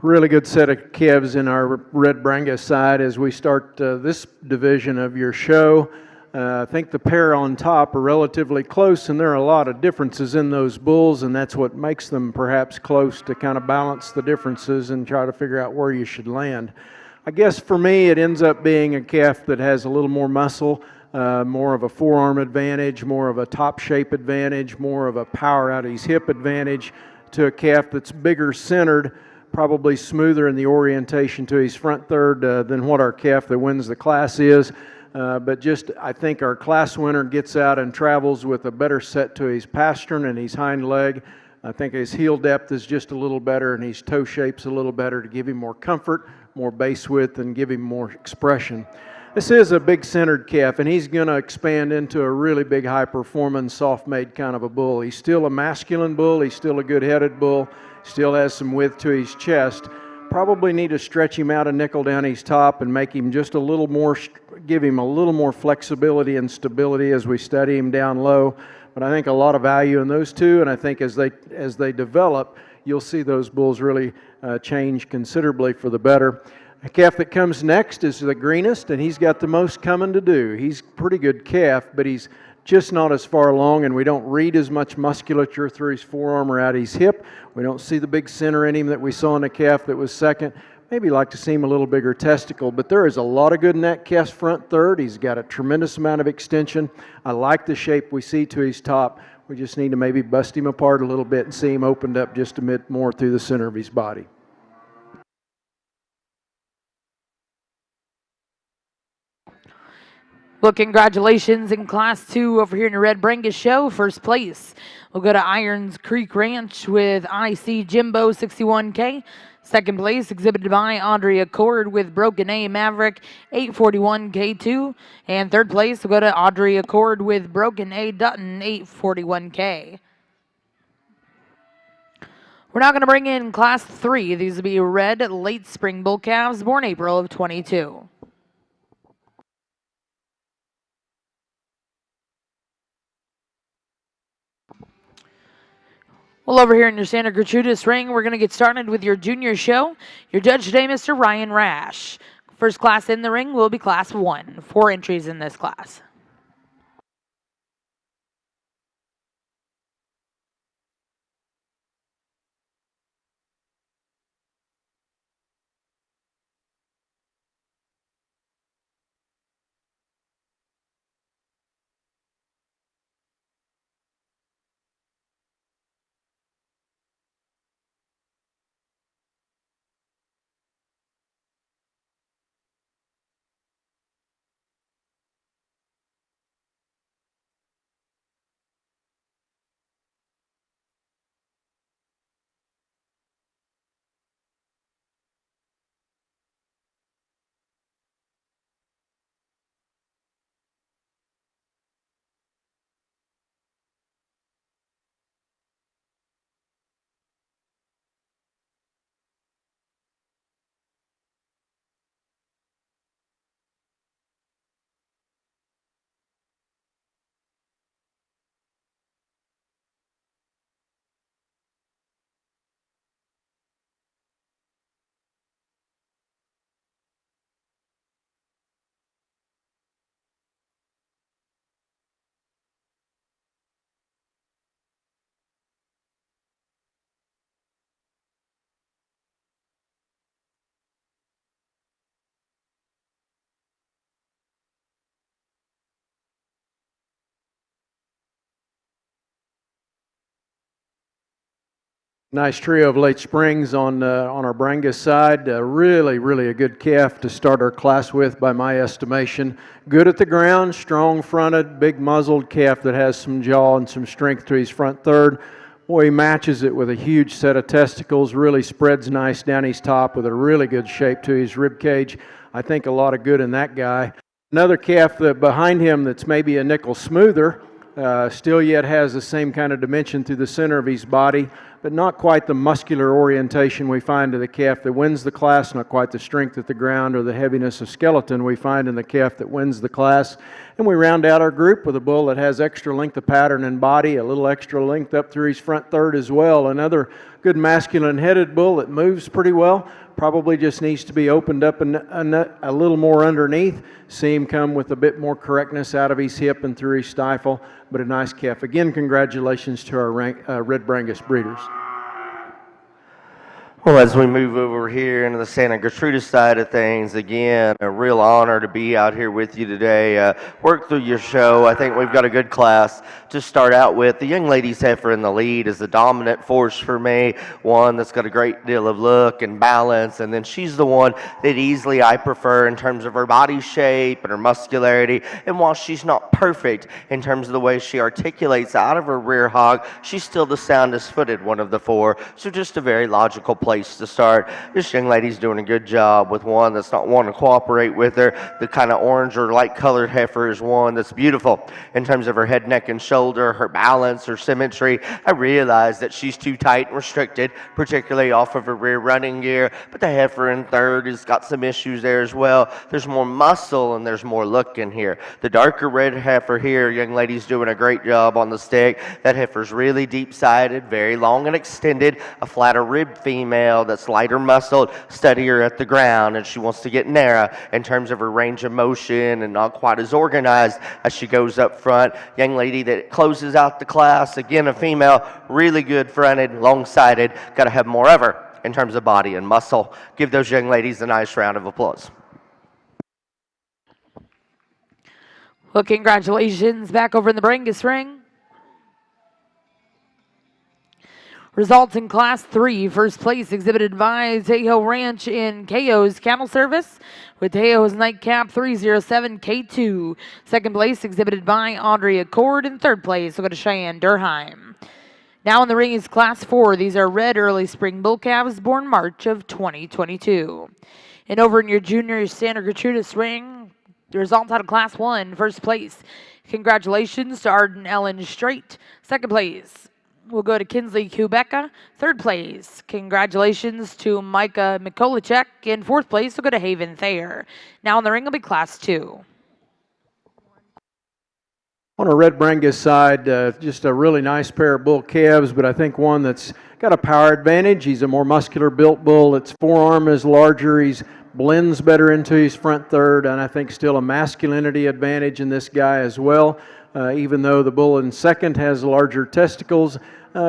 Really good set of calves in our red Brangus side as we start this division of your show. I think the pair on top are relatively close, and there are a lot of differences in those bulls, and that's what makes them perhaps close, to kind of balance the differences and try to figure out where you should land. I guess for me it ends up being a calf that has a little more muscle, more of a forearm advantage, more of a top shape advantage, more of a power out of his hip advantage, to a calf that's bigger centered, probably smoother in the orientation to his front third than what our calf that wins the class is. But just, I think our class winner gets out and travels with a better set to his pastern and his hind leg. I think his heel depth is just a little better and his toe shape's a little better to give him more comfort, more base width, and give him more expression. This is a big centered calf, and he's going to expand into a really big high-performing, soft-made kind of a bull. He's still a masculine bull. He's still a good-headed bull. Still has some width to his chest. Probably need to stretch him out a nickel down his top and make him just a little more, give him a little more flexibility and stability as we study him down low. But I think a lot of value in those two, and I think as they develop, you'll see those bulls really change considerably for the better. A calf that comes next is the greenest, and he's got the most coming to do. He's a pretty good calf, but he's just not as far along, and we don't read as much musculature through his forearm or out his hip. We don't see the big center in him that we saw in the calf that was second. Maybe like to see him a little bigger testicle, but there is a lot of good in that calf's front third. He's got a tremendous amount of extension. I like the shape we see to his top. We just need to maybe bust him apart a little bit and see him opened up just a bit more through the center of his body. Well, congratulations in Class 2 over here in the Red Brangus Show. First place, we'll go to Irons Creek Ranch with IC Jimbo 61K. Second place, exhibited by Audrey Accord with Broken A Maverick 841K2. And third place, we'll go to Audrey Accord with Broken A Dutton 841K. We're now going to bring in Class 3. These will be red late spring bull calves born April of 22. Well, over here in your Santa Gertrudis ring, we're going to get started with your junior show. Your judge today, Mr. Ryan Rash. First class in the ring will be Class 1. 4 entries in this class. Nice trio of late springs on our Brangus side. Really a good calf to start our class with by my estimation. Good at the ground, strong fronted, big muzzled calf that has some jaw and some strength to his front third. Boy, he matches it with a huge set of testicles, really spreads nice down his top with a really good shape to his rib cage. I think a lot of good in that guy. Another calf that behind him that's maybe a nickel smoother, still yet has the same kind of dimension through the center of his body, but not quite the muscular orientation we find in the calf that wins the class, not quite the strength at the ground or the heaviness of skeleton we find in the calf that wins the class. And we round out our group with a bull that has extra length of pattern and body, a little extra length up through his front third as well. Another good masculine headed bull that moves pretty well. Probably just needs to be opened up a little more underneath. See him come with a bit more correctness out of his hip and through his stifle, but a nice calf. Again, congratulations to our Red Brangus breeders. Well, as we move over here into the Santa Gertrudis side of things, again, a real honor to be out here with you today. Work through your show. I think we've got a good class to start out with. The young lady's heifer in the lead is the dominant force for me, one that's got a great deal of look and balance, and then she's the one that easily I prefer in terms of her body shape and her muscularity. And while she's not perfect in terms of the way she articulates out of her rear hog, she's still the soundest footed one of the four. So just a very logical place to start. This young lady's doing a good job with one that's not wanting to cooperate with her. The kind of orange or light colored heifer is one that's beautiful in terms of her head, neck, and shoulder, her balance, her symmetry. I realize that she's too tight and restricted, particularly off of her rear running gear, but the heifer in third has got some issues there as well. There's more muscle and there's more look in here. The darker red heifer here, young lady's doing a great job on the stick. That heifer's really deep-sided, very long and extended, a flatter rib female that's lighter muscled, steadier at the ground, and she wants to get narrow in terms of her range of motion and not quite as organized as she goes up front. Young lady that closes out the class, again a female, really good fronted, long-sided, got to have more of her in terms of body and muscle. Give those young ladies a nice round of applause. Well, congratulations back over in the Brangus ring. Results in Class 3. First place exhibited by Tejo Ranch in KO's Cattle Service with Tejo's Nightcap 307K2. Second place exhibited by Audrey Accord. In third place, we'll go to Cheyenne Durheim. Now in the ring is Class 4. These are red early spring bull calves born March of 2022. And over in your junior Santa Gertrudis ring, the results out of Class 1. First place, congratulations to Arden Ellen Straight. Second place, we'll go to Kinsley Kubeka. Third place, congratulations to Micah Mikolacek. In fourth place, we'll go to Haven Thayer. Now in the ring will be Class 2. On a Red Brangus side, just a really nice pair of bull calves, but I think one that's got a power advantage. He's a more muscular built bull. Its forearm is larger. He's blends better into his front third, and I think still a masculinity advantage in this guy as well. Even though the bull in second has larger testicles,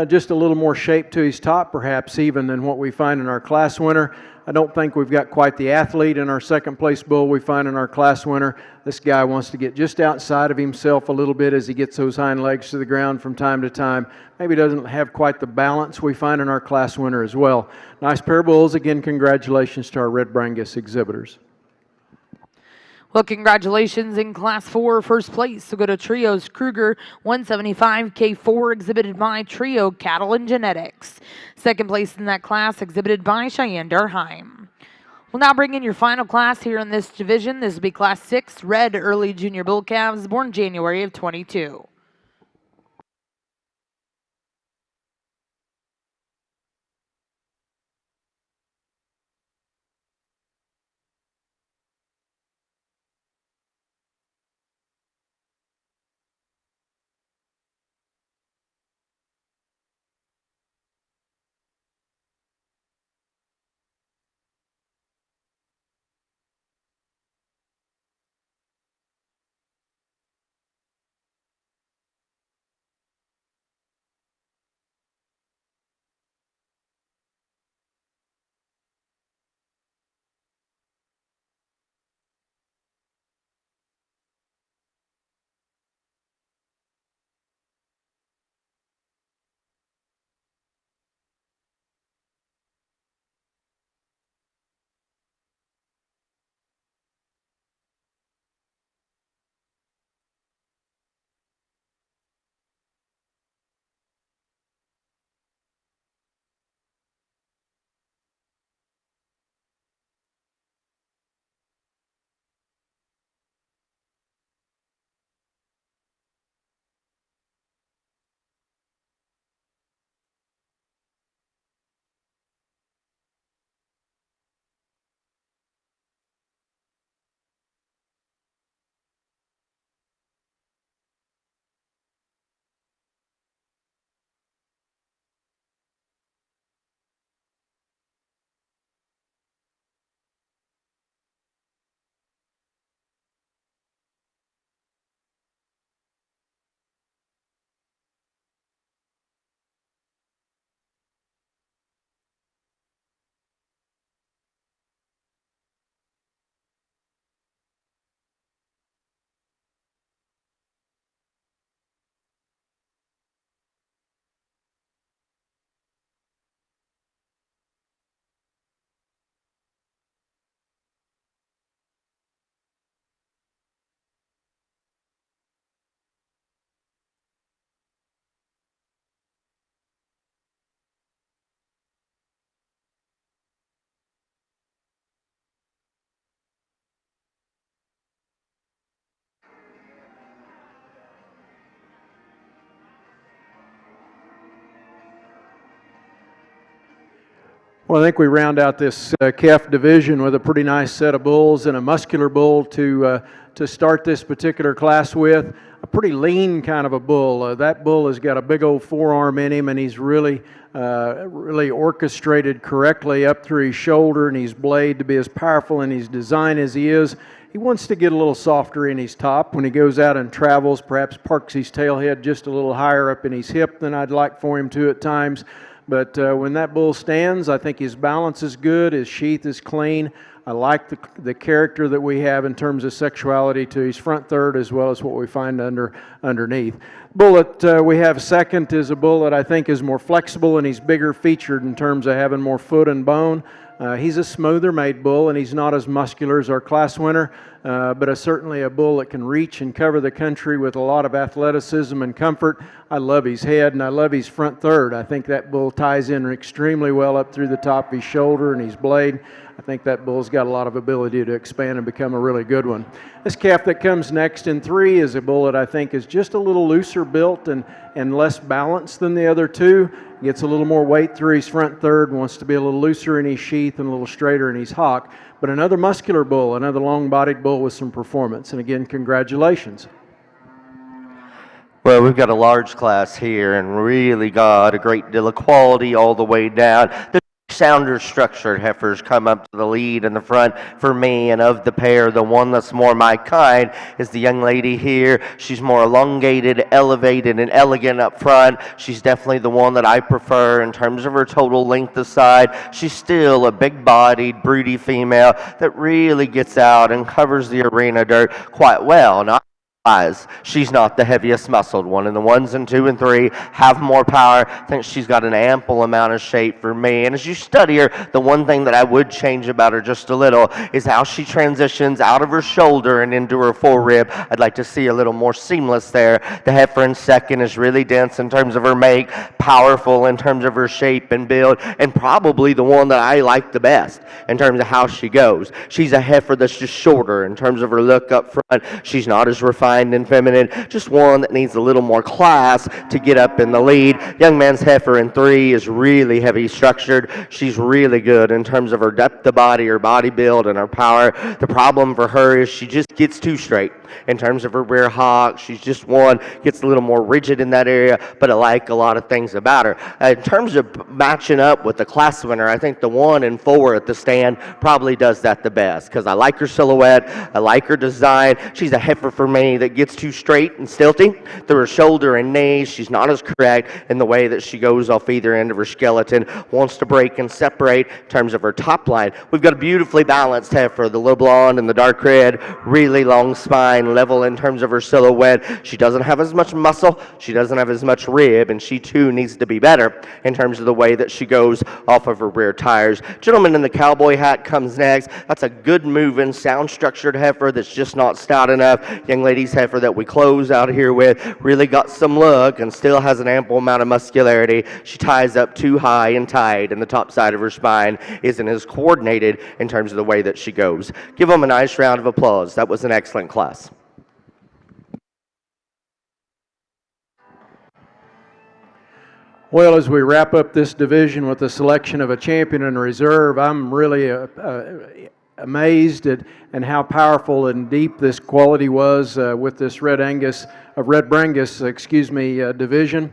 just a little more shape to his top, perhaps even than what we find in our class winner. I don't think we've got quite the athlete in our second place bull we find in our class winner. This guy wants to get just outside of himself a little bit as he gets those hind legs to the ground from time to time. Maybe doesn't have quite the balance we find in our class winner as well. Nice pair of bulls. Again, congratulations to our Red Brangus exhibitors. Well, congratulations in Class 4, first place. So go to Trio's Kruger 175K4, exhibited by Trio Cattle and Genetics. Second place in that class, exhibited by Cheyenne Durheim. We'll now bring in your final class here in this division. This will be Class 6, red early junior bull calves, born January of 22. Well, I think we round out this calf division with a pretty nice set of bulls and a muscular bull to start this particular class with. A pretty lean kind of a bull. That bull has got a big old forearm in him, and he's really orchestrated correctly up through his shoulder and his blade to be as powerful in his design as he is. He wants to get a little softer in his top when he goes out and travels, perhaps parks his tail head just a little higher up in his hip than I'd like for him to at times. But when that bull stands, I think his balance is good, his sheath is clean. I like the character that we have in terms of sexuality to his front third as well as what we find underneath. Bull that we have second is a bull that I think is more flexible and he's bigger featured in terms of having more foot and bone. He's a smoother made bull and he's not as muscular as our class winner, but certainly a bull that can reach and cover the country with a lot of athleticism and comfort. I love his head and I love his front third. I think that bull ties in extremely well up through the top of his shoulder and his blade. I think that bull's got a lot of ability to expand and become a really good one. This calf that comes next in 3 is a bull that I think is just a little looser built and less balanced than the other two. Gets a little more weight through his front third, wants to be a little looser in his sheath and a little straighter in his hock. But another muscular bull, another long-bodied bull with some performance. And again, congratulations. Well, we've got a large class here and really got a great deal of quality all the way down. The sounder structured heifers come up to the lead in the front for me, and of the pair, the one that's more my kind is the young lady here. She's more elongated, elevated, and elegant up front. She's definitely the one that I prefer in terms of her total length of side. She's still a big-bodied, broody female that really gets out and covers the arena dirt quite well. Now, she's not the heaviest muscled one, and the 1s and 2 and 3 have more power. I think she's got an ample amount of shape for me. And as you study her, the one thing that I would change about her just a little is how she transitions out of her shoulder and into her forerib. I'd like to see a little more seamless there. The heifer in second is really dense in terms of her make, powerful in terms of her shape and build, and probably the one that I like the best in terms of how she goes. She's a heifer that's just shorter in terms of her look up front. She's not as refined and feminine, just one that needs a little more class to get up in the lead. Young man's heifer in 3 is really heavy structured. She's really good in terms of her depth of body, her body build, and her power. The problem for her is she just gets too straight in terms of her rear hock. She's just one, gets a little more rigid in that area, but I like a lot of things about her. In terms of matching up with the class winner, I think the 1 and 4 at the stand probably does that the best because I like her silhouette, I like her design. She's a heifer for me that gets too straight and stilty through her shoulder and knees. She's not as correct in the way that she goes off either end of her skeleton, wants to break and separate in terms of her top line. We've got a beautifully balanced heifer, the little blonde and the dark red, really long spine, level in terms of her silhouette. She doesn't have as much muscle, she doesn't have as much rib, and she too needs to be better in terms of the way that she goes off of her rear tires. Gentleman in the cowboy hat comes next. That's a good moving, sound structured heifer that's just not stout enough. Young lady's heifer that we close out here with really got some look and still has an ample amount of muscularity. She ties up too high and tight, and the top side of her spine isn't as coordinated in terms of the way that she goes. Give them a nice round of applause. That was an excellent class. Well, as we wrap up this division with the selection of a champion and a reserve, I'm really amazed at and how powerful and deep this quality was with this Red Brangus, division.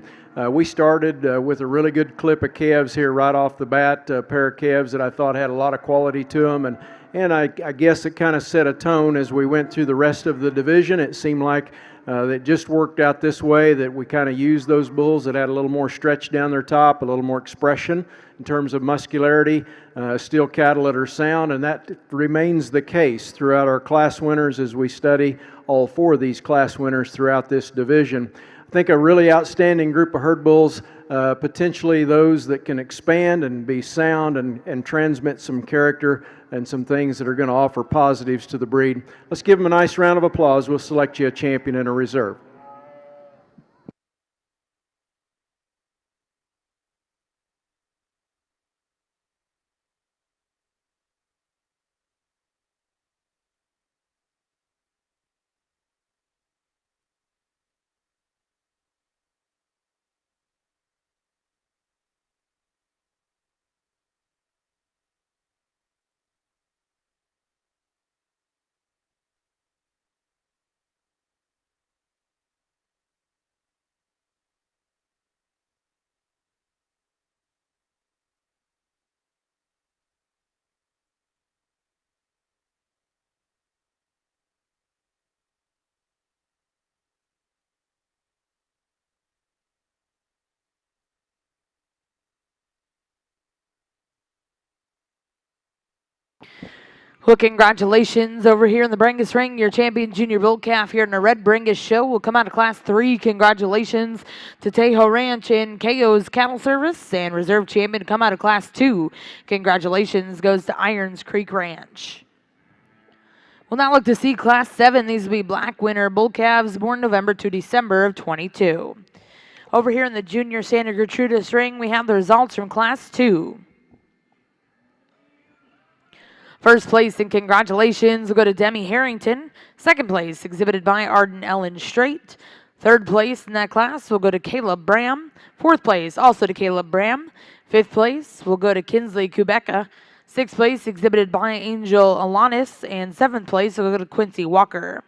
We started with a really good clip of calves here right off the bat, a pair of calves that I thought had a lot of quality to them, and I guess it kind of set a tone as we went through the rest of the division. It seemed like it just worked out this way, that we kind of used those bulls that had a little more stretch down their top, a little more expression in terms of muscularity, steel cattle that are sound, and that remains the case throughout our class winners as we study all 4 of these class winners throughout this division. I think a really outstanding group of herd bulls, potentially those that can expand and be sound and transmit some character and some things that are going to offer positives to the breed. Let's give them a nice round of applause. We'll select you a champion and a reserve. Well, congratulations over here in the Brangus ring. Your champion junior bull calf here in the Red Brangus show will come out of Class 3. Congratulations to Tejo Ranch and KO's Cattle Service. And reserve champion to come out of Class 2. Congratulations goes to Irons Creek Ranch. We'll now look to see Class 7. These will be black winter bull calves born November to December of 22. Over here in the junior Santa Gertrudis ring, we have the results from Class 2. First place and congratulations will go to Demi Harrington. Second place exhibited by Arden Ellen Strait. Third place in that class will go to Caleb Bram. Fourth place also to Caleb Bram. Fifth place will go to Kinsley Kubeka. Sixth place exhibited by Angel Alanis. And seventh place will go to Quincy Walker.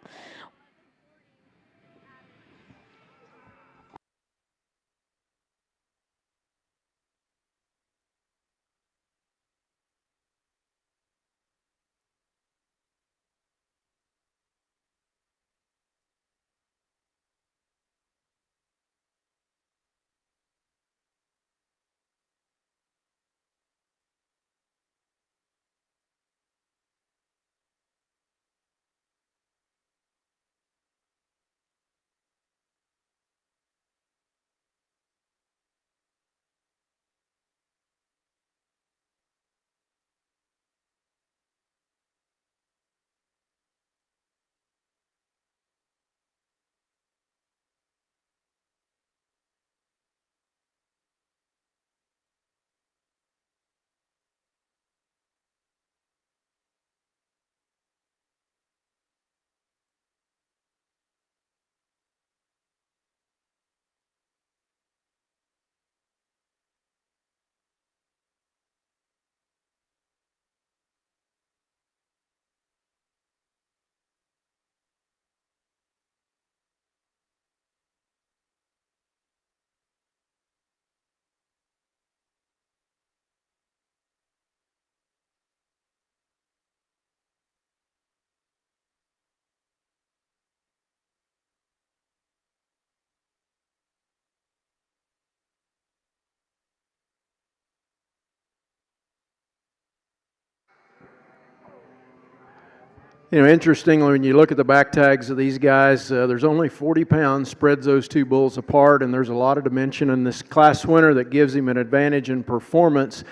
You know, interestingly, when you look at the back tags of these guys, there's only 40 pounds spreads those two bulls apart, and there's a lot of dimension in this class winner that gives him an advantage in performance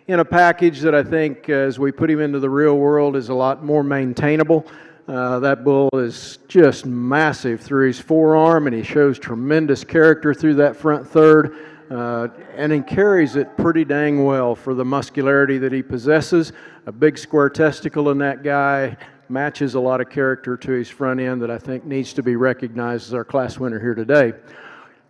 in a package that I think, as we put him into the real world, is a lot more maintainable. That bull is just massive through his forearm, and he shows tremendous character through that front third. And he carries it pretty dang well for the muscularity that he possesses. A big square testicle in that guy matches a lot of character to his front end that I think needs to be recognized as our class winner here today.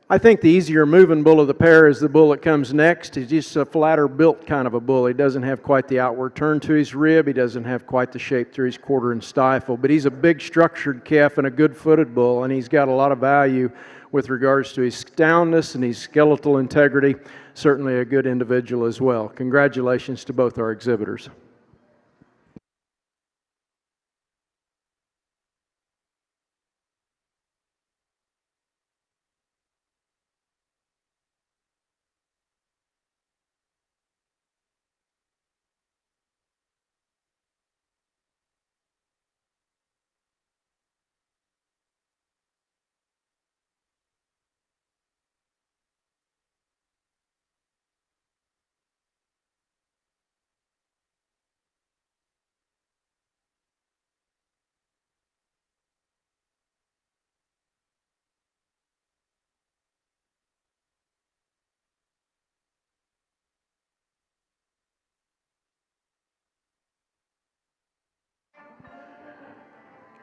I think the easier moving bull of the pair is the bull that comes next. He's just a flatter built kind of a bull. He doesn't have quite the outward turn to his rib. He doesn't have quite the shape through his quarter and stifle, but he's a big structured calf and a good footed bull, and he's got a lot of value with regards to his soundness and his skeletal integrity. Certainly a good individual as well. Congratulations to both our exhibitors.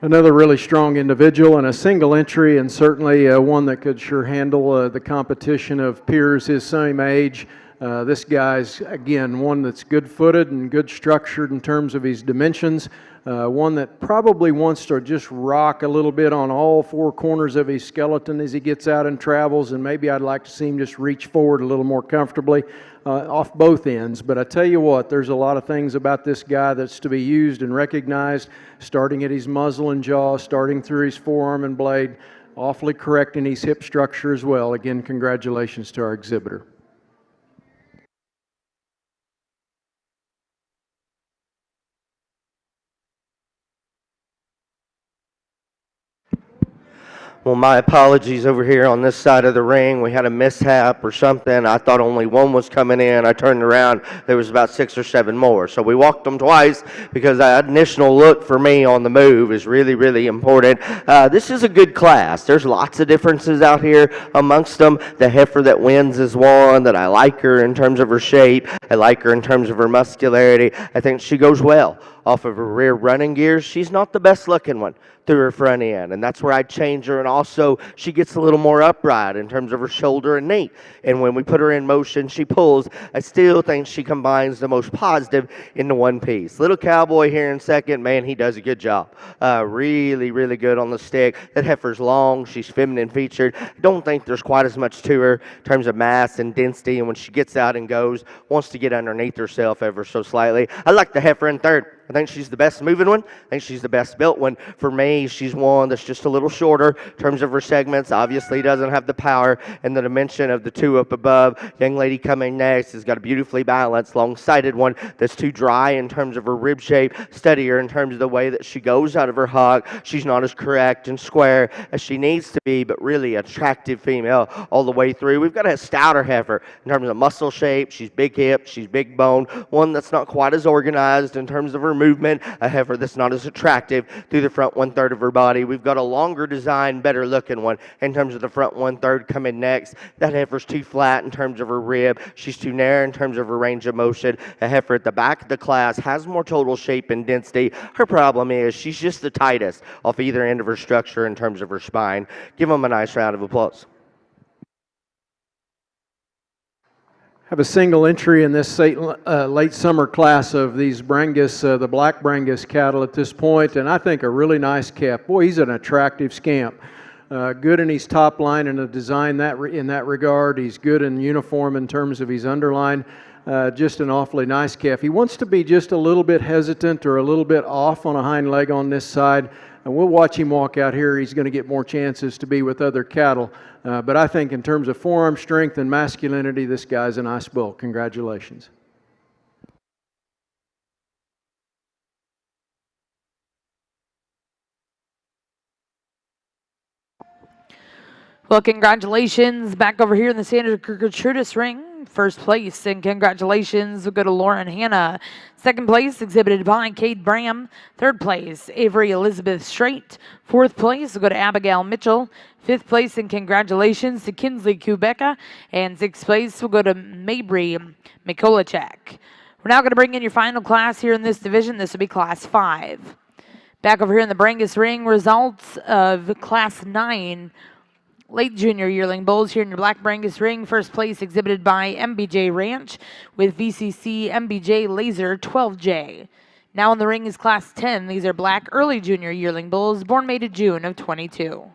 Another really strong individual and a single entry, and certainly one that could sure handle the competition of peers his same age. This guy's, again, one that's good-footed and good structured in terms of his dimensions. One that probably wants to just rock a little bit on all four corners of his skeleton as he gets out and travels, and maybe I'd like to see him just reach forward a little more comfortably off both ends. But I tell you what, there's a lot of things about this guy that's to be used and recognized, starting at his muzzle and jaw, starting through his forearm and blade, awfully correct in his hip structure as well. Again, congratulations to our exhibitor. Well, my apologies over here on this side of the ring. We had a mishap or something. I thought only one was coming in. I turned around. There was about 6 or 7 more. So we walked them twice because that initial look for me on the move is really, really important. This is a good class. There's lots of differences out here amongst them. The heifer that wins is one that I like her in terms of her shape. I like her in terms of her muscularity. I think she goes well off of her rear running gears. She's not the best looking one through her front end, and that's where I'd change her. And also she gets a little more upright in terms of her shoulder and knee, and when we put her in motion she pulls. I still think she combines the most positive into one piece. Little Cowboy here in second, man, he does a good job. Really, really good on the stick. That heifer's long, she's feminine featured. Don't think there's quite as much to her in terms of mass and density, and when she gets out and goes, wants to get underneath herself ever so slightly. I like the heifer in third. I think she's the best moving one. I think she's the best built one. For me, she's one that's just a little shorter in terms of her segments. Obviously doesn't have the power and the dimension of the two up above. Young lady coming next has got a beautifully balanced, long-sighted one that's too dry in terms of her rib shape, steadier in terms of the way that she goes out of her hog. She's not as correct and square as she needs to be, but really attractive female all the way through. We've got a stouter heifer in terms of muscle shape. She's big hip, she's big bone, one that's not quite as organized in terms of her movement, a heifer that's not as attractive through the front 1/3 of her body. We've got a longer design, better looking one in terms of the front 1/3 coming next. That heifer's too flat in terms of her rib. She's too narrow in terms of her range of motion. A heifer at the back of the class has more total shape and density. Her problem is she's just the tightest off either end of her structure in terms of her spine. Give them a nice round of applause. Have a single entry in this late summer class of these Brangus, the black Brangus cattle at this point, and I think a really nice calf. Boy, he's an attractive scamp. Good in his top line and the design in that regard. He's good in uniform in terms of his underline. Just an awfully nice calf. He wants to be just a little bit hesitant or a little bit off on a hind leg on this side. And we'll watch him walk out here. He's going to get more chances to be with other cattle. But I think in terms of forearm strength and masculinity, this guy's a nice bull. Congratulations. Well, congratulations back over here in the Santa Gertrudis ring. First place, and congratulations will go to Lauren Hanna. Second place, exhibited by Cade Bram. Third place, Avery Elizabeth Strait. Fourth place will go to Abigail Mitchell. Fifth place, and congratulations to Kinsley Kubeka. And sixth place will go to Mabry Mikolacek. We're now going to bring in your final class here in this division. This will be Class 5. Back over here in the Brangus ring, results of Class 9. Late junior yearling bulls here in your black Brangus ring. First place exhibited by MBJ Ranch with VCC MBJ Laser 12J. Now in the ring is Class 10. These are black early junior yearling bulls born May to June of 22.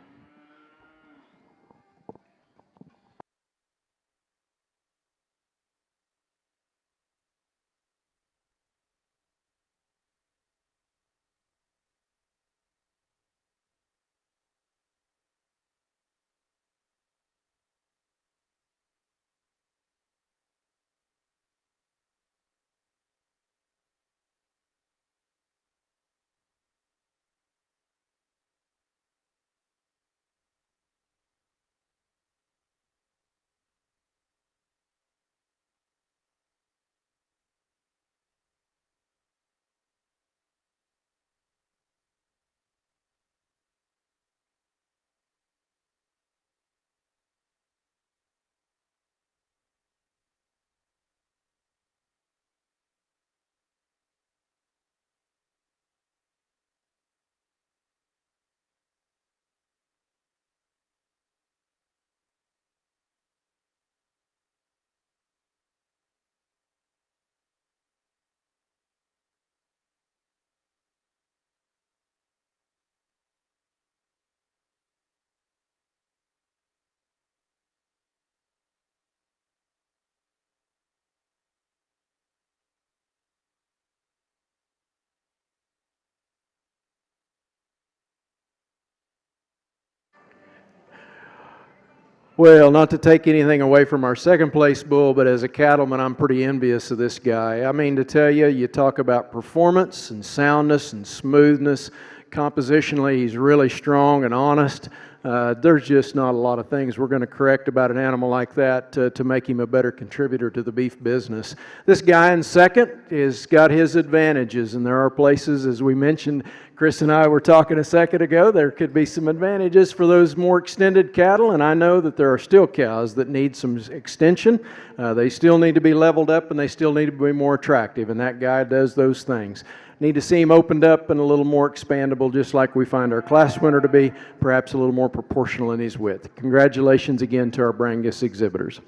Well, not to take anything away from our second place bull, but as a cattleman, I'm pretty envious of this guy. I mean, to tell you, you talk about performance and soundness and smoothness. Compositionally, he's really strong and honest. There's just not a lot of things we're going to correct about an animal like that to make him a better contributor to the beef business. This guy in second has got his advantages, and there are places, as we mentioned, Chris and I were talking a second ago, there could be some advantages for those more extended cattle, and I know that there are still cows that need some extension. They still need to be leveled up, and they still need to be more attractive, and that guy does those things. Need to see him opened up and a little more expandable, just like we find our class winner to be, perhaps a little more proportional in his width. Congratulations again to our Brangus exhibitors.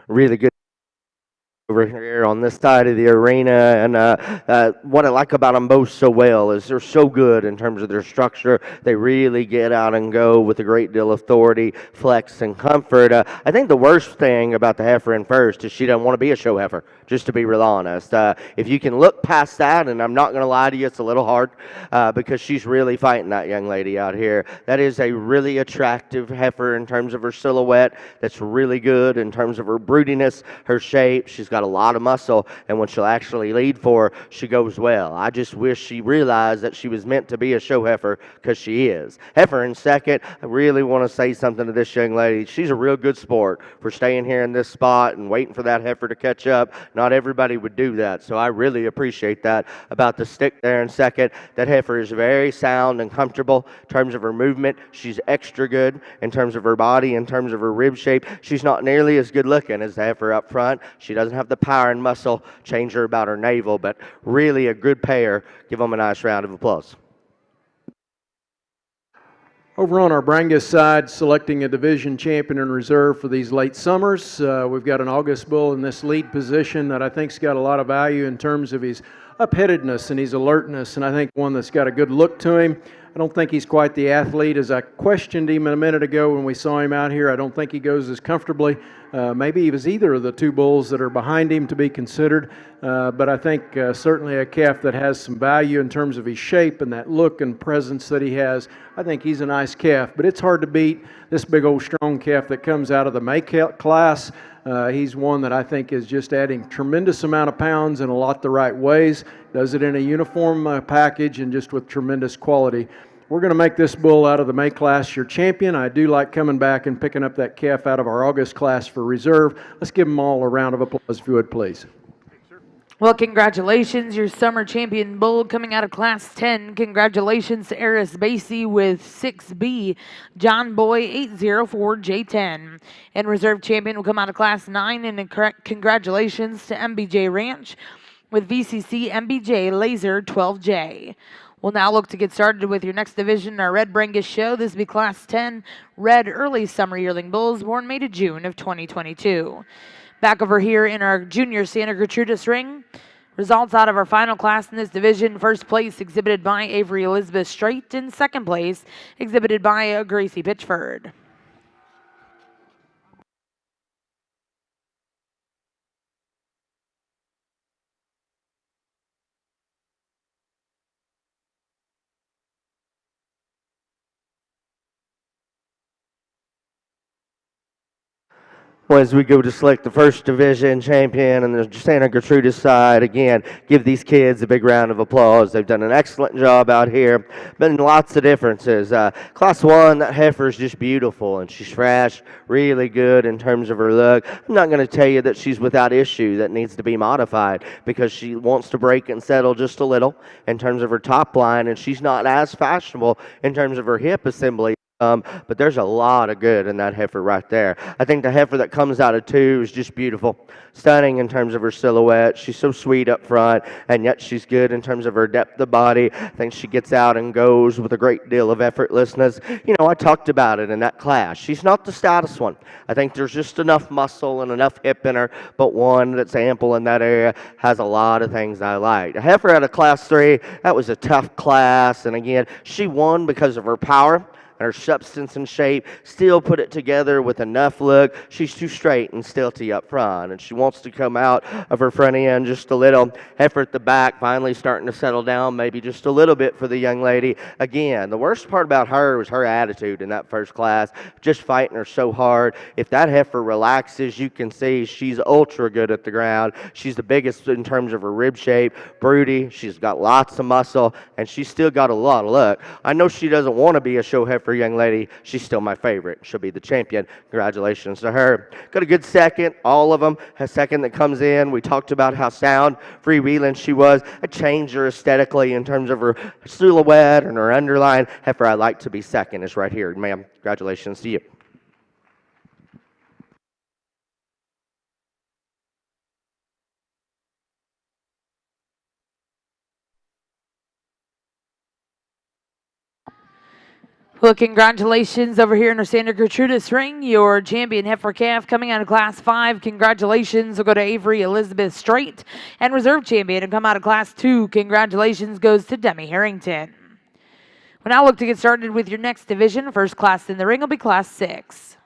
Really good over here on this side of the arena, and what I like about them both so well is they're so good in terms of their structure. They really get out and go with a great deal of authority, flex, and comfort. I think the worst thing about the heifer in first is she doesn't want to be a show heifer, just to be real honest. If you can look past that, and I'm not going to lie to you, it's a little hard because she's really fighting that young lady out here. That is a really attractive heifer in terms of her silhouette. That's really good in terms of her broodiness, her shape. She's got a lot of muscle, and when she'll actually lead for her, she goes well. I just wish she realized that she was meant to be a show heifer, because she is. Heifer in second, I really want to say something to this young lady. She's a real good sport for staying here in this spot and waiting for that heifer to catch up. Not everybody would do that, so I really appreciate that about the stick there in second. That heifer is very sound and comfortable in terms of her movement. She's extra good in terms of her body, in terms of her rib shape. She's not nearly as good looking as the heifer up front. She doesn't have the power and muscle changer about her navel, but really a good pair. Give them a nice round of applause. Over on our Brangus side, selecting a division champion in reserve for these late summers, we've got an August bull in this lead position that I think's got a lot of value in terms of his up-headedness and his alertness, and I think one that's got a good look to him. I don't think he's quite the athlete. As I questioned him a minute ago when we saw him out here, I don't think he goes as comfortably. Maybe he was either of the two bulls that are behind him to be considered, but I think certainly a calf that has some value in terms of his shape and that look and presence that he has. I think he's a nice calf, but it's hard to beat this big old strong calf that comes out of the May class. He's one that I think is just adding tremendous amount of pounds in a lot the right ways, does it in a uniform package and just with tremendous quality. We're going to make this bull out of the May class your champion. I do like coming back and picking up that calf out of our August class for reserve. Let's give them all a round of applause, if you would, please. Well, congratulations, your summer champion bull coming out of Class 10. Congratulations to Eris Basie with 6B, John Boy 804J10. And reserve champion will come out of Class 9. And congratulations to MBJ Ranch with VCC MBJ Laser 12J. We'll now look to get started with your next division, our Red Brangus show. This will be Class 10 Red Early Summer Yearling Bulls born May to June of 2022. Back over here in our junior Santa Gertrudis ring. Results out of our final class in this division. First place exhibited by Avery Elizabeth Strait, and second place exhibited by Gracie Pitchford. Well, as we go to select the first division champion and the Santa Gertrudis side, again, give these kids a big round of applause. They've done an excellent job out here. Been lots of differences. Class 1, that heifer is just beautiful, and she's fresh, really good in terms of her look. I'm not going to tell you that she's without issue that needs to be modified, because she wants to break and settle just a little in terms of her top line, and she's not as fashionable in terms of her hip assembly. But there's a lot of good in that heifer right there. I think the heifer that comes out of 2 is just beautiful. Stunning in terms of her silhouette. She's so sweet up front, and yet she's good in terms of her depth of body. I think she gets out and goes with a great deal of effortlessness. You know, I talked about it in that class. She's not the stoutest one. I think there's just enough muscle and enough hip in her, but one that's ample in that area has a lot of things I like. A heifer out of Class 3, that was a tough class, and again, she won because of her power and her substance and shape, still put it together with enough look. She's too straight and stilty up front, and she wants to come out of her front end just a little. Heifer at the back, finally starting to settle down, maybe just a little bit for the young lady. Again, the worst part about her was her attitude in that first class, just fighting her so hard. If that heifer relaxes, you can see she's ultra good at the ground. She's the biggest in terms of her rib shape, broody. She's got lots of muscle, and she's still got a lot of look. I know she doesn't want to be a show heifer heifer young lady. She's still my favorite. She'll be the champion. Congratulations to her. Got a good second. All of them. A second that comes in. We talked about how sound, freewheeling she was. I changed her aesthetically in terms of her silhouette and her underline. Heifer I like to be second is right here. Ma'am, congratulations to you. Well, congratulations over here in our Santa Gertrudis ring. Your champion heifer calf coming out of Class 5. Congratulations will go to Avery Elizabeth Strait. And reserve champion to come out of Class 2. Congratulations goes to Demi Harrington. We'll now look to get started with your next division. First class in the ring will be Class 6.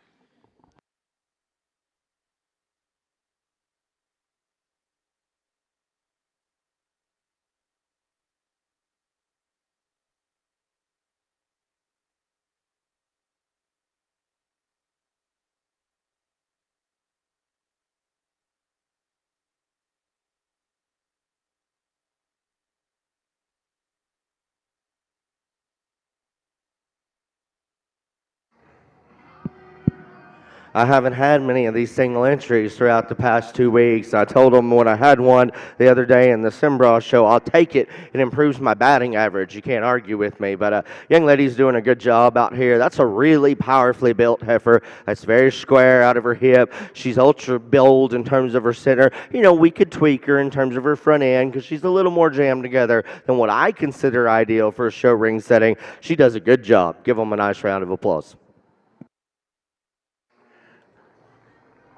I haven't had many of these single entries throughout the past 2 weeks. I told them when I had one the other day in the Simbra show, I'll take it. It improves my batting average. You can't argue with me. But young lady's doing a good job out here. That's a really powerfully built heifer. That's very square out of her hip. She's ultra bold in terms of her center. You know, we could tweak her in terms of her front end because she's a little more jammed together than what I consider ideal for a show ring setting. She does a good job. Give them a nice round of applause.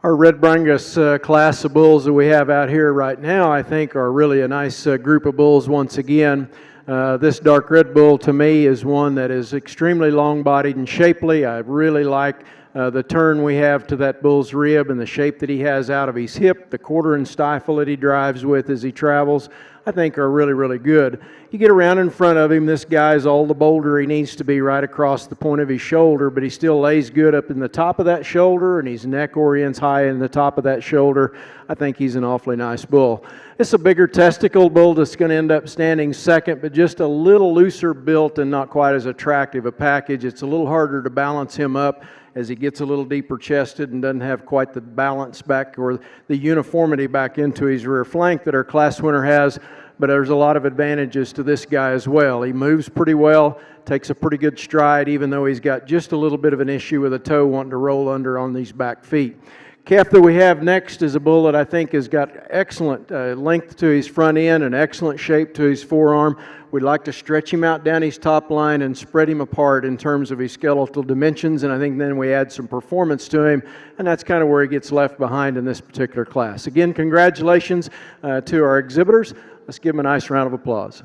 Our Red Brangus class of bulls that we have out here right now, I think, are really a nice group of bulls once again. This dark red bull to me is one that is extremely long-bodied and shapely. I really like the turn we have to that bull's rib and the shape that he has out of his hip, the quarter and stifle that he drives with as he travels, I think are really, really good. You get around in front of him, this guy's all the bolder he needs to be right across the point of his shoulder, but he still lays good up in the top of that shoulder, and his neck orients high in the top of that shoulder. I think he's an awfully nice bull. It's a bigger testicle bull that's going to end up standing second, but just a little looser built and not quite as attractive a package. It's a little harder to balance him up as he gets a little deeper chested and doesn't have quite the balance back or the uniformity back into his rear flank that our class winner has. But there's a lot of advantages to this guy as well. He moves pretty well, takes a pretty good stride, even though he's got just a little bit of an issue with a toe wanting to roll under on these back feet. Calf that we have next is a bull that I think has got excellent length to his front end and excellent shape to his forearm. We'd like to stretch him out down his top line and spread him apart in terms of his skeletal dimensions, and I think then we add some performance to him, and that's kind of where he gets left behind in this particular class. Again, congratulations to our exhibitors. Let's give them a nice round of applause.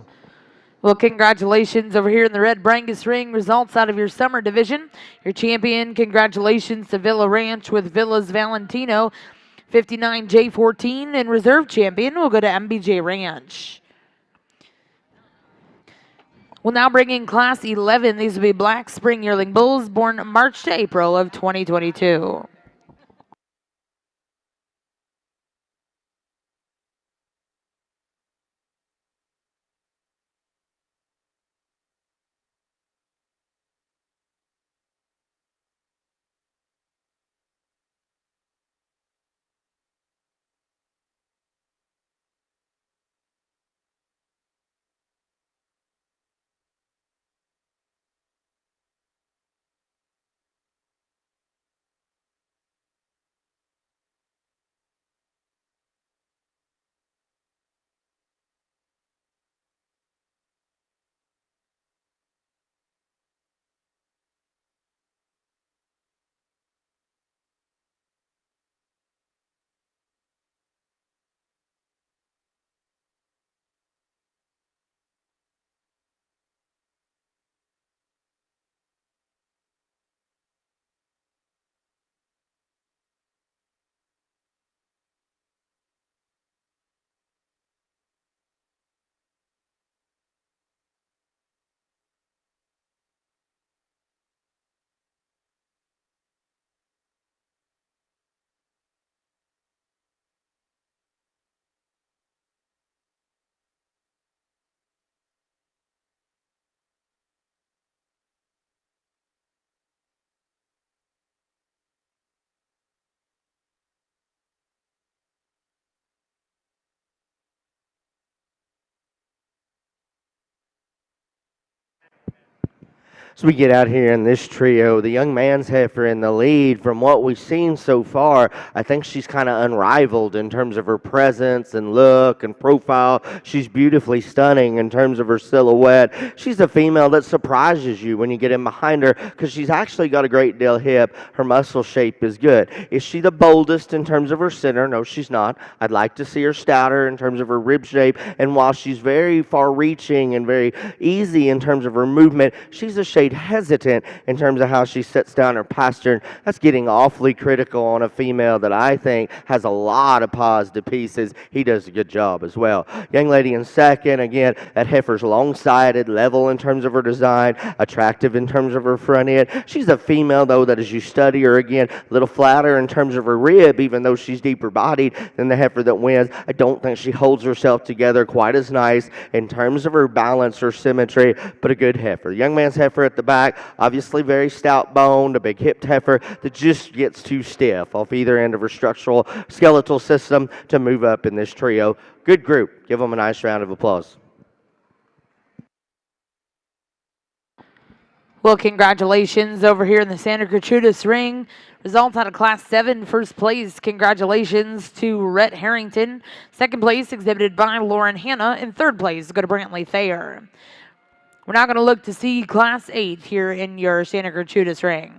Well, congratulations over here in the Red Brangus ring. Results out of your summer division. Your champion, congratulations to Villa Ranch with Villas Valentino, 59J14. And reserve champion will go to MBJ Ranch. We'll now bring in Class 11. These will be Black Spring Yearling Bulls born March to April of 2022. As we get out here in this trio, the young man's heifer in the lead. From what we've seen so far, I think she's kind of unrivaled in terms of her presence and look and profile. She's beautifully stunning in terms of her silhouette. She's a female that surprises you when you get in behind her because she's actually got a great deal hip. Her muscle shape is good. Is she the boldest in terms of her center? No, she's not. I'd like to see her stouter in terms of her rib shape. And while she's very far-reaching and very easy in terms of her movement, she's a shade hesitant in terms of how she sets down her pastern. That's getting awfully critical on a female that I think has a lot of positive pieces. He does a good job as well. Young lady in second, again, that heifer's long-sided, level in terms of her design, attractive in terms of her front end. She's a female, though, that as you study her, again, a little flatter in terms of her rib, even though she's deeper bodied than the heifer that wins. I don't think she holds herself together quite as nice in terms of her balance or symmetry, but a good heifer. Young man's heifer at the back, obviously very stout boned, a big hipped heifer that just gets too stiff off either end of her structural skeletal system to move up in this trio. Good group. Give them a nice round of applause. Well, congratulations over here in the Santa Gertrudis ring. Results out of Class 7, first place. Congratulations to Rhett Harrington. Second place exhibited by Lauren Hanna. And third place go to Brantley Thayer. We're now going to look to see Class 8 here in your Santa Gertrudis ring.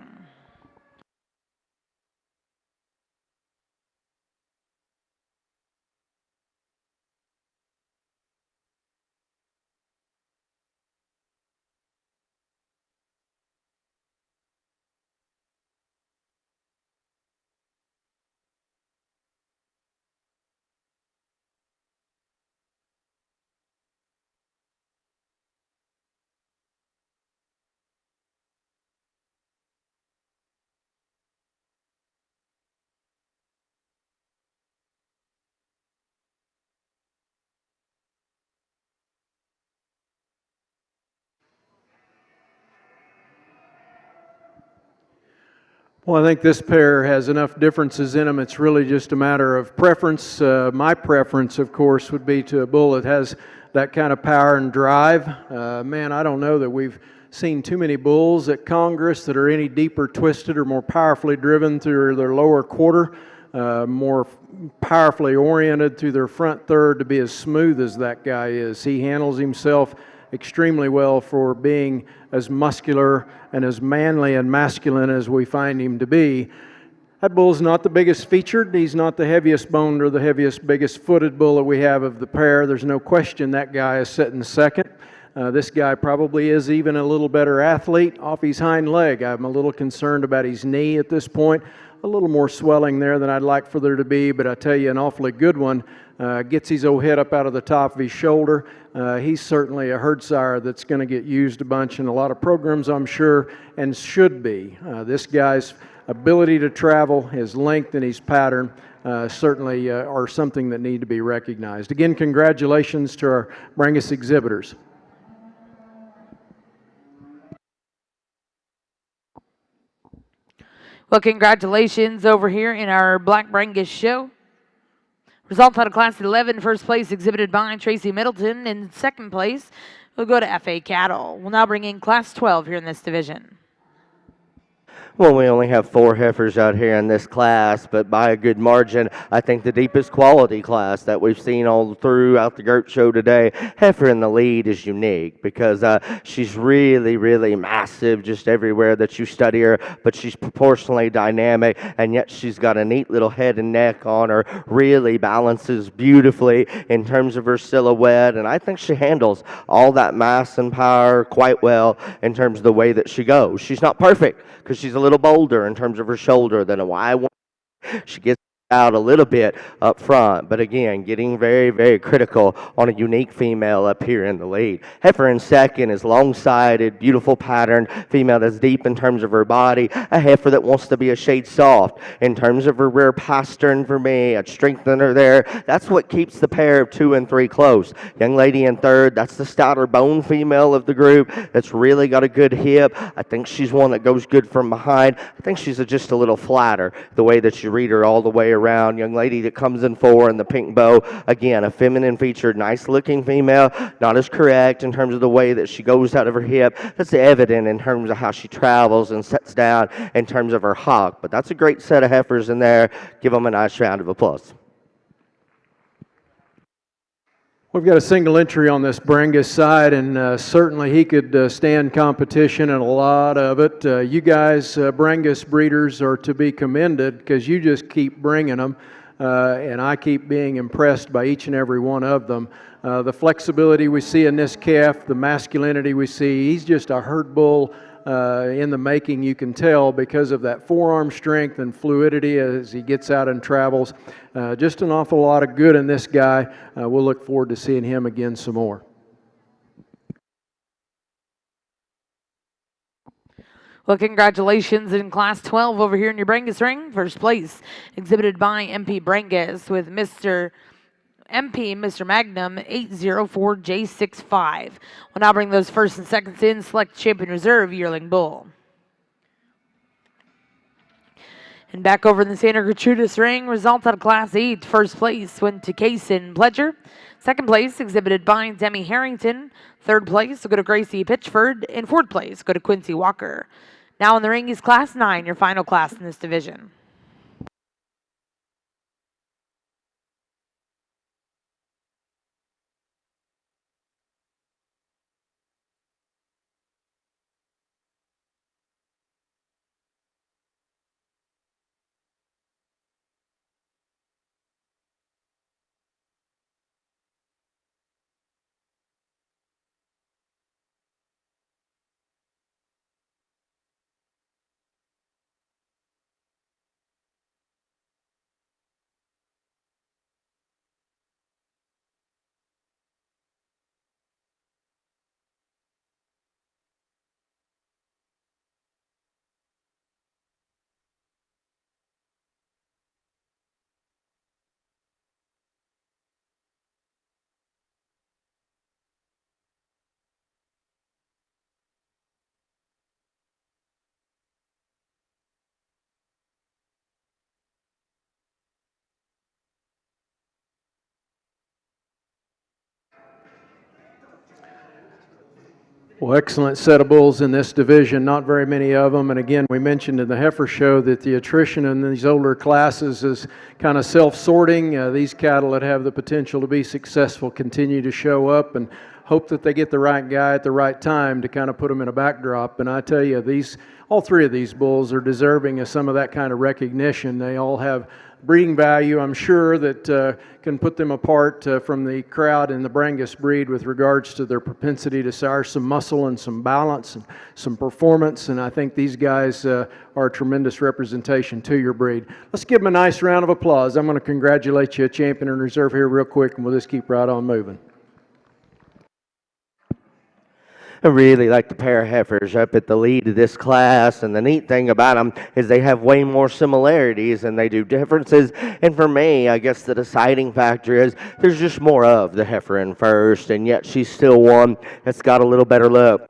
Well, I think this pair has enough differences in them. It's really just a matter of preference. My preference, of course, would be to a bull that has that kind of power and drive. Man, I don't know that we've seen too many bulls at Congress that are any deeper twisted or more powerfully driven through their lower quarter, more powerfully oriented through their front third to be as smooth as that guy is. He handles himself extremely well for being as muscular and as manly and masculine as we find him to be. That bull's not the biggest featured. He's not the heaviest boned or the heaviest, biggest footed bull that we have of the pair. There's no question that guy is sitting second. This guy probably is even a little better athlete off his hind leg. I'm a little concerned about his knee at this point. A little more swelling there than I'd like for there to be, but I tell you, an awfully good one. Gets his old head up out of the top of his shoulder. He's certainly a herd sire that's going to get used a bunch in a lot of programs, I'm sure, and should be. This guy's ability to travel, his length and his pattern certainly are something that need to be recognized. Again, congratulations to our Brangus exhibitors. Well, congratulations over here in our Black Brangus show. Results out of Class 11, first place exhibited by Tracy Middleton. In second place, we'll go to FA Cattle. We'll now bring in Class 12 here in this division. Well, we only have 4 heifers out here in this class, but by a good margin, I think the deepest quality class that we've seen all throughout the Gert show today. Heifer in the lead is unique because she's really, really massive just everywhere that you study her, but she's proportionally dynamic, and yet she's got a neat little head and neck on her, really balances beautifully in terms of her silhouette, and I think she handles all that mass and power quite well in terms of the way that she goes. She's not perfect because she's a little bolder in terms of her shoulder than a Y1. She gets out a little bit up front, but again, getting very, very critical on a unique female up here in the lead. Heifer in second is long-sided, beautiful pattern, female that's deep in terms of her body, a heifer that wants to be a shade soft in terms of her rear pastern for me. I'd strengthen her there. That's what keeps the pair of 2 and 3 close. Young lady in third, that's the stouter bone female of the group that's really got a good hip. I think she's one that goes good from behind. I think she's just a little flatter the way that you read her all the way around. Young lady that comes in 4 in the pink bow. Again, a feminine featured, nice looking female, not as correct in terms of the way that she goes out of her hip. That's evident in terms of how she travels and sets down in terms of her hock. But that's a great set of heifers in there. Give them a nice round of applause. We've got a single entry on this Brangus side, and certainly he could stand competition in a lot of it. You guys, Brangus breeders, are to be commended because you just keep bringing them, and I keep being impressed by each and every one of them. The flexibility we see in this calf, the masculinity we see, he's just a herd bull in the making, you can tell, because of that forearm strength and fluidity as he gets out and travels. Just an awful lot of good in this guy. We'll look forward to seeing him again some more. Well, congratulations in Class 12 over here in your Brangus ring. First place exhibited by MP Brangus with Mr. Magnum 804J65. We'll now bring those first and seconds in. Select Champion Reserve Yearling Bull. And back over in the Santa Gertrudis ring, results out of Class 8. First place went to Kaysen Pledger. Second place exhibited by Demi Harrington. Third place will go to Gracie Pitchford. And fourth place go to Quincy Walker. Now in the ring is Class 9, your final class in this division. Well, excellent set of bulls in this division, not very many of them. And again, we mentioned in the heifer show that the attrition in these older classes is kind of self-sorting. These cattle that have the potential to be successful continue to show up, and hope that they get the right guy at the right time to kind of put them in a backdrop. And I tell you, all three of these bulls are deserving of some of that kind of recognition. They all have breeding value, I'm sure, that can put them apart from the crowd in the Brangus breed with regards to their propensity to sire some muscle and some balance and some performance. And I think these guys are a tremendous representation to your breed. Let's give them a nice round of applause. I'm going to congratulate you, Champion in Reserve, here real quick, and we'll just keep right on moving. I really like the pair of heifers up at the lead of this class, and the neat thing about them is they have way more similarities than they do differences. And for me, I guess the deciding factor is there's just more of the heifer in first, and yet she's still one that's got a little better look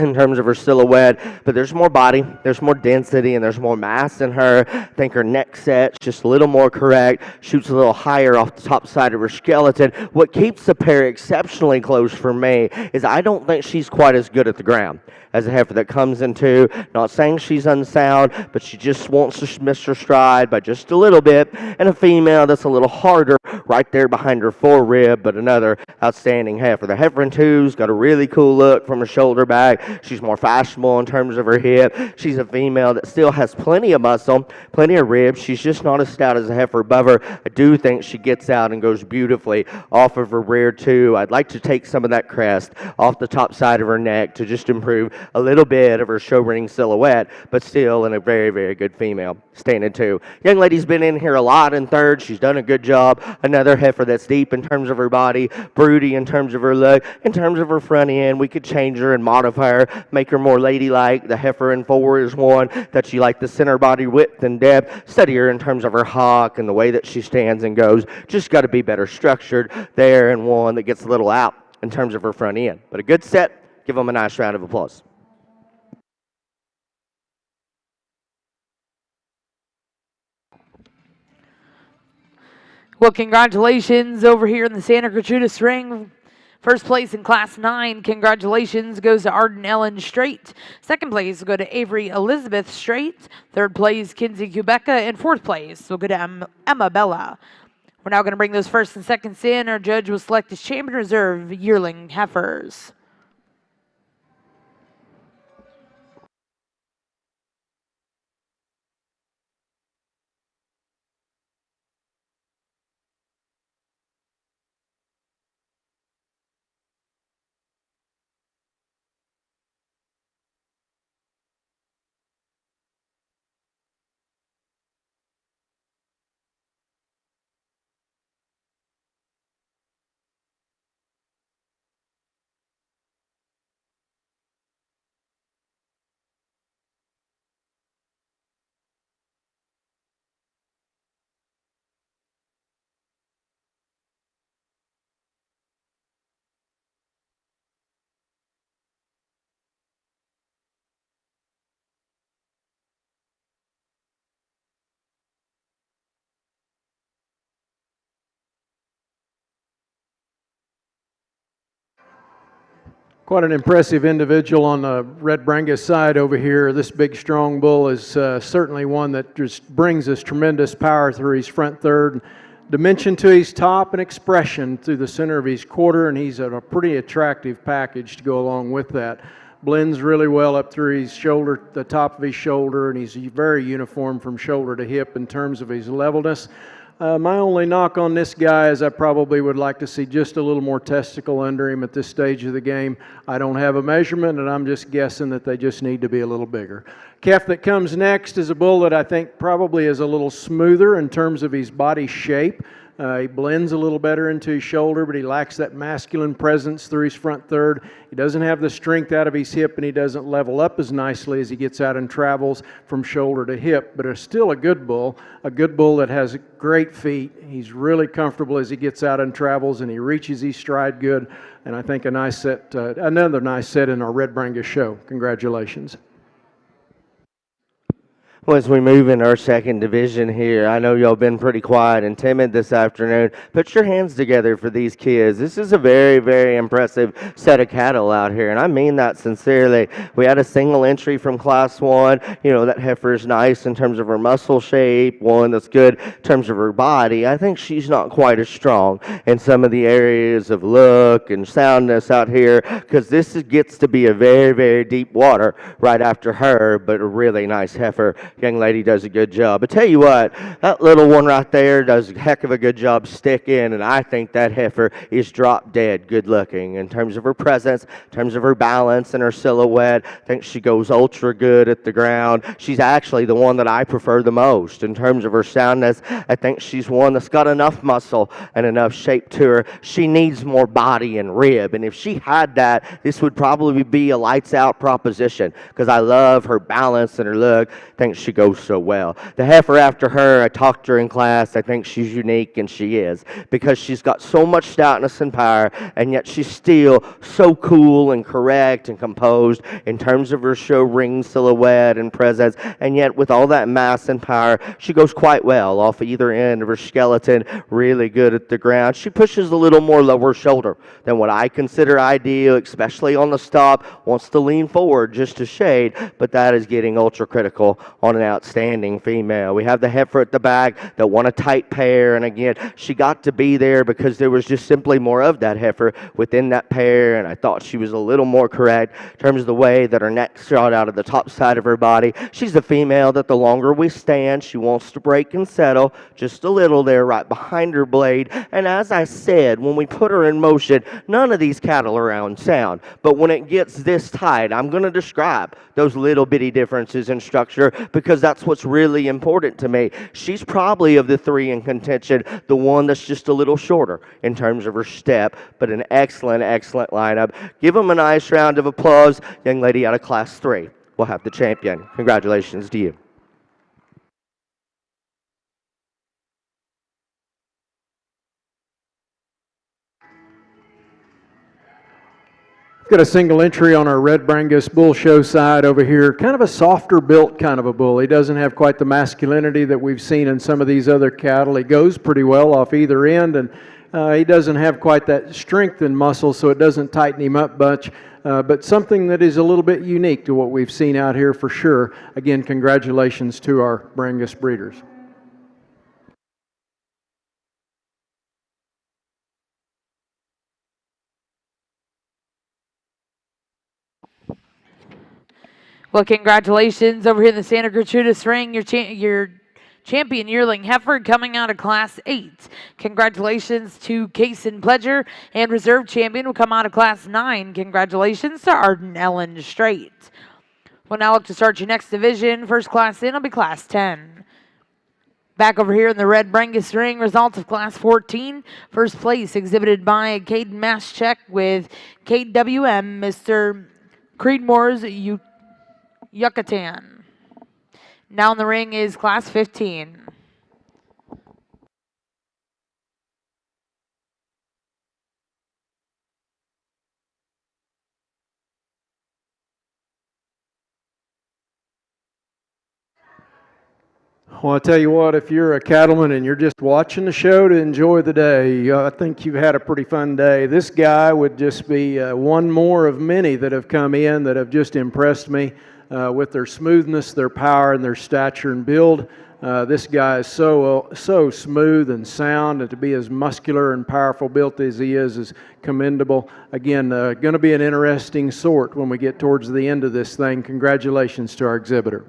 in terms of her silhouette, but there's more body, there's more density, and there's more mass in her. I think her neck set's just a little more correct, shoots a little higher off the top side of her skeleton. What keeps the pair exceptionally close for me is I don't think she's quite as good at the ground as a heifer that comes into, not saying she's unsound, but she just wants to miss her stride by just a little bit, and a female that's a little harder right there behind her forerib, but another outstanding heifer. The heifer in two's got a really cool look from her shoulder back. She's more fashionable in terms of her hip. She's a female that still has plenty of muscle, plenty of ribs. She's just not as stout as a heifer above her. I do think she gets out and goes beautifully off of her rear too. I'd like to take some of that crest off the top side of her neck to just improve a little bit of her show ring silhouette, but still in a very, very good female. Standing two. Young lady's been in here a lot in third. She's done a good job. Another heifer that's deep in terms of her body, broody in terms of her look, in terms of her front end. We could change her and modify her, make her more ladylike. The heifer in four is one that she like the center body width and depth. Study her in terms of her hock and the way that she stands and goes. Just got to be better structured there, and one that gets a little out in terms of her front end. But a good set. Give them a nice round of applause. Well, congratulations over here in the Santa Gertrudis ring. First place in Class 9, congratulations, goes to Arden Ellen Straight. Second place will go to Avery Elizabeth Straight. Third place, Kinsey Quebeca. And fourth place will go to Emma Bella. We're now going to bring those first and seconds in. Our judge will select his champion reserve yearling heifers. Quite an impressive individual on the Red Brangus side over here. This big, strong bull is certainly one that just brings us tremendous power through his front third, dimension to his top, and expression through the center of his quarter, and he's a pretty attractive package to go along with that. Blends really well up through his shoulder, the top of his shoulder, and he's very uniform from shoulder to hip in terms of his levelness. My only knock on this guy is I probably would like to see just a little more testicle under him at this stage of the game. I don't have a measurement, and I'm just guessing that they just need to be a little bigger. Calf that comes next is a bull that I think probably is a little smoother in terms of his body shape. He blends a little better into his shoulder, but he lacks that masculine presence through his front third. He doesn't have the strength out of his hip, and he doesn't level up as nicely as he gets out and travels from shoulder to hip, but is still a good bull that has great feet. He's really comfortable as he gets out and travels, and he reaches his stride good, and I think a nice set, another nice set in our Red Brangus show. Congratulations. Well, as we move in our second division here, I know y'all been pretty quiet and timid this afternoon. Put your hands together for these kids. This is a very, very impressive set of cattle out here, and I mean that sincerely. We had a single entry from Class 1. You know, that heifer is nice in terms of her muscle shape, one that's good in terms of her body. I think she's not quite as strong in some of the areas of look and soundness out here, because this gets to be a very, very deep water right after her, but a really nice heifer. Young lady does a good job. I tell you what, that little one right there does a heck of a good job sticking, and I think that heifer is drop dead good looking in terms of her presence, in terms of her balance and her silhouette. I think she goes ultra good at the ground. She's actually the one that I prefer the most in terms of her soundness. I think she's one that's got enough muscle and enough shape to her. She needs more body and rib, and if she had that, this would probably be a lights out proposition, because I love her balance and her look. I think she goes so well. The heifer after her, I talked to her in class. I think she's unique, and she is, because she's got so much stoutness and power, and yet she's still so cool and correct and composed in terms of her show ring silhouette and presence, and yet with all that mass and power, she goes quite well off either end of her skeleton, really good at the ground. She pushes a little more lower shoulder than what I consider ideal, especially on the stop, wants to lean forward just to shade, but that is getting ultra critical on an outstanding female. We have the heifer at the back that won a tight pair, and again, she got to be there because there was just simply more of that heifer within that pair, and I thought she was a little more correct in terms of the way that her neck shot out of the top side of her body. She's a female that the longer we stand, she wants to break and settle just a little there right behind her blade, and as I said, when we put her in motion, none of these cattle are on sound, but when it gets this tight, I'm going to describe those little bitty differences in structure, because that's what's really important to me. She's probably, of the three in contention, the one that's just a little shorter in terms of her step, but an excellent, excellent lineup. Give them a nice round of applause. Young lady out of Class 3 will have the champion. Congratulations to you. Got a single entry on our Red Brangus Bull Show side over here. Kind of a softer built kind of a bull. He doesn't have quite the masculinity that we've seen in some of these other cattle. He goes pretty well off either end, and he doesn't have quite that strength and muscle, so it doesn't tighten him up much. But something that is a little bit unique to what we've seen out here for sure. Again, congratulations to our Brangus breeders. Well, congratulations over here in the Santa Gertrudis ring. Your champion yearling heifer coming out of Class 8. Congratulations to Kason Pledger, and reserve champion will come out of Class 9. Congratulations to Arden Ellen Strait. We'll now look to start your next division. First class in will be Class 10. Back over here in the Red Brangus ring, results of Class 14. First place exhibited by Caden Maschek with KWM, Mr. Creedmoor's Yucatan. Now in the ring is Class 15. Well, I tell you what, if you're a cattleman and you're just watching the show to enjoy the day, I think you've had a pretty fun day. This guy would just be one more of many that have come in that have just impressed me with their smoothness, their power, and their stature and build. This guy is so smooth and sound, and to be as muscular and powerful built as he is commendable. Again, going to be an interesting sort when we get towards the end of this thing. Congratulations to our exhibitor.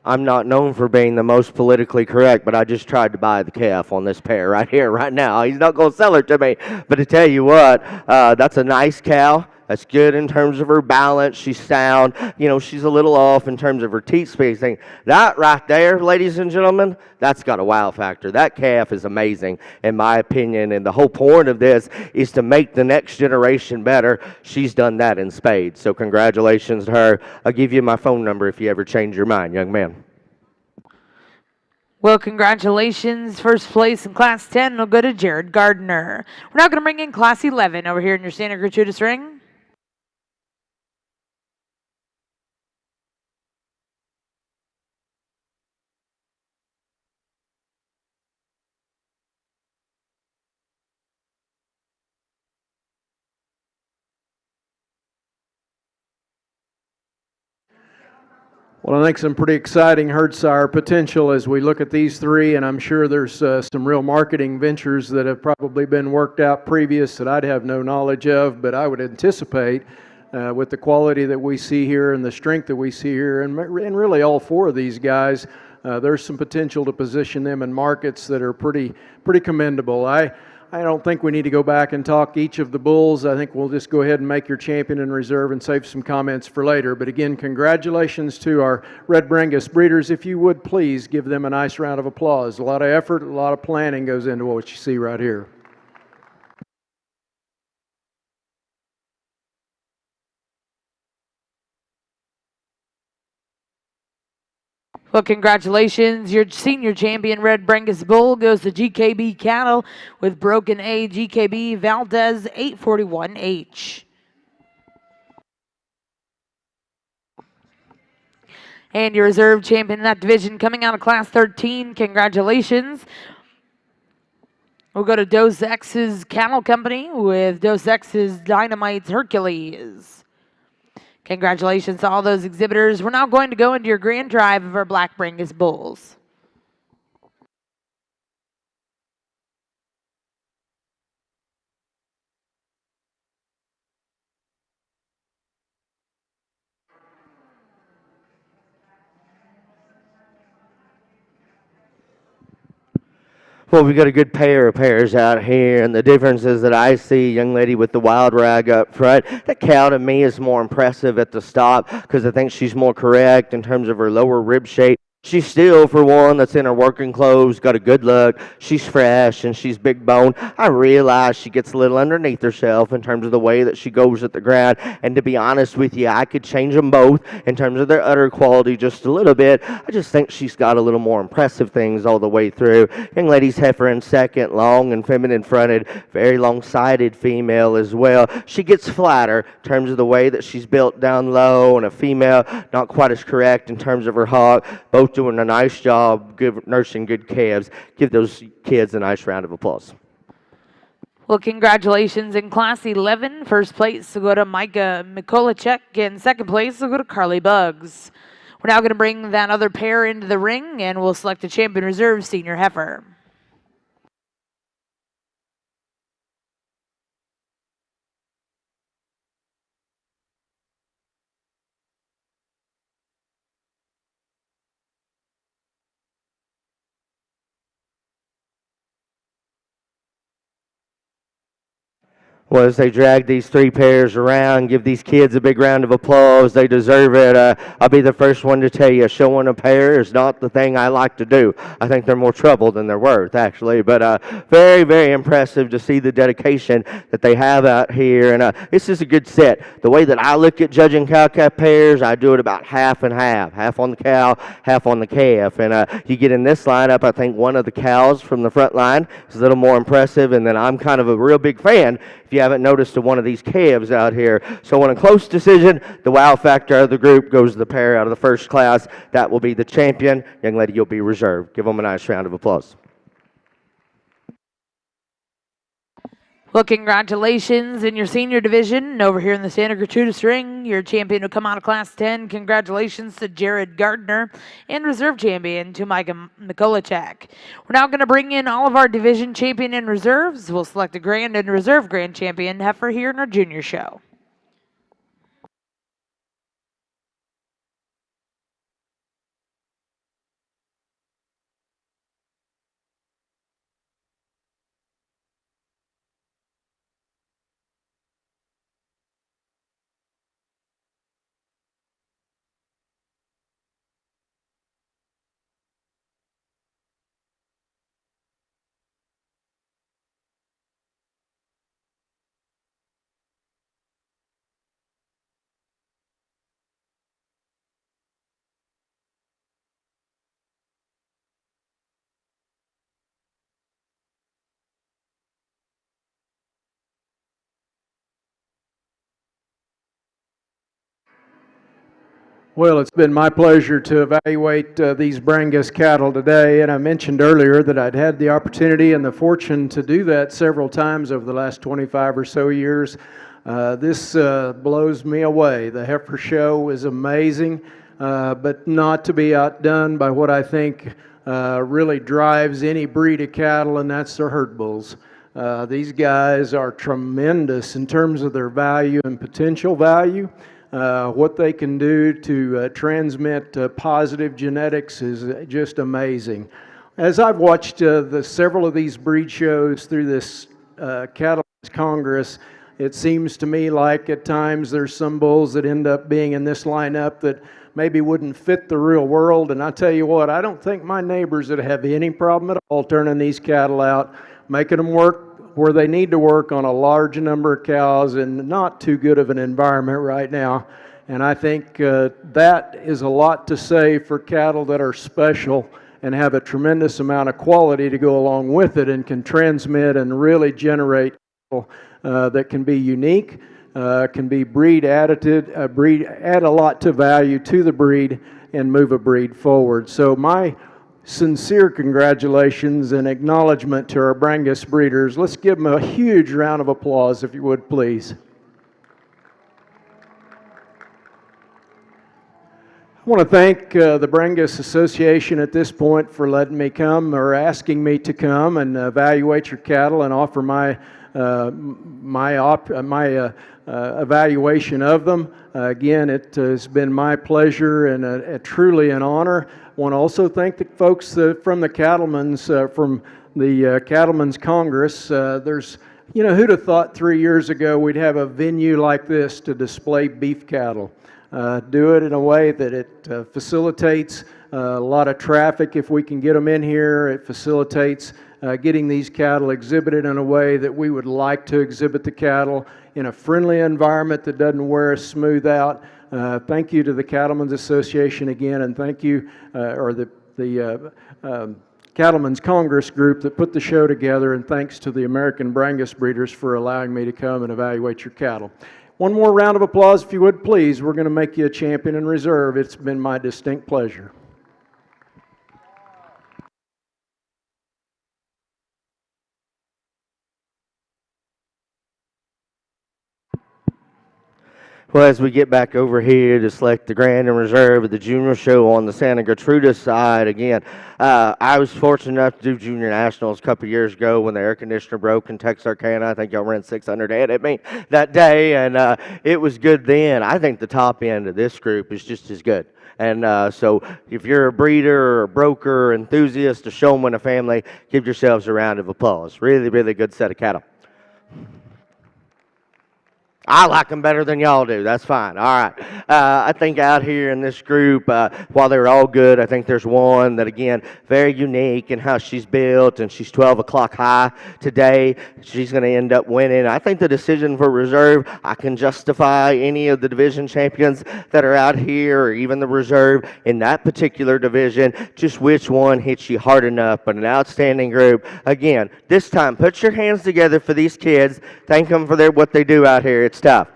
I'm not known for being the most politically correct, but I just tried to buy the calf on this pair right here, right now. He's not going to sell her to me. But to tell you what, that's a nice cow. That's good in terms of her balance. She's sound. You know, she's a little off in terms of her teat spacing. That right there, ladies and gentlemen, that's got a wow factor. That calf is amazing, in my opinion. And the whole point of this is to make the next generation better. She's done that in spades. So congratulations to her. I'll give you my phone number if you ever change your mind, young man. Well, congratulations. First place in Class 10 will go to Jared Gardner. We're now going to bring in Class 11 over here in your Santa Gertrudis ring. Well, I think some pretty exciting herd sire potential as we look at these three, and I'm sure there's some real marketing ventures that have probably been worked out previous that I'd have no knowledge of, but I would anticipate with the quality that we see here and the strength that we see here, and really all four of these guys, there's some potential to position them in markets that are pretty commendable. I don't think we need to go back and talk each of the bulls. I think we'll just go ahead and make your champion in reserve and save some comments for later. But again, congratulations to our Red Brangus breeders. If you would please give them a nice round of applause. A lot of effort, a lot of planning goes into what you see right here. Well, congratulations. Your senior champion, Red Brangus Bull, goes to GKB Cattle with Broken A, GKB Valdez 841H. And your reserve champion in that division coming out of Class 13, congratulations. We'll go to Dos X's Cattle Company with Dos X's Dynamite's Hercules. Congratulations to all those exhibitors. We're now going to go into your grand drive of our Black Brangus Bulls. Well, we got a good pair of pairs out here, and the differences that I see, young lady with the wild rag up front, that cow to me is more impressive at the stop because I think she's more correct in terms of her lower rib shape. She's still, for one, that's in her working clothes, got a good look. She's fresh and she's big bone. I realize she gets a little underneath herself in terms of the way that she goes at the ground. And to be honest with you, I could change them both in terms of their udder quality just a little bit. I just think she's got a little more impressive things all the way through. Young lady's heifer in second, long and feminine fronted, very long-sided female as well. She gets flatter in terms of the way that she's built down low, and a female not quite as correct in terms of her hog. Both doing a nice job nursing good calves. Give those kids a nice round of applause. Well, congratulations in Class 11. First place will go to Micah Mikolacek, and second place will go to Carly Buggs. We're now going to bring that other pair into the ring, and we'll select a champion reserve senior heifer. Well, as they drag these three pairs around, give these kids a big round of applause. They deserve it. I'll be the first one to tell you, showing a pair is not the thing I like to do. I think they're more trouble than they're worth, actually. But very, very impressive to see the dedication that they have out here. And this is a good set. The way that I look at judging cow-calf pairs, I do it about half and half. Half on the cow, half on the calf. And you get in this lineup, I think one of the cows from the front line is a little more impressive. And then I'm kind of a real big fan, if you haven't noticed, to one of these calves out here. So on a close decision, the wow factor of the group goes to the pair out of the first class. That will be the champion. Young lady, you'll be reserved. Give them a nice round of applause. Well, congratulations in your senior division over here in the Santa Gertrudis ring. Your champion will come out of Class 10. Congratulations to Jared Gardner, and reserve champion to Micah Mikolacek. We're now going to bring in all of our division champion and reserves. We'll select a grand and reserve grand champion heifer here in our junior show. Well, it's been my pleasure to evaluate these Brangus cattle today, and I mentioned earlier that I'd had the opportunity and the fortune to do that several times over the last 25 or so years. This blows me away. The heifer show is amazing, but not to be outdone by what I think really drives any breed of cattle, and that's the herd bulls. These guys are tremendous in terms of their value and potential value. What they can do to transmit positive genetics is just amazing. As I've watched several of these breed shows through this Cattlemen's Congress, it seems to me like at times there's some bulls that end up being in this lineup that maybe wouldn't fit the real world. And I tell you what, I don't think my neighbors would have any problem at all turning these cattle out, making them work where they need to work on a large number of cows in not too good of an environment right now. And I think that is a lot to say for cattle that are special and have a tremendous amount of quality to go along with it and can transmit and really generate that can be unique, can be breed add a lot to value to the breed and move a breed forward. So my sincere congratulations and acknowledgement to our Brangus breeders. Let's give them a huge round of applause, if you would, please. I want to thank the Brangus Association at this point for letting me come, or asking me to come and evaluate your cattle and offer my evaluation of them. Again, it has been my pleasure and truly an honor. I want to also thank the folks from the Cattlemen's Congress. There's, who'd have thought 3 years ago we'd have a venue like this to display beef cattle. Do it in a way that it facilitates A lot of traffic. If we can get them in here, it facilitates getting these cattle exhibited in a way that we would like to exhibit the cattle in a friendly environment that doesn't wear us smooth out. Thank you to the Cattlemen's Association again, and thank you, or the Cattlemen's Congress group that put the show together, and thanks to the American Brangus breeders for allowing me to come and evaluate your cattle. One more round of applause, if you would, please. We're going to make you a champion in reserve. It's been my distinct pleasure. Well, as we get back over here to select the Grand and Reserve of the Junior Show on the Santa Gertrudis side, again, I was fortunate enough to do Junior Nationals a couple years ago when the air conditioner broke in Texarkana. I think y'all ran 600 at me that day, and it was good then. I think the top end of this group is just as good. And so if you're a breeder or a broker or enthusiast, a showman, a family, give yourselves a round of applause. Really, really good set of cattle. I like them better than y'all do. That's fine. All right. I think out here in this group, while they're all good, I think there's one that, again, very unique in how she's built, and she's 12 o'clock high today. She's going to end up winning. I think the decision for reserve, I can justify any of the division champions that are out here, or even the reserve in that particular division, just which one hits you hard enough. But an outstanding group. Again, this time, put your hands together for these kids. Thank them for what they do out here. It's tough.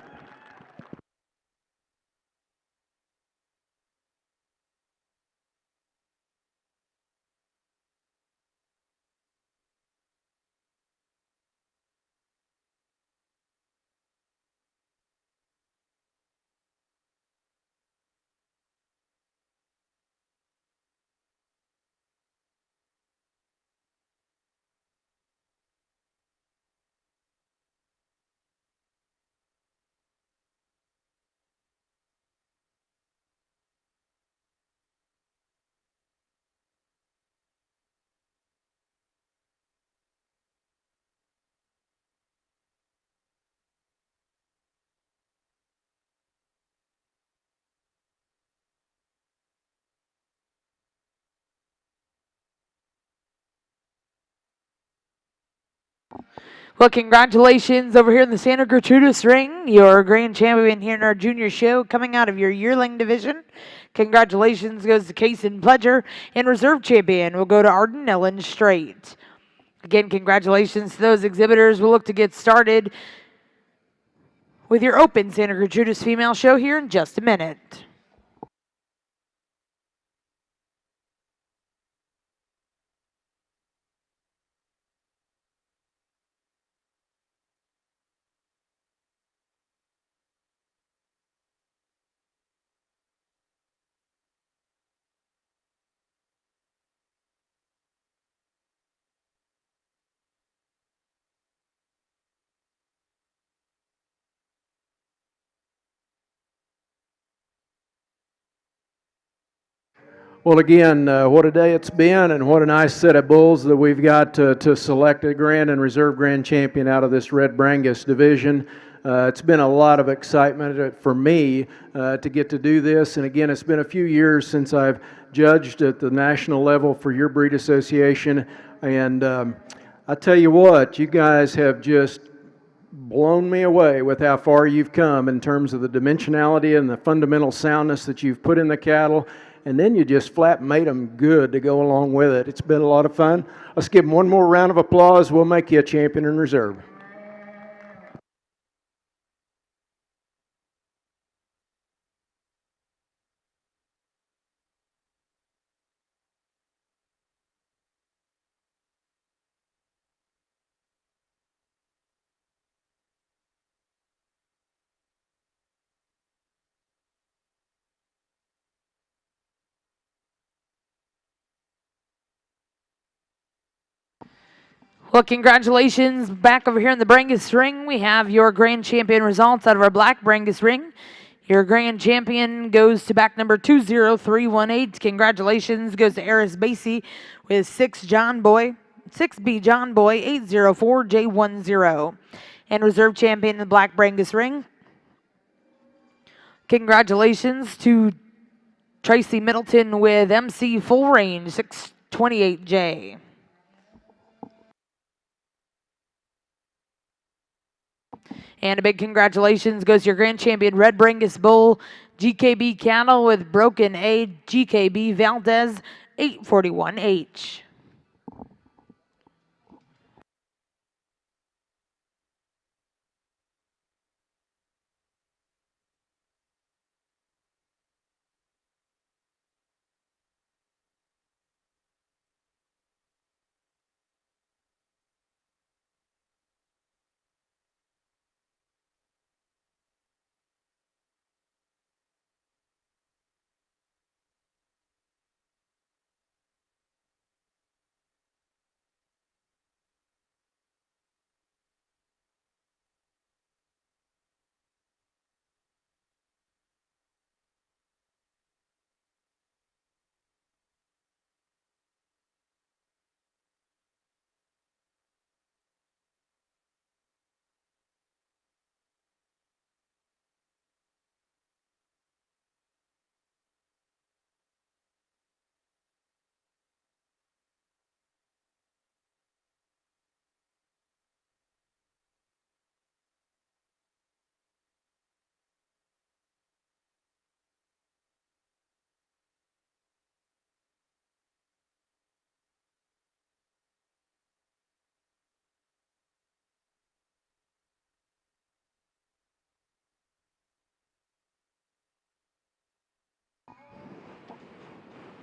Well, congratulations over here in the Santa Gertrudis ring. Your grand champion here in our junior show coming out of your yearling division. Congratulations goes to Kason Pledger, and reserve champion will go to Arden Ellen Strait. Again, congratulations to those exhibitors. We'll look to get started with your open Santa Gertrudis female show here in just a minute. Well, again, what a day it's been, and what a nice set of bulls that we've got to select a grand and reserve grand champion out of this Red Brangus division. It's been a lot of excitement for me to get to do this, and again, it's been a few years since I've judged at the national level for your breed association, and I tell you what, you guys have just blown me away with how far you've come in terms of the dimensionality and the fundamental soundness that you've put in the cattle. And then you just flat made them good to go along with it. It's been a lot of fun. Let's give them one more round of applause. We'll make you a champion in reserve. Well, congratulations back over here in the Brangus ring. We have your grand champion results out of our black Brangus ring. Your grand champion goes to back number 20318. Congratulations goes to Eris Basie with 6B John Boy 804J10. And reserve champion in the black Brangus ring. Congratulations to Tracy Middleton with MC Full Range 628J. And a big congratulations goes to your grand champion Red Brangus Bull GKB Cattle with Broken A GKB Valdez 841H.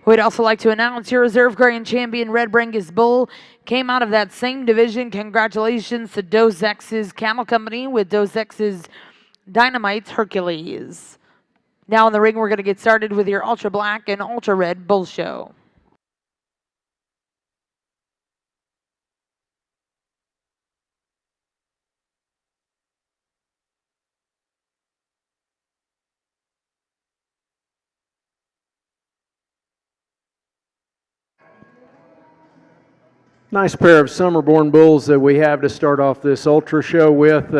We'd also like to announce your reserve grand champion Red Brangus Bull came out of that same division. Congratulations to Dos X's Camel Company with Dos X's Dynamite's Hercules. Now in the ring, we're going to get started with your Ultra Black and Ultra Red Bull Show. Nice pair of summer-born bulls that we have to start off this Ultra show with.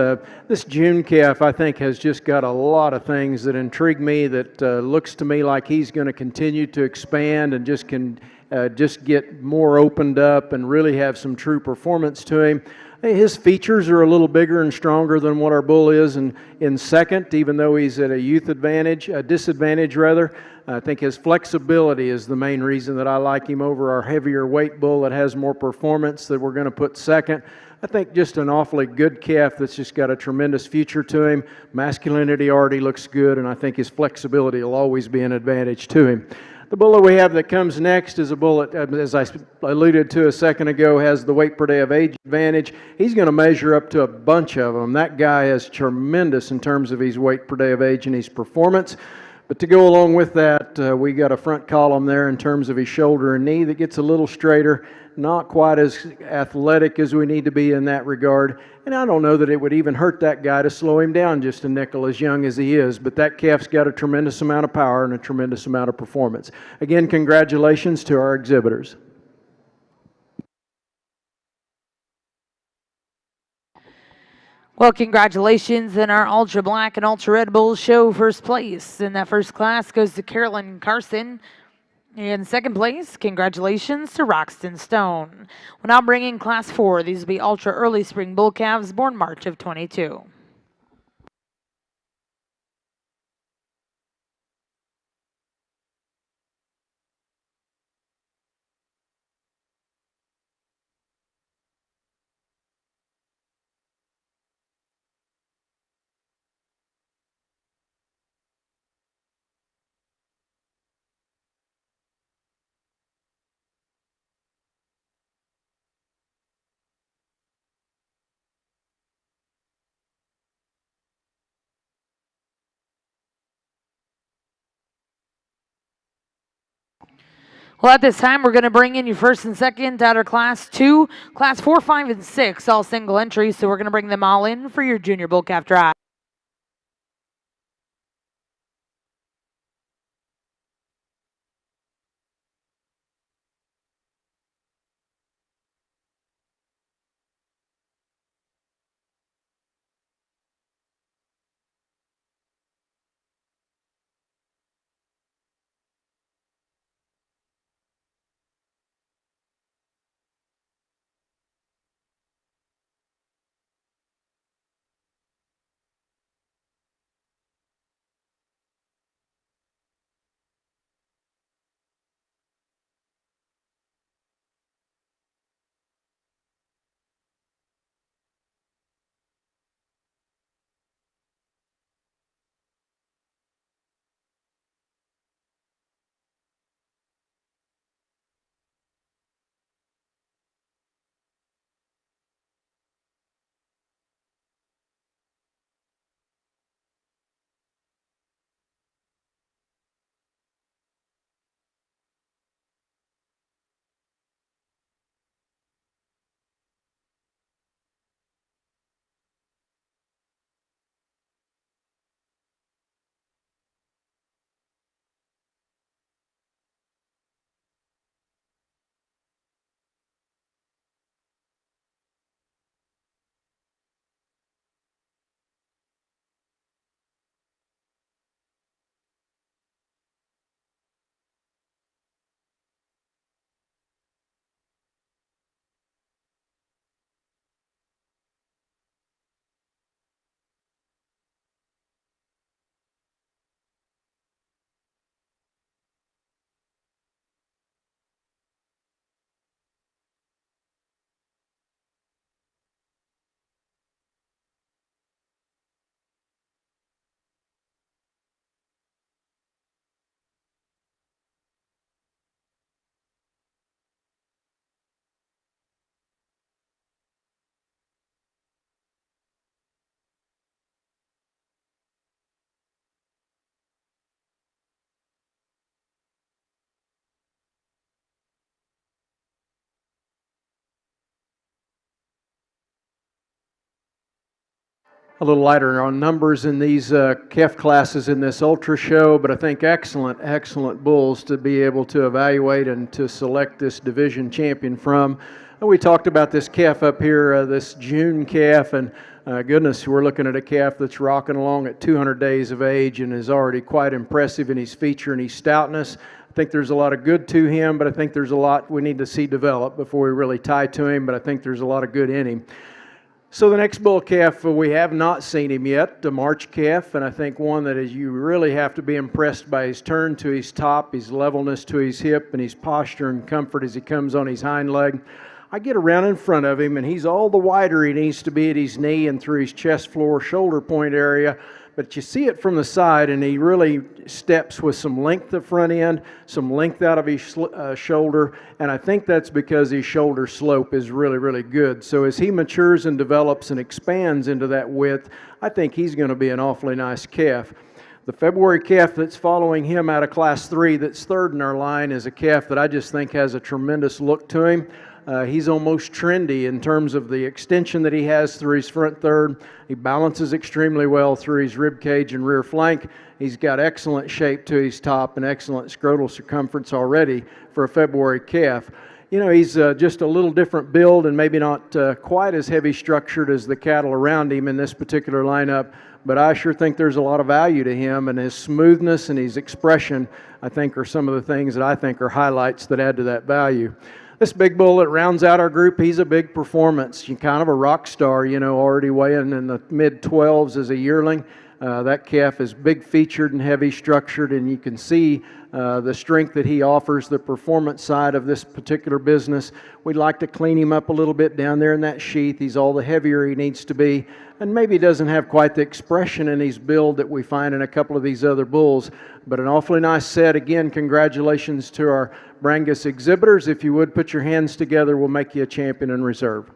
This June calf, I think, has just got a lot of things that intrigue me, that looks to me like he's going to continue to expand and just get more opened up and really have some true performance to him. His features are a little bigger and stronger than what our bull is in second, even though he's at a disadvantage rather. I think his flexibility is the main reason that I like him over our heavier weight bull that has more performance that we're going to put second. I think just an awfully good calf that's just got a tremendous future to him. Masculinity already looks good, and I think his flexibility will always be an advantage to him. The bull that we have that comes next is a bull that, as I alluded to a second ago, has the weight per day of age advantage. He's going to measure up to a bunch of them. That guy is tremendous in terms of his weight per day of age and his performance. But to go along with that, we got a front column there in terms of his shoulder and knee that gets a little straighter, not quite as athletic as we need to be in that regard. And I don't know that it would even hurt that guy to slow him down just a nickel as young as he is, but that calf's got a tremendous amount of power and a tremendous amount of performance. Again, congratulations to our exhibitors. Well, congratulations in our Ultra Black and Ultra Red Bull show. First place in that first class goes to Carolyn Carson. In second place, congratulations to Roxton Stone. We'll now bring in Class 4. These will be Ultra Early Spring Bull calves born March of 22. Well, at this time, we're going to bring in your first and second out of Class 2, Class 4, 5, and 6, all single entries. So we're going to bring them all in for your Junior Bull Calf Drive. a little lighter on numbers in these calf classes in this ultra show, but I think excellent bulls to be able to evaluate and to select this division champion from. And we talked about this calf up here, this June calf, and goodness, we're looking at a calf that's rocking along at 200 days of age and is already quite impressive in his feature and his stoutness. I think there's a lot of good to him, but I think there's a lot we need to see develop before we really tie to him, but I think there's a lot of good in him. So the next bull calf, we have not seen him yet, the March calf, and I think one that is you really have to be impressed by his turn to his top, his levelness to his hip, and his posture and comfort as he comes on his hind leg. I get around in front of him, and he's all the wider he needs to be at his knee and through his chest floor, shoulder point area. But you see it from the side, and he really steps with some length at front end, some length out of his shoulder, and I think that's because his shoulder slope is really, really good. So as he matures and develops and expands into that width, I think he's going to be an awfully nice calf. The February calf that's following him out of Class 3 that's third in our line is a calf that I just think has a tremendous look to him. He's almost trendy in terms of the extension that he has through his front third. He balances extremely well through his rib cage and rear flank. He's got excellent shape to his top and excellent scrotal circumference already for a February calf. You know, he's just a little different build and maybe not quite as heavy structured as the cattle around him in this particular lineup, but I sure think there's a lot of value to him, and his smoothness and his expression, I think, are some of the things that I think are highlights that add to that value. This big bull that rounds out our group, he's a big performance. He's kind of a rock star, you know, already weighing in the mid-12s as a yearling. That calf is big featured and heavy structured, and you can see the strength that he offers, the performance side of this particular business. We'd like to clean him up a little bit down there in that sheath. He's all the heavier he needs to be, and maybe doesn't have quite the expression in his build that we find in a couple of these other bulls, but an awfully nice set. Again, congratulations to our Brangus exhibitors. If you would put your hands together, we'll make you a champion in reserve.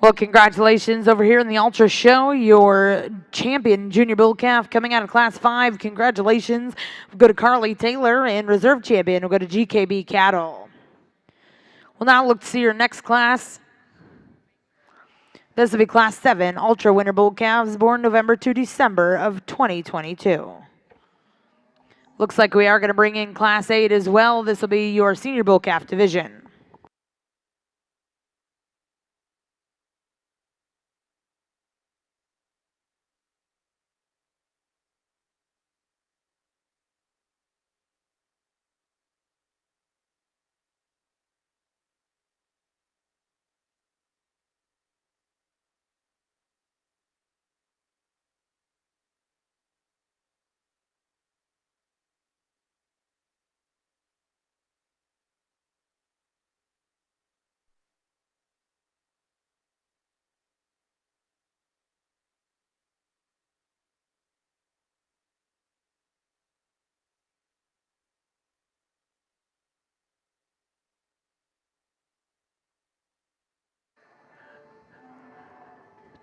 Well, congratulations over here in the Ultra Show. Your champion junior bull calf coming out of Class 5. Congratulations. We'll go to Carly Taylor, and reserve champion will go to GKB Cattle. We'll now look to see your next class. This will be Class 7 Ultra Winter Bull calves born November to December of 2022. Looks like we are going to bring in Class 8 as well. This will be your senior bull calf division.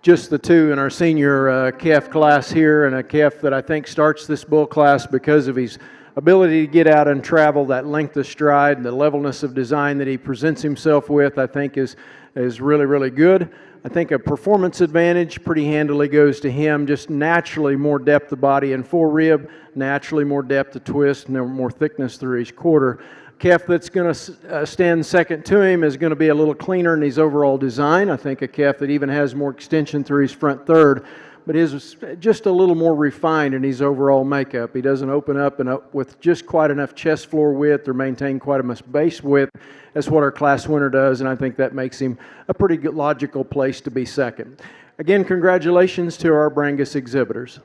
Just the two in our senior calf class here, and a calf that I think starts this bull class because of his ability to get out and travel, that length of stride and the levelness of design that he presents himself with, I think is really, really good. I think a performance advantage pretty handily goes to him, just naturally more depth of body and forerib, naturally more depth of twist, and more thickness through his quarter. Calf that's going to stand second to him is going to be a little cleaner in his overall design. I think a calf that even has more extension through his front third, but is just a little more refined in his overall makeup. He doesn't open up and up with just quite enough chest floor width or maintain quite enough base width. That's what our class winner does, and I think that makes him a pretty good logical place to be second. Again, congratulations to our Brangus exhibitors.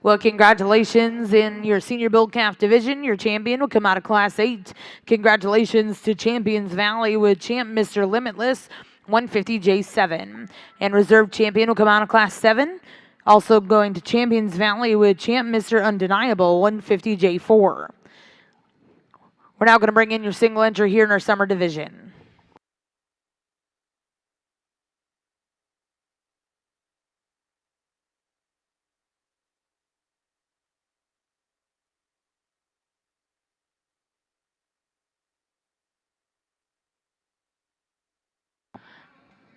Well, congratulations in your senior bull calf division. Your champion will come out of Class 8. Congratulations to Champions Valley with champ Mr. Limitless, 150J7. And reserve champion will come out of Class 7. Also going to Champions Valley with champ Mr. Undeniable, 150J4. We're now going to bring in your single entry here in our summer division.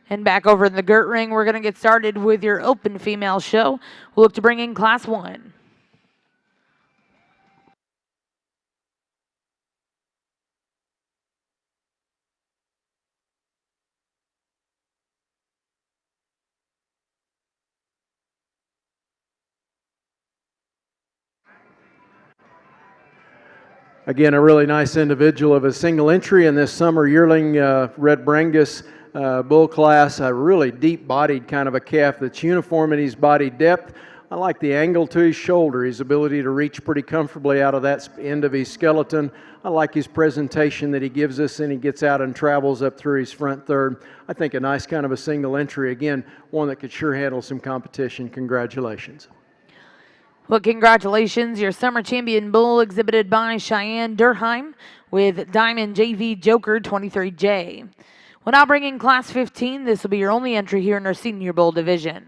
And back over in the Gert ring, we're going to get started with your open female show. We'll look to bring in Class 1. Again, a really nice individual of a single entry in this summer yearling Red Brangus bull class. A really deep-bodied kind of a calf that's uniform in his body depth. I like the angle to his shoulder, his ability to reach pretty comfortably out of that end of his skeleton. I like his presentation that he gives us, and he gets out and travels up through his front third. I think a nice kind of a single entry. Again, one that could sure handle some competition. Congratulations. Well, congratulations, your summer champion bull exhibited by Cheyenne Durheim with Diamond JV Joker 23J. We'll now bring in Class 15. This will be your only entry here in our senior bull division.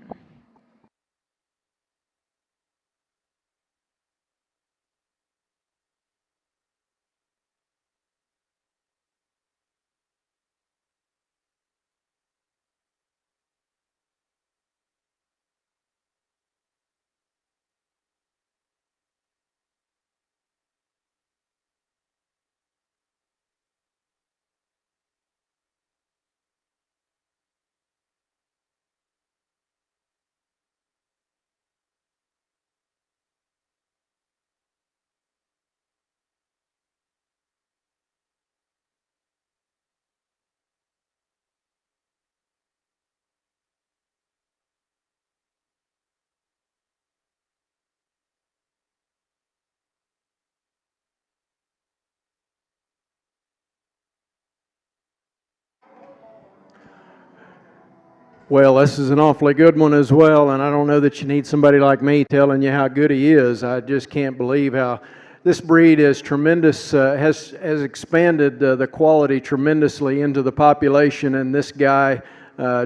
Well, this is an awfully good one as well, and I don't know that you need somebody like me telling you how good he is. I just can't believe how this breed is tremendous, has expanded the quality tremendously into the population, and this guy,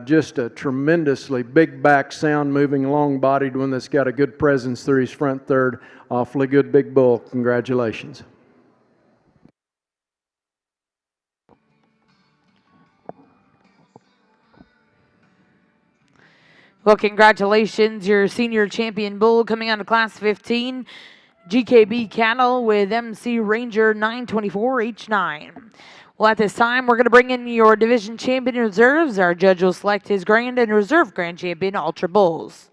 just a tremendously big back, sound-moving, long-bodied one that's got a good presence through his front third. Awfully good big bull. Congratulations. Well, congratulations, your senior champion bull coming out of Class 15, GKB Cattle with MC Ranger 924H9. Well, at this time, we're going to bring in your division champion reserves. Our judge will select his grand and reserve grand champion Ultra Bulls.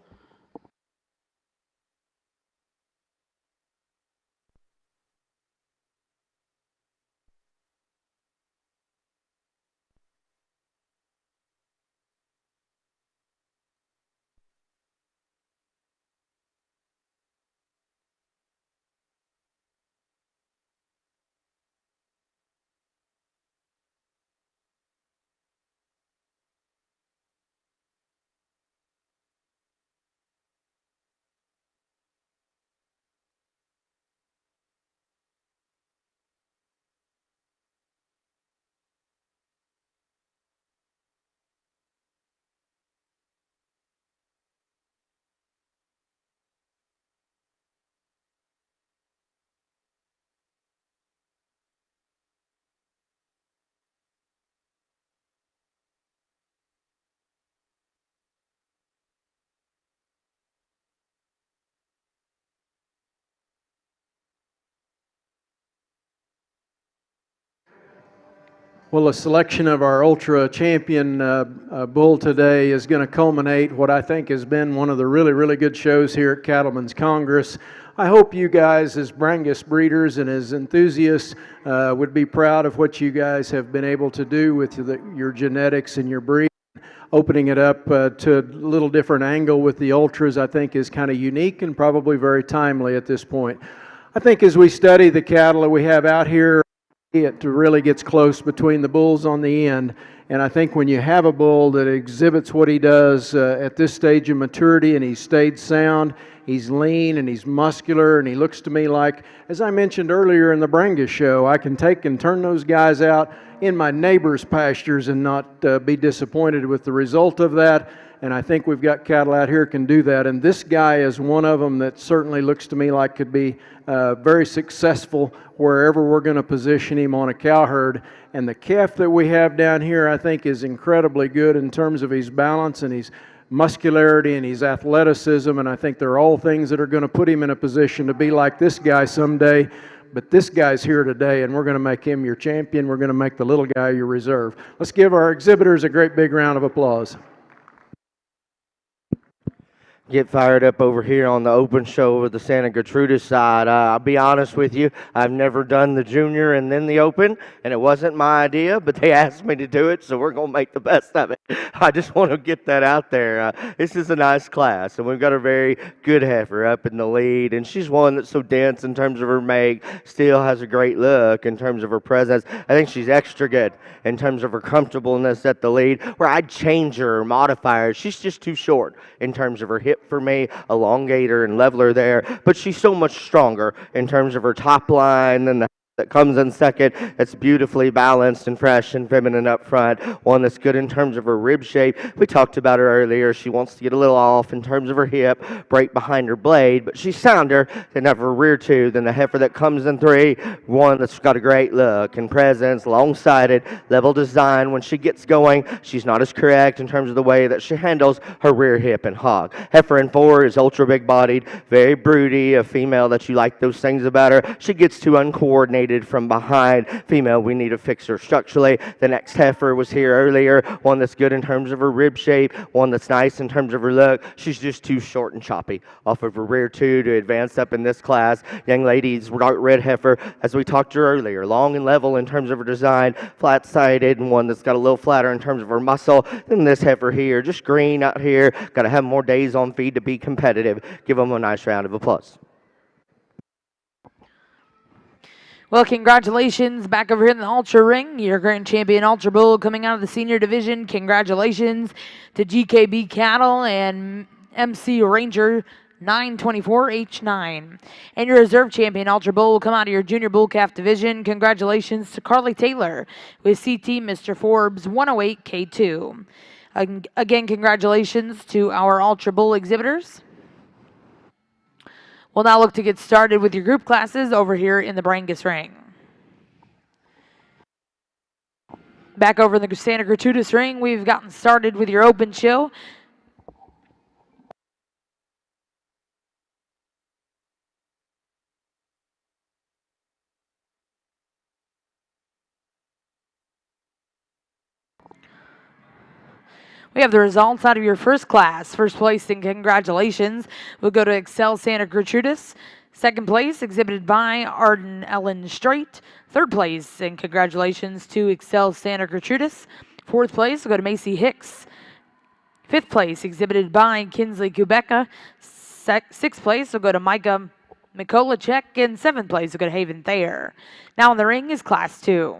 Well, the selection of our Ultra Champion bull today is going to culminate what I think has been one of the really, really good shows here at Cattlemen's Congress. I hope you guys, as Brangus breeders and as enthusiasts, would be proud of what you guys have been able to do with your genetics and your breed. opening it up to a little different angle with the ultras, I think, is kind of unique and probably very timely at this point. I think as we study the cattle that we have out here, it really gets close between the bulls on the end. And I think when you have a bull that exhibits what he does at this stage of maturity, and he's stayed sound, he's lean and he's muscular, and he looks to me like, as I mentioned earlier in the Brangus show, I can take and turn those guys out in my neighbor's pastures and not be disappointed with the result of that. And I think we've got cattle out here can do that. And this guy is one of them that certainly looks to me like could be very successful wherever we're going to position him on a cow herd. And the calf that we have down here, I think, is incredibly good in terms of his balance and his muscularity and his athleticism. And I think they're all things that are going to put him in a position to be like this guy someday. But this guy's here today, and we're going to make him your champion. We're going to make the little guy your reserve. Let's give our exhibitors a great big round of applause. Get fired up over here on the open show over the Santa Gertrudis side. I'll be honest with you, I've never done the junior and then the open, and it wasn't my idea, but they asked me to do it, so we're going to make the best of it. I just want to get that out there. This is a nice class, and we've got a very good heifer up in the lead, and she's one that's so dense in terms of her make, still has a great look in terms of her presence. I think she's extra good in terms of her comfortableness at the lead, where I'd change her or modify her. She's just too short in terms of her hip for me, elongate her and level her there, but she's so much stronger in terms of her top line than the that comes in second. It's beautifully balanced and fresh and feminine up front. One that's good in terms of her rib shape. We talked about her earlier. She wants to get a little off in terms of her hip, break behind her blade, but she's sounder than have her rear two than the heifer that comes in three. One that's got a great look and presence, long-sided, level design. When she gets going, she's not as correct in terms of the way that she handles her rear hip and hog. Heifer in four is ultra big-bodied, very broody, a female that you like those things about her. She gets too uncoordinated from behind. Female, we need to fix her structurally. The next heifer was here earlier, one that's good in terms of her rib shape, one that's nice in terms of her look. She's just too short and choppy off of her rear two to advance up in this class. Young ladies, dark red heifer, as we talked to her earlier, long and level in terms of her design, flat-sided, and one that's got a little flatter in terms of her muscle than this heifer here. Just green out here. Got to have more days on feed to be competitive. Give them a nice round of applause. Well, congratulations back over here in the Ultra Ring. Your grand champion Ultra Bull coming out of the senior division. Congratulations to GKB Cattle and MC Ranger 924H9. And your reserve champion Ultra Bull will come out of your junior bull calf division. Congratulations to Carly Taylor with CT Mr. Forbes 108K2. Again, congratulations to our Ultra Bull exhibitors. We'll now look to get started with your group classes over here in the Brangus Ring. Back over in the Santa Gertrudis Ring, we've gotten started with your open show. We have the results out of your first class. First place, and congratulations, will go to Excel Santa Gertrudis. Second place, exhibited by Arden Ellen Strait. Third place, and congratulations to Excel Santa Gertrudis. Fourth place will go to Macy Hicks. Fifth place, exhibited by Kinsley Kubeka. Sixth place will go to Micah Mikolacek. And seventh place will go to Haven Thayer. Now in the ring is Class 2.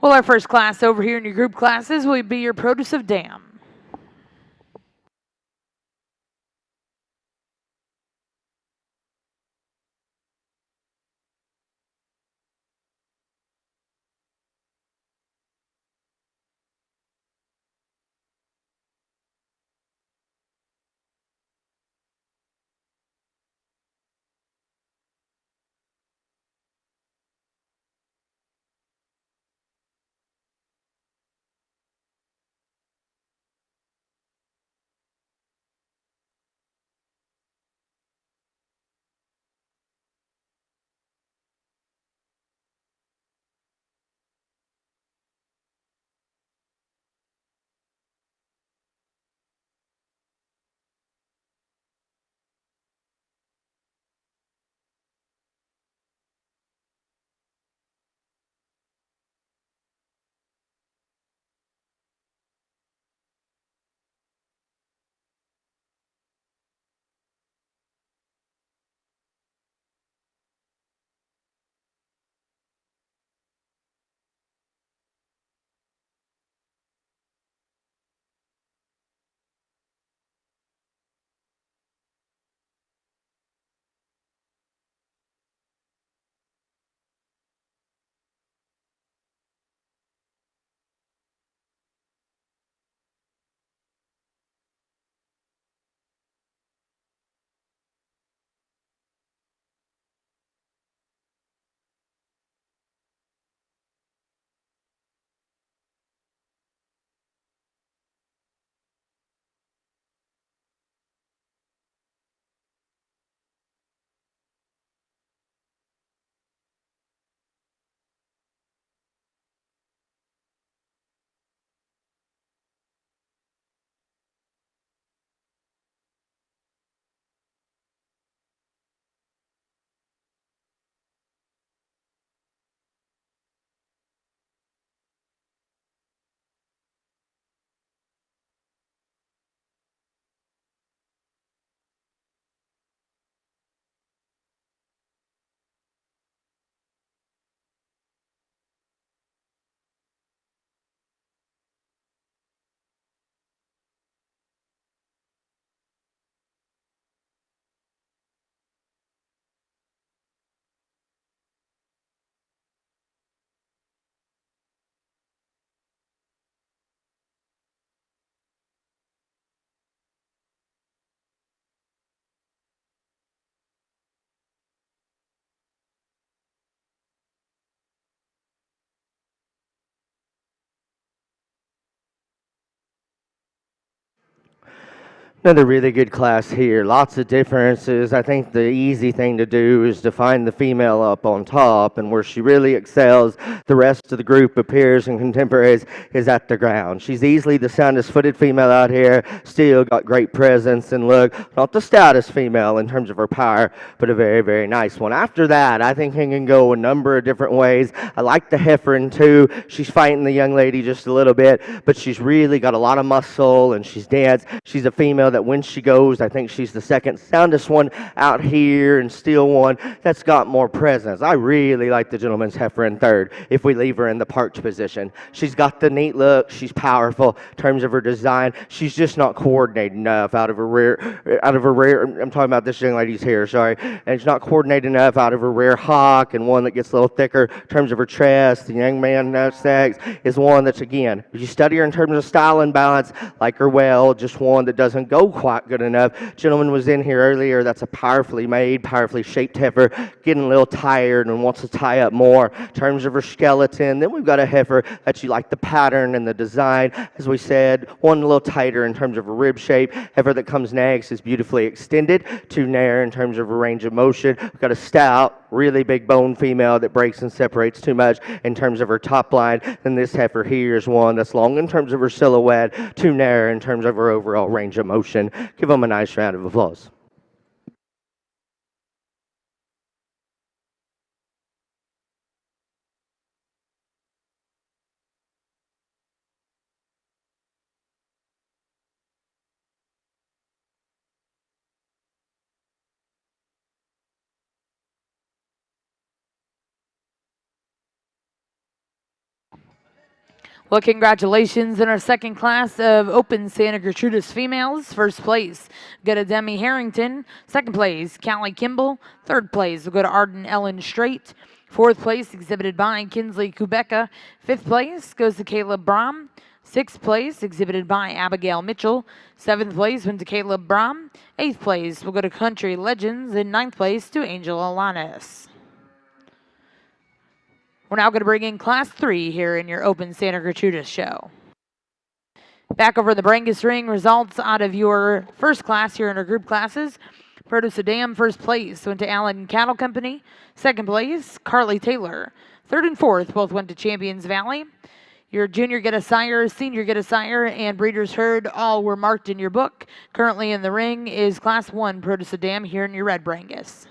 Well, our first class over here in your group classes will be your Produce of Dam. Another really good class here. Lots of differences. I think the easy thing to do is to find the female up on top, and where she really excels, the rest of the group of peers and contemporaries is at the ground. She's easily the soundest footed female out here, still got great presence and look. Not the stoutest female in terms of her power, but a very, very nice one. After that, I think it can go a number of different ways. I like the Heiferin too. She's fighting the young lady just a little bit, but she's really got a lot of muscle and she's dense. She's a female that when she goes, I think she's the second soundest one out here and still one that's got more presence. I really like the gentleman's heifer in third if we leave her in the parked position. She's got the neat look. She's powerful in terms of her design. She's just not coordinated enough out of her rear. I'm talking about this young lady's hair, sorry. And she's not coordinated enough out of her rear hock, and one that gets a little thicker in terms of her chest. The young man sex is one that's, again, if you study her in terms of style and balance, like her well, just one that doesn't go quite good enough. Gentleman was in here earlier. That's a powerfully made, powerfully shaped heifer, getting a little tired and wants to tie up more in terms of her skeleton. Then we've got a heifer that you like the pattern and the design. As we said, one a little tighter in terms of her rib shape. Heifer that comes next is beautifully extended, too narrow in terms of her range of motion. We've got a stout, really big bone female that breaks and separates too much in terms of her top line. And this heifer here is one that's long in terms of her silhouette, too narrow in terms of her overall range of motion. Give them a nice round of applause. Well, congratulations in our second class of Open Santa Gertrudis females. First place, go to Demi Harrington. Second place, Callie Kimball. Third place, we'll go to Arden Ellen Straight. Fourth place, exhibited by Kinsley Kubeka. Fifth place goes to Caleb Brom. Sixth place, exhibited by Abigail Mitchell. Seventh place went to Caleb Brom. Eighth place will go to Country Legends. And ninth place to Angel Alanis. We're now going to bring in Class 3 here in your Open Santa Gertrudis show. Back over the Brangus ring, results out of your first class here in our group classes. Produce Dam, first place, went to Allen Cattle Company. Second place, Carly Taylor. Third and fourth both went to Champions Valley. Your junior get a sire, senior get a sire, and breeders herd all were marked in your book. Currently in the ring is Class 1 Produce Dam here in your red Brangus.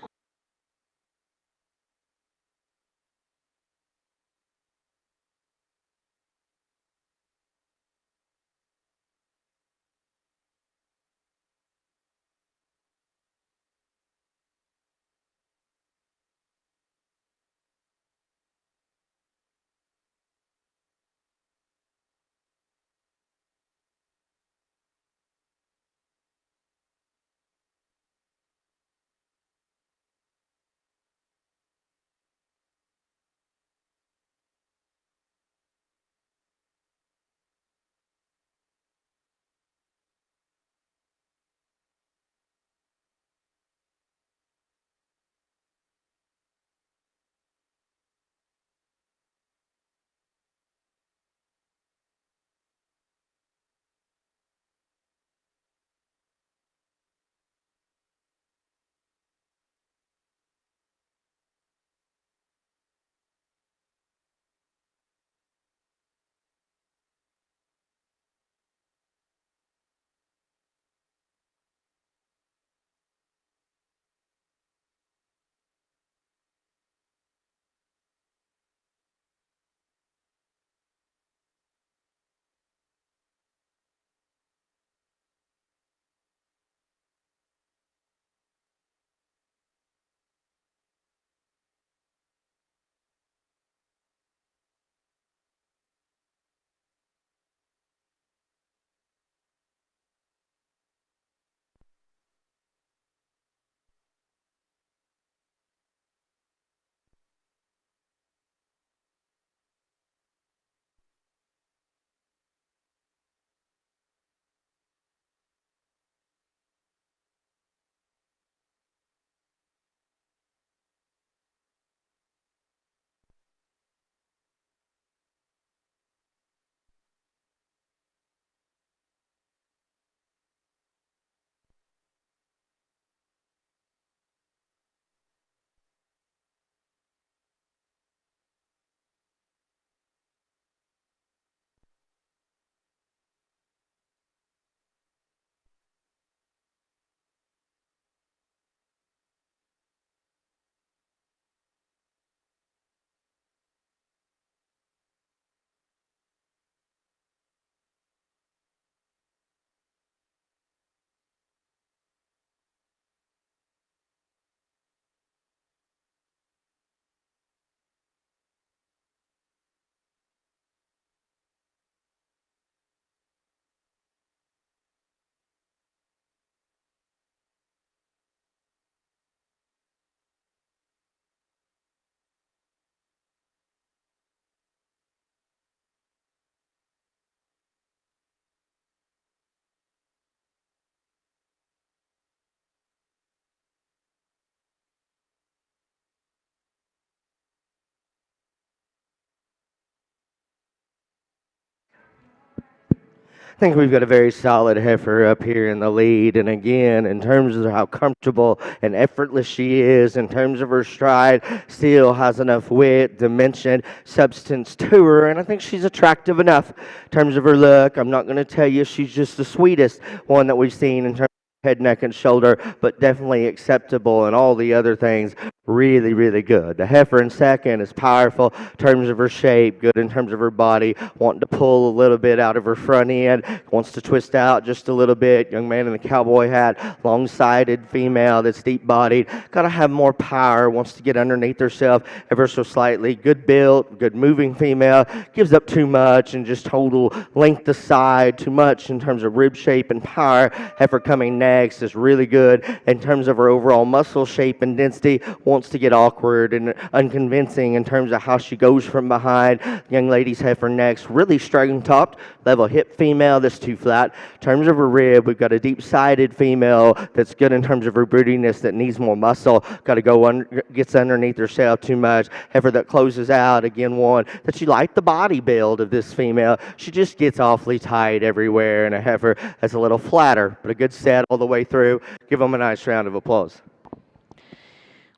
think we've got a very solid heifer up here in the lead. And again, in terms of how comfortable and effortless she is, in terms of her stride, still has enough wit, dimension, substance to her. And I think she's attractive enough in terms of her look. I'm not going to tell you she's just the sweetest one that we've seen in terms of head, neck, and shoulder, but definitely acceptable, and all the other things really, really good. The heifer in second is powerful in terms of her shape, good in terms of her body, wanting to pull a little bit out of her front end, wants to twist out just a little bit. Young man in the cowboy hat, long-sided female that's deep-bodied, got to have more power, wants to get underneath herself ever so slightly. Good built, good moving female, gives up too much and just total length aside, too much in terms of rib shape and power. Heifer coming next is really good in terms of her overall muscle shape and density, wants to get awkward and unconvincing in terms of how she goes from behind. Young lady's heifer next, really straight topped, level hip female that's too flat. In terms of her rib, we've got a deep-sided female that's good in terms of her broodiness that needs more muscle, got to go gets underneath herself too much. Heifer that closes out, again one that you like the body build of this female. She just gets awfully tight everywhere, and a heifer that's a little flatter, but a good set all the way through. Give them a nice round of applause.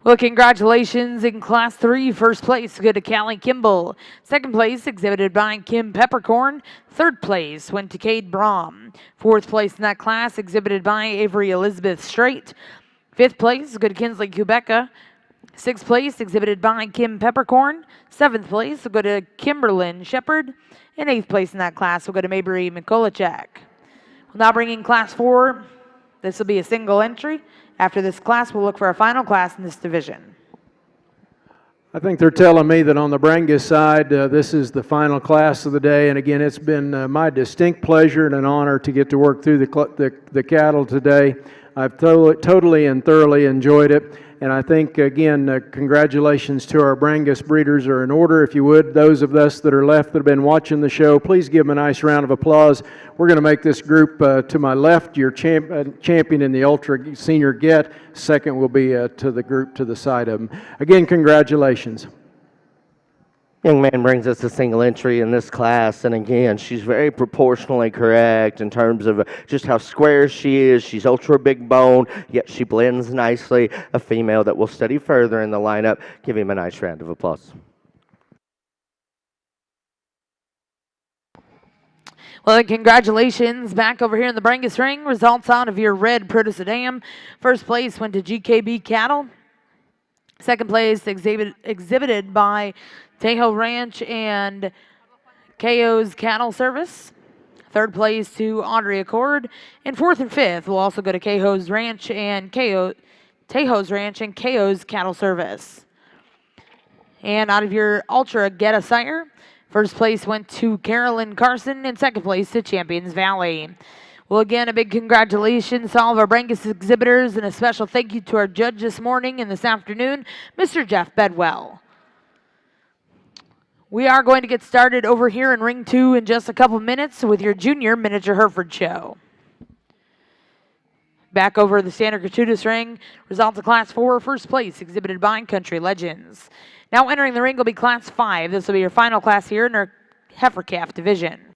Well, congratulations in Class 3. First place go to Callie Kimball. Second place exhibited by Kim Peppercorn. Third place went to Cade Brom. Fourth place in that class exhibited by Avery Elizabeth Strait. Fifth place go to Kinsley Kubeka. Sixth place exhibited by Kim Peppercorn. Seventh place will go to Kimberlyn Shepard. And eighth place in that class will go to Mabry Mikolachek. We'll now bring in Class 4. This will be a single entry. After this class, we'll look for a final class in this division. I think they're telling me that on the Brangus side, this is the final class of the day. And again, it's been my distinct pleasure and an honor to get to work through the cattle today. I've totally and thoroughly enjoyed it. And I think, again, congratulations to our Brangus breeders are in order. If you would, those of us that are left that have been watching the show, please give them a nice round of applause. We're going to make this group to my left, your champion in the Ultra Senior Get. Second will be to the group to the side of them. Again, congratulations. Young man brings us a single entry in this class, and again, she's very proportionally correct in terms of just how square she is. She's ultra big bone, yet she blends nicely. A female that we'll study further in the lineup. Give him a nice round of applause. Well, congratulations back over here in the Brangus ring. Results out of your red Protosa Dam. First place went to GKB Cattle. Second place exhibited by Tejo Ranch and KO's Cattle Service. Third place to Audrey Accord. And fourth and fifth will also go to Tejo's Ranch and Tejo's Ranch and KO's Cattle Service. And out of your Ultra Get Sire, first place went to Carolyn Carson and second place to Champions Valley. Well, again, a big congratulations to all of our Brangus exhibitors and a special thank you to our judge this morning and this afternoon, Mr. Jeff Bedwell. We are going to get started over here in Ring 2 in just a couple minutes with your Junior Miniature Hereford Show. Back over the Standard Gertrudis ring, results of Class 4, first place, exhibited by Country Legends. Now entering the ring will be Class 5. This will be your final class here in our Heifer Calf division.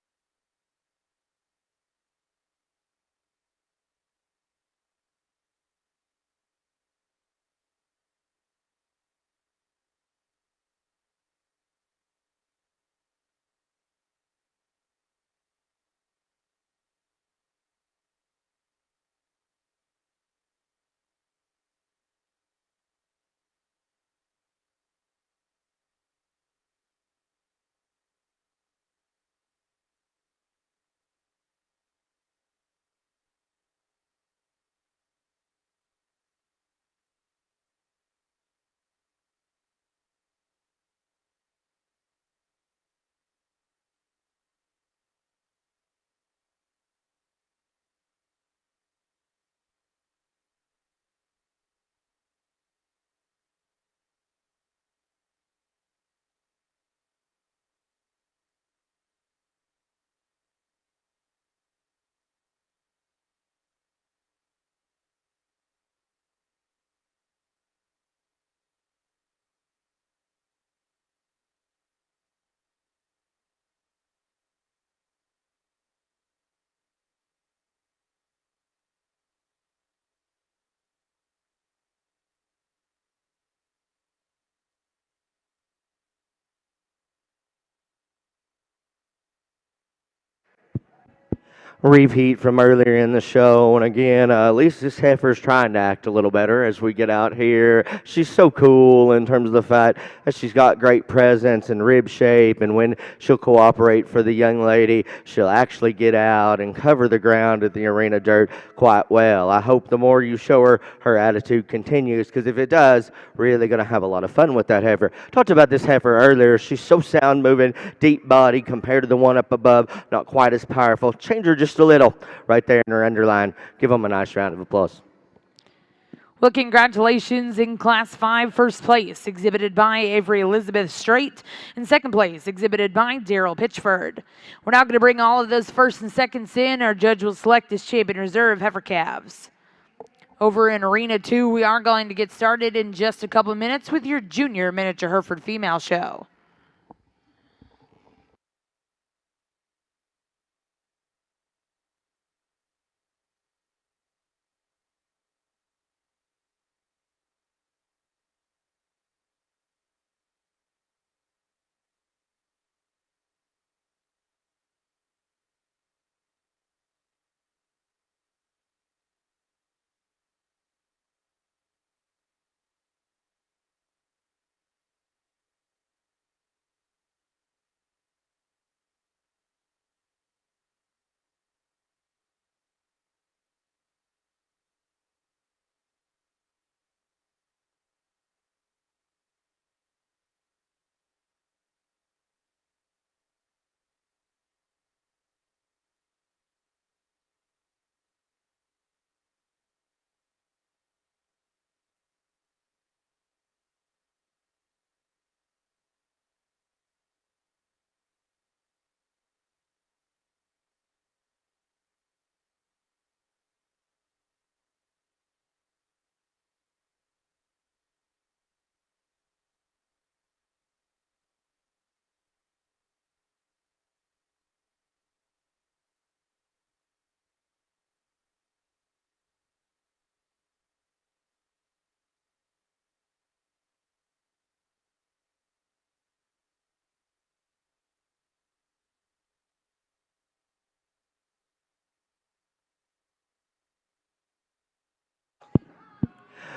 repeat from earlier in the show. And again, at least this heifer's trying to act a little better as we get out here. She's so cool in terms of the fact that she's got great presence and rib shape. And when she'll cooperate for the young lady, she'll actually get out and cover the ground at the arena dirt quite well. I hope the more you show her, her attitude continues, because if it does, really going to have a lot of fun with that heifer. Talked about this heifer earlier. She's so sound moving, deep body compared to the one up above. Not quite as powerful. Change her just a little right there in her underline. Give them a nice round of applause. Well, congratulations in Class 5, first place, exhibited by Avery Elizabeth Strait, and second place, exhibited by Daryl Pitchford. We're now going to bring all of those first and seconds in. Our judge will select his champion reserve heifer calves. Over in Arena 2, we are going to get started in just a couple of minutes with your junior miniature Hereford female show.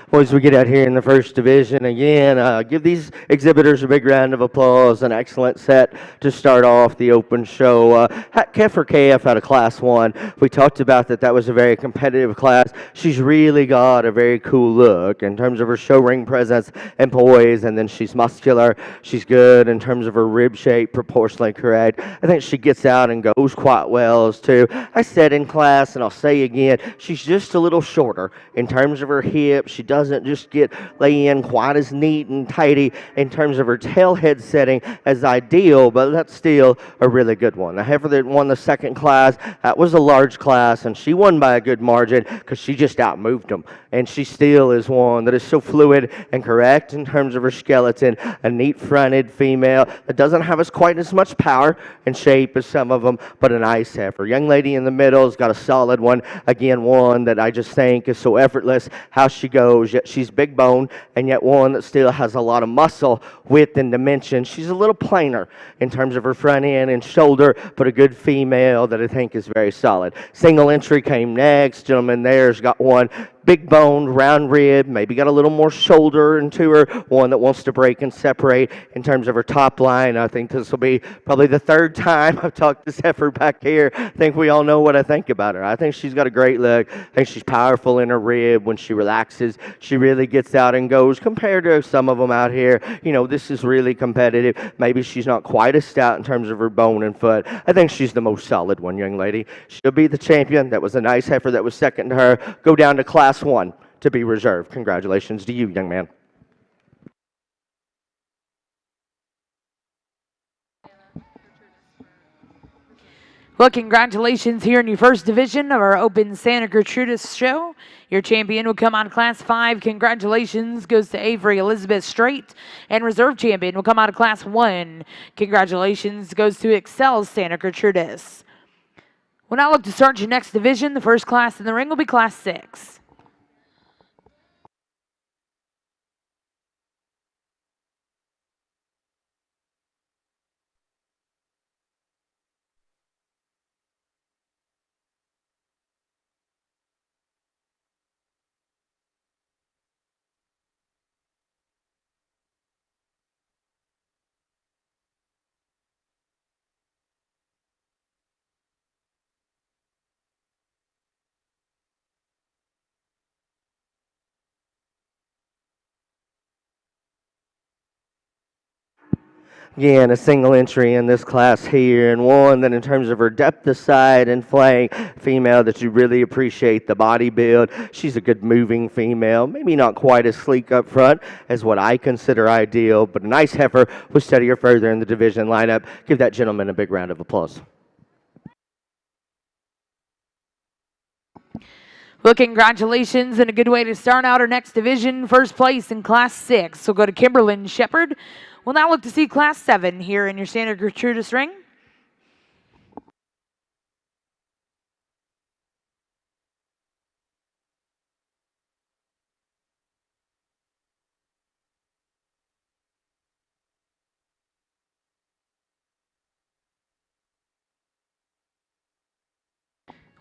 Well, as we get out here in the first division again, give these exhibitors a big round of applause. An excellent set to start off the open show. Heifer KF out of Class 1. We talked about that was a very competitive class. She's really got a very cool look in terms of her show ring presence and poise, and then she's muscular. She's good in terms of her rib shape, proportionally correct. I think she gets out and goes quite well as too. I said in class, and I'll say again, she's just a little shorter in terms of her hips. She doesn't just lay in quite as neat and tidy in terms of her tail head setting as ideal, but that's still a really good one. The heifer that won the second class, that was a large class, and she won by a good margin because she just outmoved them. And she still is one that is so fluid and correct in terms of her skeleton, a neat fronted female that doesn't have quite as much power and shape as some of them, but a nice heifer. Young lady in the middle has got a solid one. Again, one that I just think is so effortless how she goes, yet she's big bone, and yet one that still has a lot of muscle, width, and dimension. She's a little plainer in terms of her front end and shoulder, but a good female that I think is very solid. Single entry came next. Gentleman there's got one big boned, round rib, maybe got a little more shoulder into her, one that wants to break and separate in terms of her top line. I think this will be probably the third time I've talked this heifer back here. I think we all know what I think about her. I think she's got a great look. I think she's powerful in her rib. When she relaxes, she really gets out and goes compared to some of them out here. You know, this is really competitive. Maybe she's not quite as stout in terms of her bone and foot. I think she's the most solid one, young lady. She'll be the champion. That was a nice heifer that was second to her. Go down to Class 1 to be reserved. Congratulations to you, young man. Well, congratulations here in your first division of our Open Santa Gertrudis show. Your champion will come out of Class 5. Congratulations goes to Avery Elizabeth Strait. And reserve champion will come out of Class 1. Congratulations goes to Excel Santa Gertrudis. We'll now look to start your next division. The first class in the ring will be Class 6. Again, a single entry in this class here, and one that in terms of her depth of sight and flank, female that you really appreciate the body build. She's a good moving female, maybe not quite as sleek up front as what I consider ideal, but a nice heifer will steady her further in the division lineup. Give that gentleman a big round of applause. Well, congratulations and a good way to start out our next division. First place in Class 6 will go to Kimberlyn Shepard. We'll now look to see Class 7 here in your standard Gertrudis ring.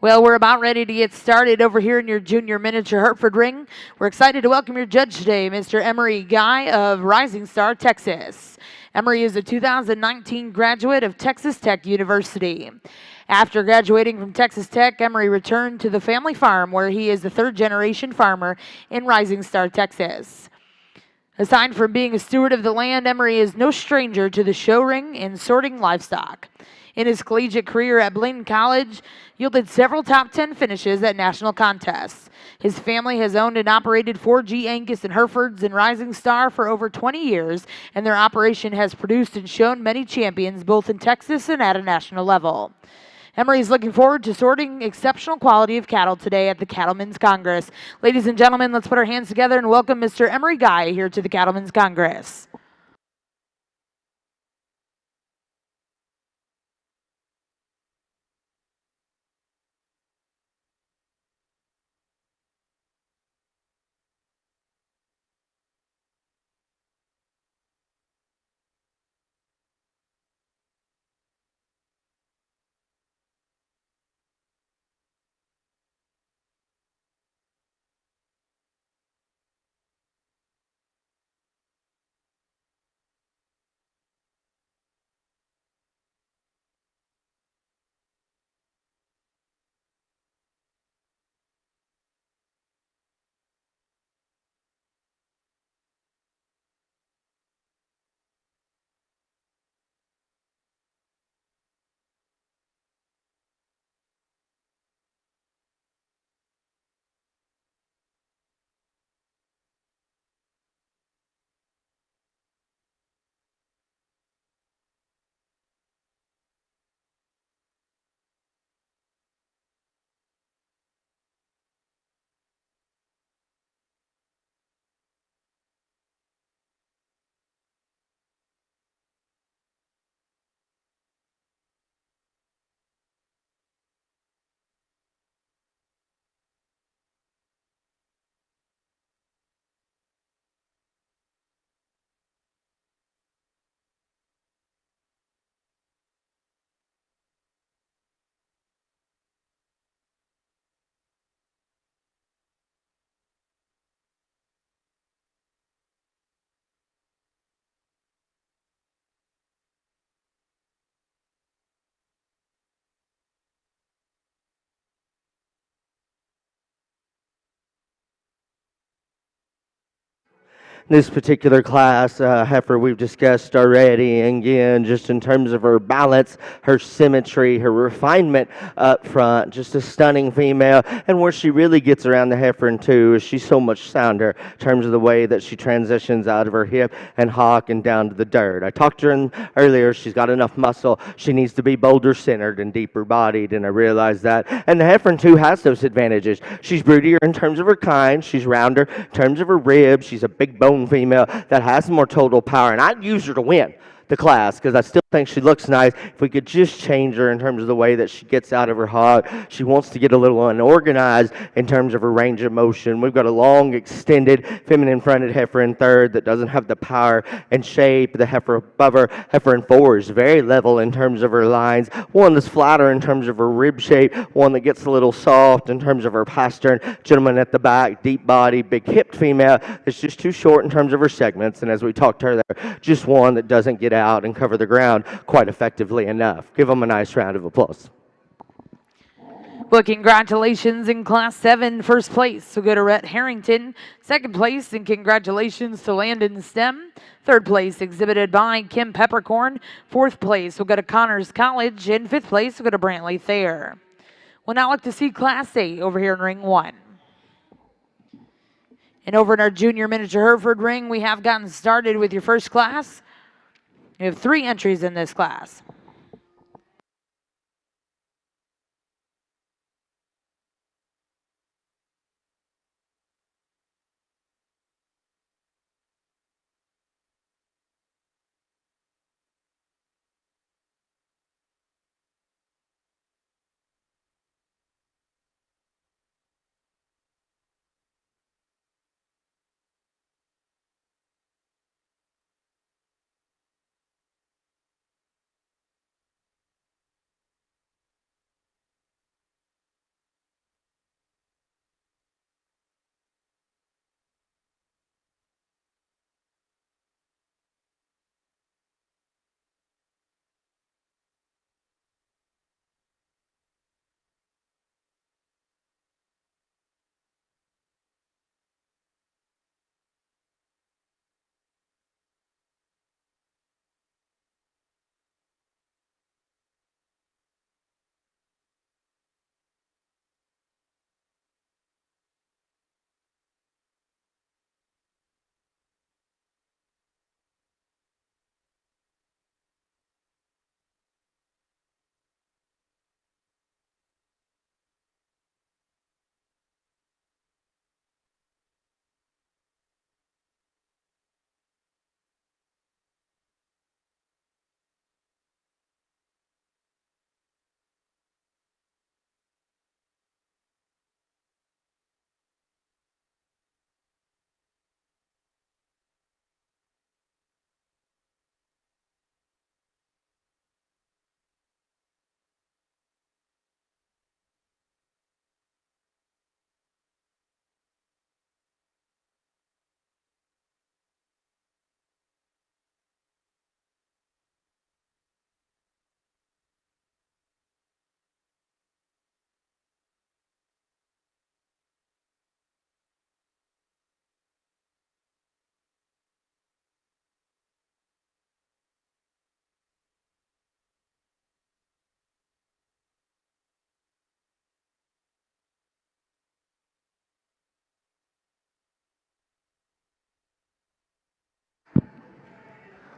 Well, we're about ready to get started over here in your junior miniature Hertford ring. We're excited to welcome your judge today, Mr. Emery Guy of Rising Star, Texas. Emery is a 2019 graduate of Texas Tech University. After graduating from Texas Tech, Emery returned to the family farm where he is the third-generation farmer in Rising Star, Texas. Aside from being a steward of the land, Emery is no stranger to the show ring and sorting livestock. In his collegiate career at Blaine College, yielded several top 10 finishes at national contests. His family has owned and operated 4G Angus and Herefords and Rising Star for over 20 years, and their operation has produced and shown many champions both in Texas and at a national level. Emery is looking forward to sorting exceptional quality of cattle today at the Cattlemen's Congress. Ladies and gentlemen, let's put our hands together and welcome Mr. Emery Guy here to the Cattlemen's Congress. This particular class, heifer we've discussed already, and again, just in terms of her balance, her symmetry, her refinement up front, just a stunning female. And where she really gets around the heifer in two is she's so much sounder in terms of the way that she transitions out of her hip and hock and down to the dirt. I talked to her earlier, she's got enough muscle. She needs to be boulder centered and deeper bodied, and I realized that. And the heifer in two has those advantages. She's broodier in terms of her kind, she's rounder in terms of her ribs, she's a big bone female that has more total power, and I'd use her to win the class because I still think she looks nice. If we could just change her in terms of the way that she gets out of her hog, she wants to get a little unorganized in terms of her range of motion. We've got a long, extended, feminine-fronted heifer in third that doesn't have the power and shape. The heifer above her, heifer in four, is very level in terms of her lines. One that's flatter in terms of her rib shape, one that gets a little soft in terms of her pastern. Gentleman at the back, deep body, big hipped female that's just too short in terms of her segments, and as we talked to her there, just one that doesn't get out and cover the ground quite effectively enough. Give them a nice round of applause. Well, congratulations in Class 7, first place. So go to Rhett Harrington. Second place, and congratulations to Landon Stem. Third place, exhibited by Kim Peppercorn. Fourth place, we'll go to Connors College. And fifth place, we'll go to Brantley Thayer. We'll now look to see Class 8 over here in Ring 1. And over in our junior miniature Hereford ring, we have gotten started with your first class. You have 3 entries in this class.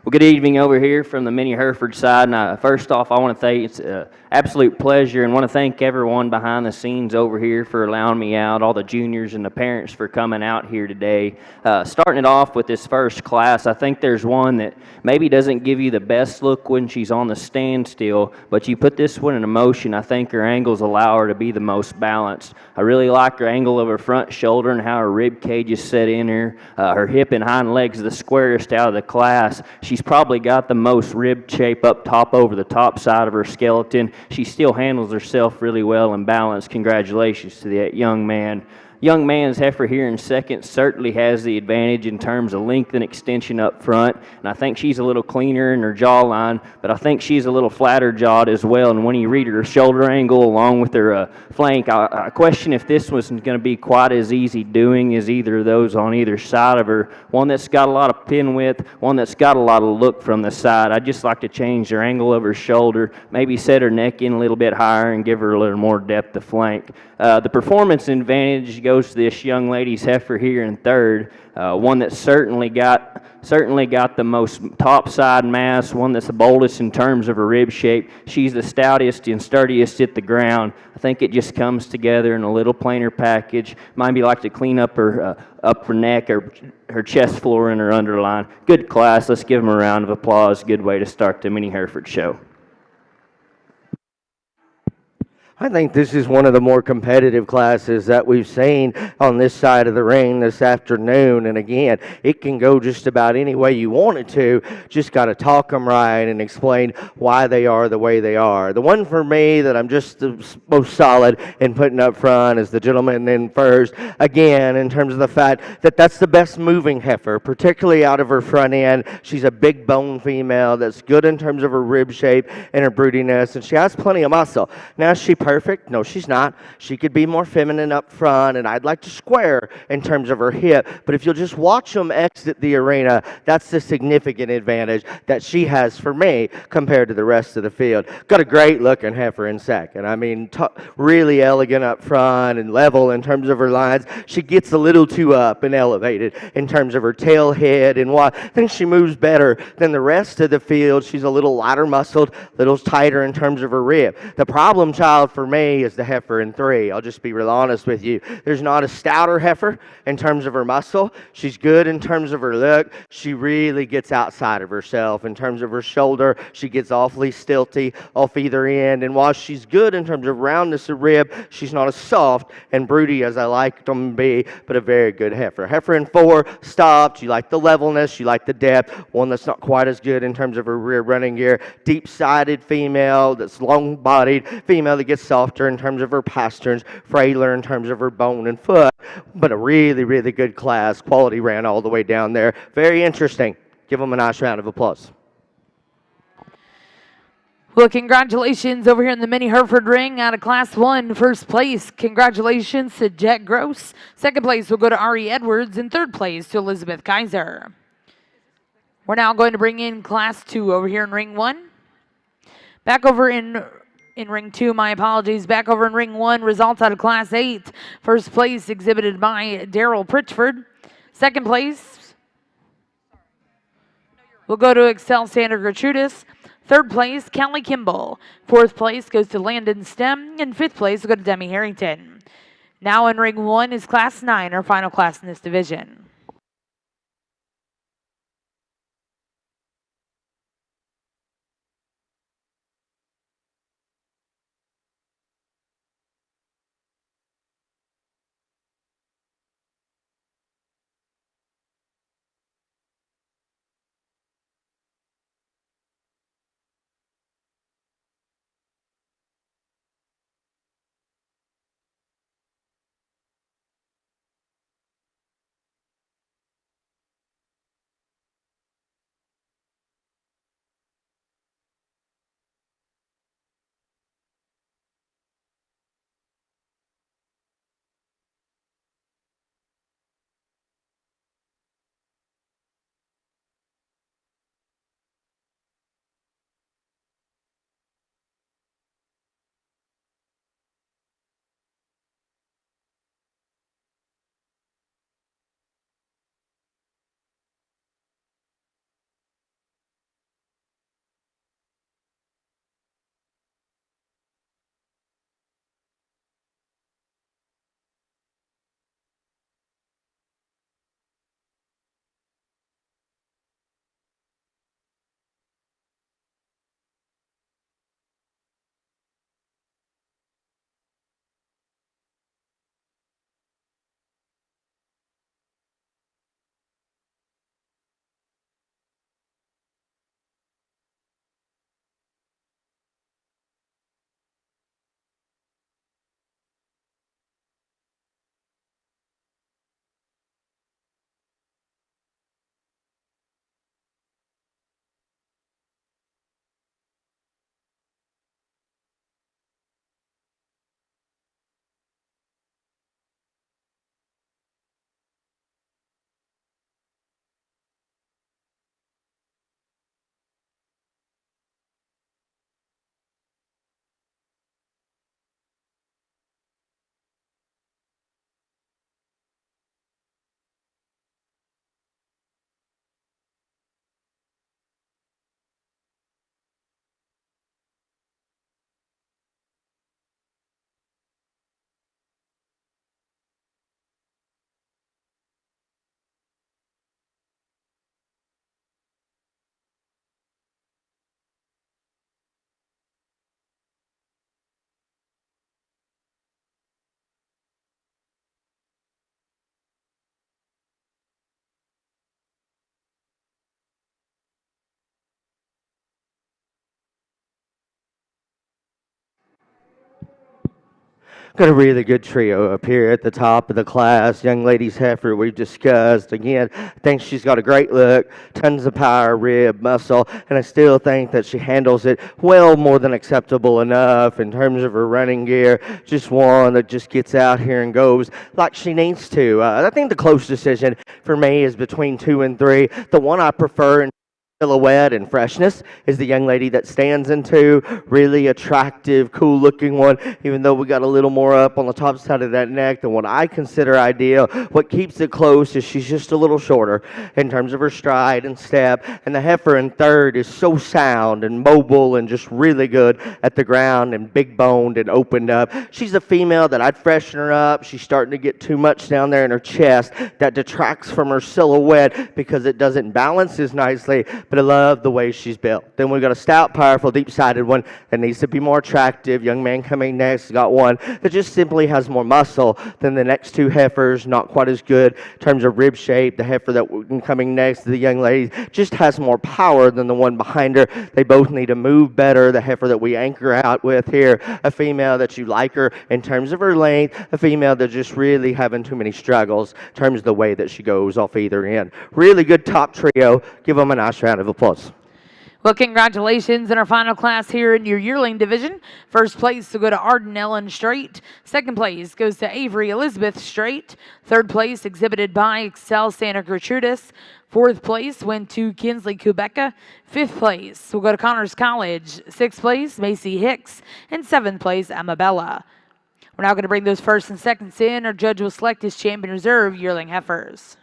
Well, good evening over here from the Mini Hereford side. And first off, I want to say it's an absolute pleasure and want to thank everyone behind the scenes over here for allowing me out, all the juniors and the parents for coming out here today. Starting it off with this first class, I think there's one that maybe doesn't give you the best look when she's on the standstill, but you put this one in motion, I think her angles allow her to be the most balanced. I really like her angle of her front shoulder and how her rib cage is set in her. Her hip and hind legs are the squarest out of the class. She's probably got the most rib shape up top over the top side of her skeleton. She still handles herself really well and balanced. Congratulations to that young man. Young man's heifer here in second certainly has the advantage in terms of length and extension up front, and I think she's a little cleaner in her jawline, but I think she's a little flatter jawed as well, and when you read her shoulder angle along with her flank, I question if this was going to be quite as easy doing as either of those on either side of her. One that's got a lot of pin width, one that's got a lot of look from the side. I'd just like to change her angle of her shoulder, maybe set her neck in a little bit higher and give her a little more depth of flank. The performance advantage goes to this young lady's heifer here in third, one that certainly got the most top side mass, one that's the boldest in terms of her rib shape. She's the stoutest and sturdiest at the ground. I think it just comes together in a little plainer package. Might be like to clean up her neck or her chest floor and her underline. Good class. Let's give them a round of applause. Good way to start the Mini Hereford show. I think this is one of the more competitive classes that we've seen on this side of the ring this afternoon. And again, it can go just about any way you want it to. Just got to talk them right and explain why they are the way they are. The one for me that I'm just the most solid in putting up front is the gentleman in first. Again, in terms of the fact that that's the best moving heifer, particularly out of her front end. She's a big bone female that's good in terms of her rib shape and her broodiness, and she has plenty of muscle. Now she perfect? No, she's not. She could be more feminine up front, and I'd like to square in terms of her hip. But if you'll just watch them exit the arena, that's the significant advantage that she has for me compared to the rest of the field. Got a great looking heifer in second. I mean, really elegant up front and level in terms of her lines. She gets a little too up and elevated in terms of her tail head and what. I think she moves better than the rest of the field. She's a little lighter muscled, a little tighter in terms of her rib. The problem child for me is the heifer in 3. I'll just be real honest with you. There's not a stouter heifer in terms of her muscle. She's good in terms of her look. She really gets outside of herself in terms of her shoulder. She gets awfully stilty off either end. And while she's good in terms of roundness of rib, she's not as soft and broody as I like them to be, but a very good heifer. Heifer in 4, stopped. You like the levelness. You like the depth. One that's not quite as good in terms of her rear running gear. Deep-sided female that's long-bodied. Female that gets softer in terms of her pasterns. Frailer in terms of her bone and foot. But a really, really good class. Quality ran all the way down there. Very interesting. Give them a nice round of applause. Well, congratulations over here in the mini Hereford ring out of Class 1, first place. Congratulations to Jet Gross. Second place will go to Ari Edwards, and third place to Elizabeth Kaiser. We're now going to bring in Class 2 over here in ring 1. Back over in ring 2, my apologies. Back over in ring 1, results out of Class 8. First place exhibited by Daryl Pritchford. Second place will go to Excel Sander Gertrudis. Third place, Callie Kimball. Fourth place goes to Landon Stem. And fifth place will go to Demi Harrington. Now in ring 1 is Class 9, our final class in this division. Got a really good trio up here at the top of the class. Young lady's heifer we've discussed. Again, I think she's got a great look, tons of power, rib, muscle, and I still think that she handles it well more than acceptable enough in terms of her running gear. Just one that just gets out here and goes like she needs to. I think the close decision for me is between 2 and 3. The one I prefer in silhouette and freshness is the young lady that stands in 2. Really attractive, cool looking one, even though we got a little more up on the top side of that neck than what I consider ideal. What keeps it close is she's just a little shorter in terms of her stride and step, and the heifer in 3rd is so sound and mobile and just really good at the ground and big boned and opened up. She's a female that I'd freshen her up. She's starting to get too much down there in her chest that detracts from her silhouette because it doesn't balance as nicely, but I love the way she's built. Then we've got a stout, powerful, deep-sided one that needs to be more attractive. Young man coming next got one that just simply has more muscle than the next 2 heifers, not quite as good in terms of rib shape. The heifer that coming next to the young lady just has more power than the one behind her. They both need to move better. The heifer that we anchor out with here, a female that you like her in terms of her length, a female that's just really having too many struggles in terms of the way that she goes off either end. Really good top trio. Give them a nice round of applause. Well, congratulations in our final class here in your yearling division. First place will go to Arden Ellen Straight. Second place goes to Avery Elizabeth Straight. Third place exhibited by Excel Santa Gertrudis. Fourth place went to Kinsley Kubeka. Fifth place will go to Connors College. Sixth place, Macy Hicks. And seventh place, Emma Bella. We're now going to bring those first and seconds in. Our judge will select his champion reserve yearling heifers.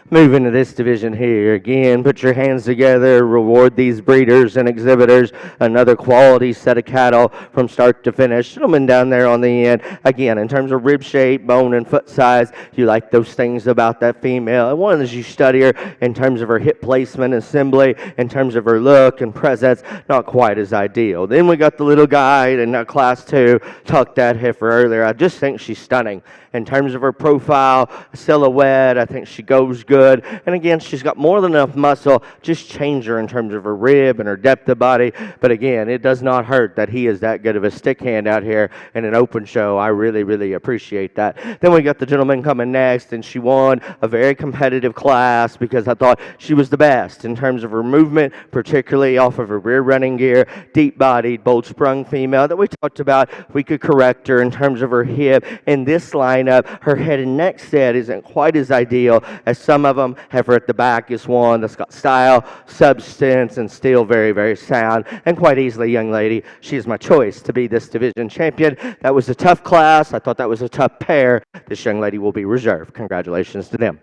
Move into this division here. Again, put your hands together, reward these breeders and exhibitors. Another quality set of cattle from start to finish. Gentlemen down there on the end. Again, in terms of rib shape, bone, and foot size, you like those things about that female. And one is you study her in terms of her hip placement, assembly, in terms of her look and presence, not quite as ideal. Then we got the little guy in class 2, talked that heifer earlier. I just think she's stunning. In terms of her profile, silhouette, I think she goes good. And again, she's got more than enough muscle. Just change her in terms of her rib and her depth of body. But again, it does not hurt that he is that good of a stick hand out here in an open show. I really, really appreciate that. Then we got the gentleman coming next, and she won a very competitive class because I thought she was the best in terms of her movement, particularly off of her rear running gear, deep-bodied, bolt-sprung female that we talked about. We could correct her in terms of her hip. In this lineup, her head and neck set isn't quite as ideal as some of them. Heifer at the back is one that's got style, substance, and still very, very sound. And quite easily, young lady, she is my choice to be this division champion. That was a tough class. I thought that was a tough pair. This young lady will be reserved. Congratulations to them.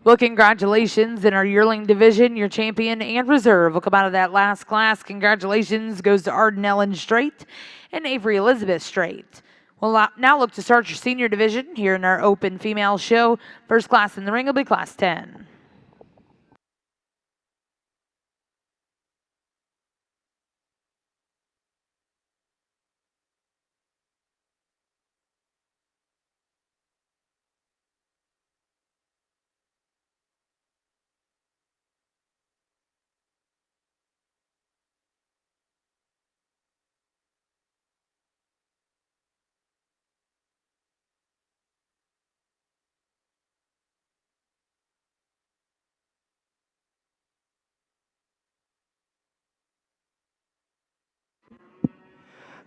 Well, congratulations in our yearling division. Your champion and reserve will come out of that last class. Congratulations goes to Arden Ellen Straight and Avery Elizabeth Straight. We'll now look to start your senior division here in our open female show. First class in the ring will be class 10.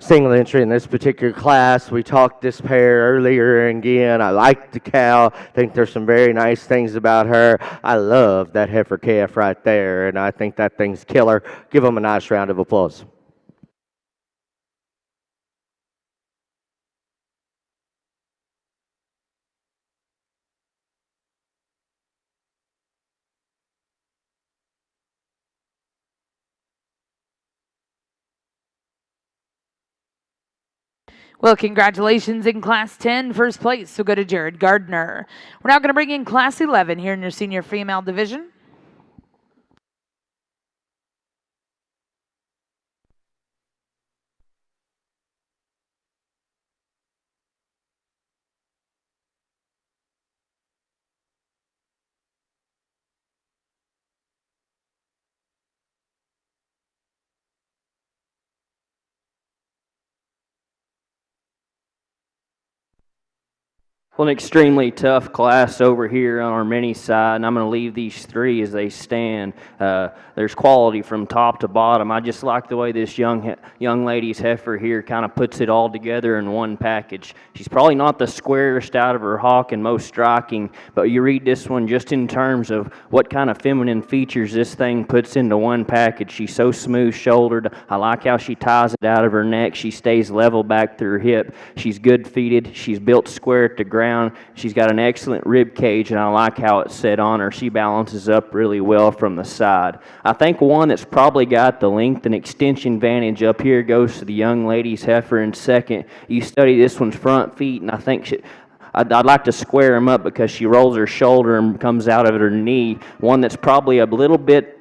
Single entry in this particular class. We talked this pair earlier, and again, I like the cow. Think there's some very nice things about her. I love that heifer calf right there, and I think that thing's killer. Give them a nice round of applause. Well, congratulations in Class 10. First place will go to Jared Gardner. We're now going to bring in Class 11 here in your senior female division. Well, an extremely tough class over here on our mini side, and I'm going to leave these three as they stand. There's quality from top to bottom. I just like the way this young lady's heifer here kind of puts it all together in one package. She's probably not the squarest out of her hawk and most striking, but you read this one just in terms of what kind of feminine features this thing puts into one package. She's so smooth-shouldered. I like how she ties it out of her neck. She stays level back through her hip. She's good-feeted. She's built square at the ground. She's got an excellent rib cage, and I like how it's set on her. She balances up really well from the side. I think one that's probably got the length and extension advantage up here goes to the young lady's heifer in second. You study this one's front feet, and I think I'd like to square them up because she rolls her shoulder and comes out of her knee. One that's probably a little bit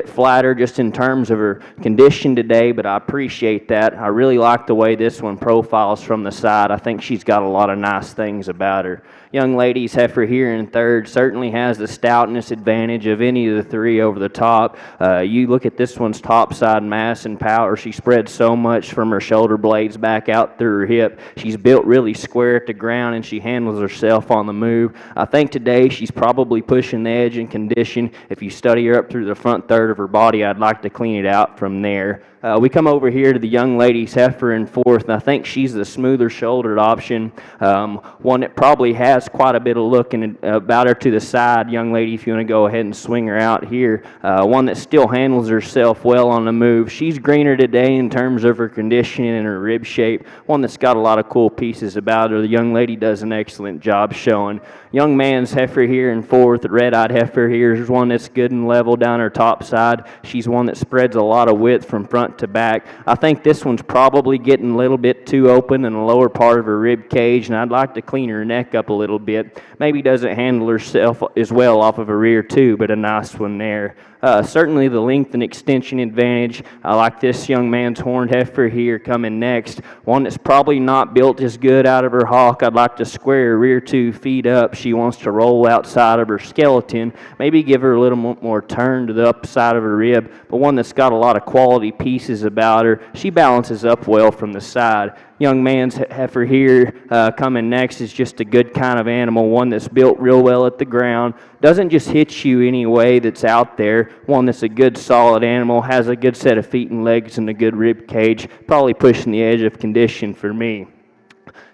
flatter just in terms of her condition today, but I appreciate that. I really like the way this one profiles from the side. I think she's got a lot of nice things about her. Young lady's heifer here in third certainly has the stoutness advantage of any of the three over the top. You look at this one's top side mass and power. She spreads so much from her shoulder blades back out through her hip. She's built really square at the ground, and she handles herself on the move. I think today she's probably pushing the edge in condition. If you study her up through the front third of her body, I'd like to clean it out from there. We come over here to the young lady's heifer in fourth, and I think she's the smoother shouldered option, one that probably has quite a bit of look about her to the side. Young lady, if you want to go ahead and swing her out here, one that still handles herself well on the move. She's greener today in terms of her conditioning and her rib shape, one that's got a lot of cool pieces about her. The young lady does an excellent job showing. Young man's heifer here in fourth, the red-eyed heifer here is one that's good and level down her top side. She's one that spreads a lot of width from front to back. I think this one's probably getting a little bit too open in the lower part of her rib cage, and I'd like to clean her neck up a little bit. Maybe doesn't handle herself as well off of her rear too, but a nice one there. Certainly the length and extension advantage. I like this young man's horned heifer here coming next. One that's probably not built as good out of her hawk. I'd like to square her rear 2 feet up. She wants to roll outside of her skeleton. Maybe give her a little more turn to the upside of her rib, but one that's got a lot of quality pieces about her. She balances up well from the side. Young man's heifer here coming next is just a good kind of animal, one that's built real well at the ground, doesn't just hit you any way that's out there, one that's a good solid animal, has a good set of feet and legs and a good rib cage, probably pushing the edge of condition for me.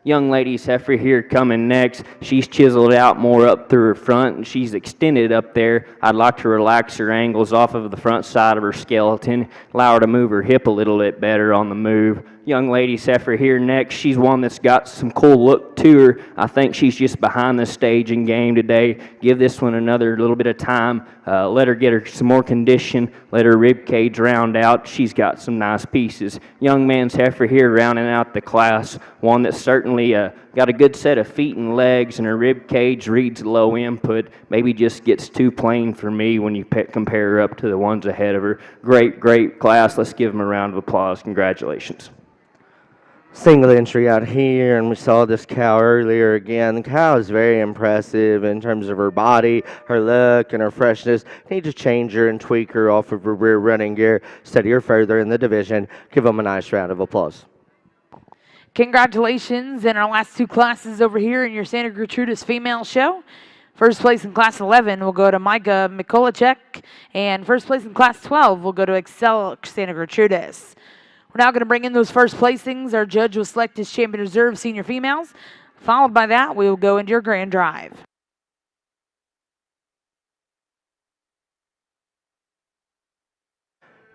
Young lady's heifer here coming next. She's chiseled out more up through her front, and she's extended up there. I'd like to relax her angles off of the front side of her skeleton, allow her to move her hip a little bit better on the move. Young lady's heifer here next. She's one that's got some cool look to her. I think she's just behind the stage in game today. Give this one another little bit of time. Let her get her some more condition. Let her rib cage round out. She's got some nice pieces. Young man's heifer here rounding out the class. One that's certainly got a good set of feet and legs, and her rib cage reads low input. Maybe just gets too plain for me when you compare her up to the ones ahead of her. Great, great class. Let's give them a round of applause. Congratulations. Single entry out here, and we saw this cow earlier again. The cow is very impressive in terms of her body, her look, and her freshness. Need to change her and tweak her off of her rear running gear, study her further in the division. Give them a nice round of applause. Congratulations in our last two classes over here in your Santa Gertrudis female show. First place in Class 11 will go to Micah Mikolacek, and first place in Class 12 will go to Excel Santa Gertrudis. We're now going to bring in those first placings. Our judge will select his champion reserve senior females. Followed by that, we will go into your grand drive.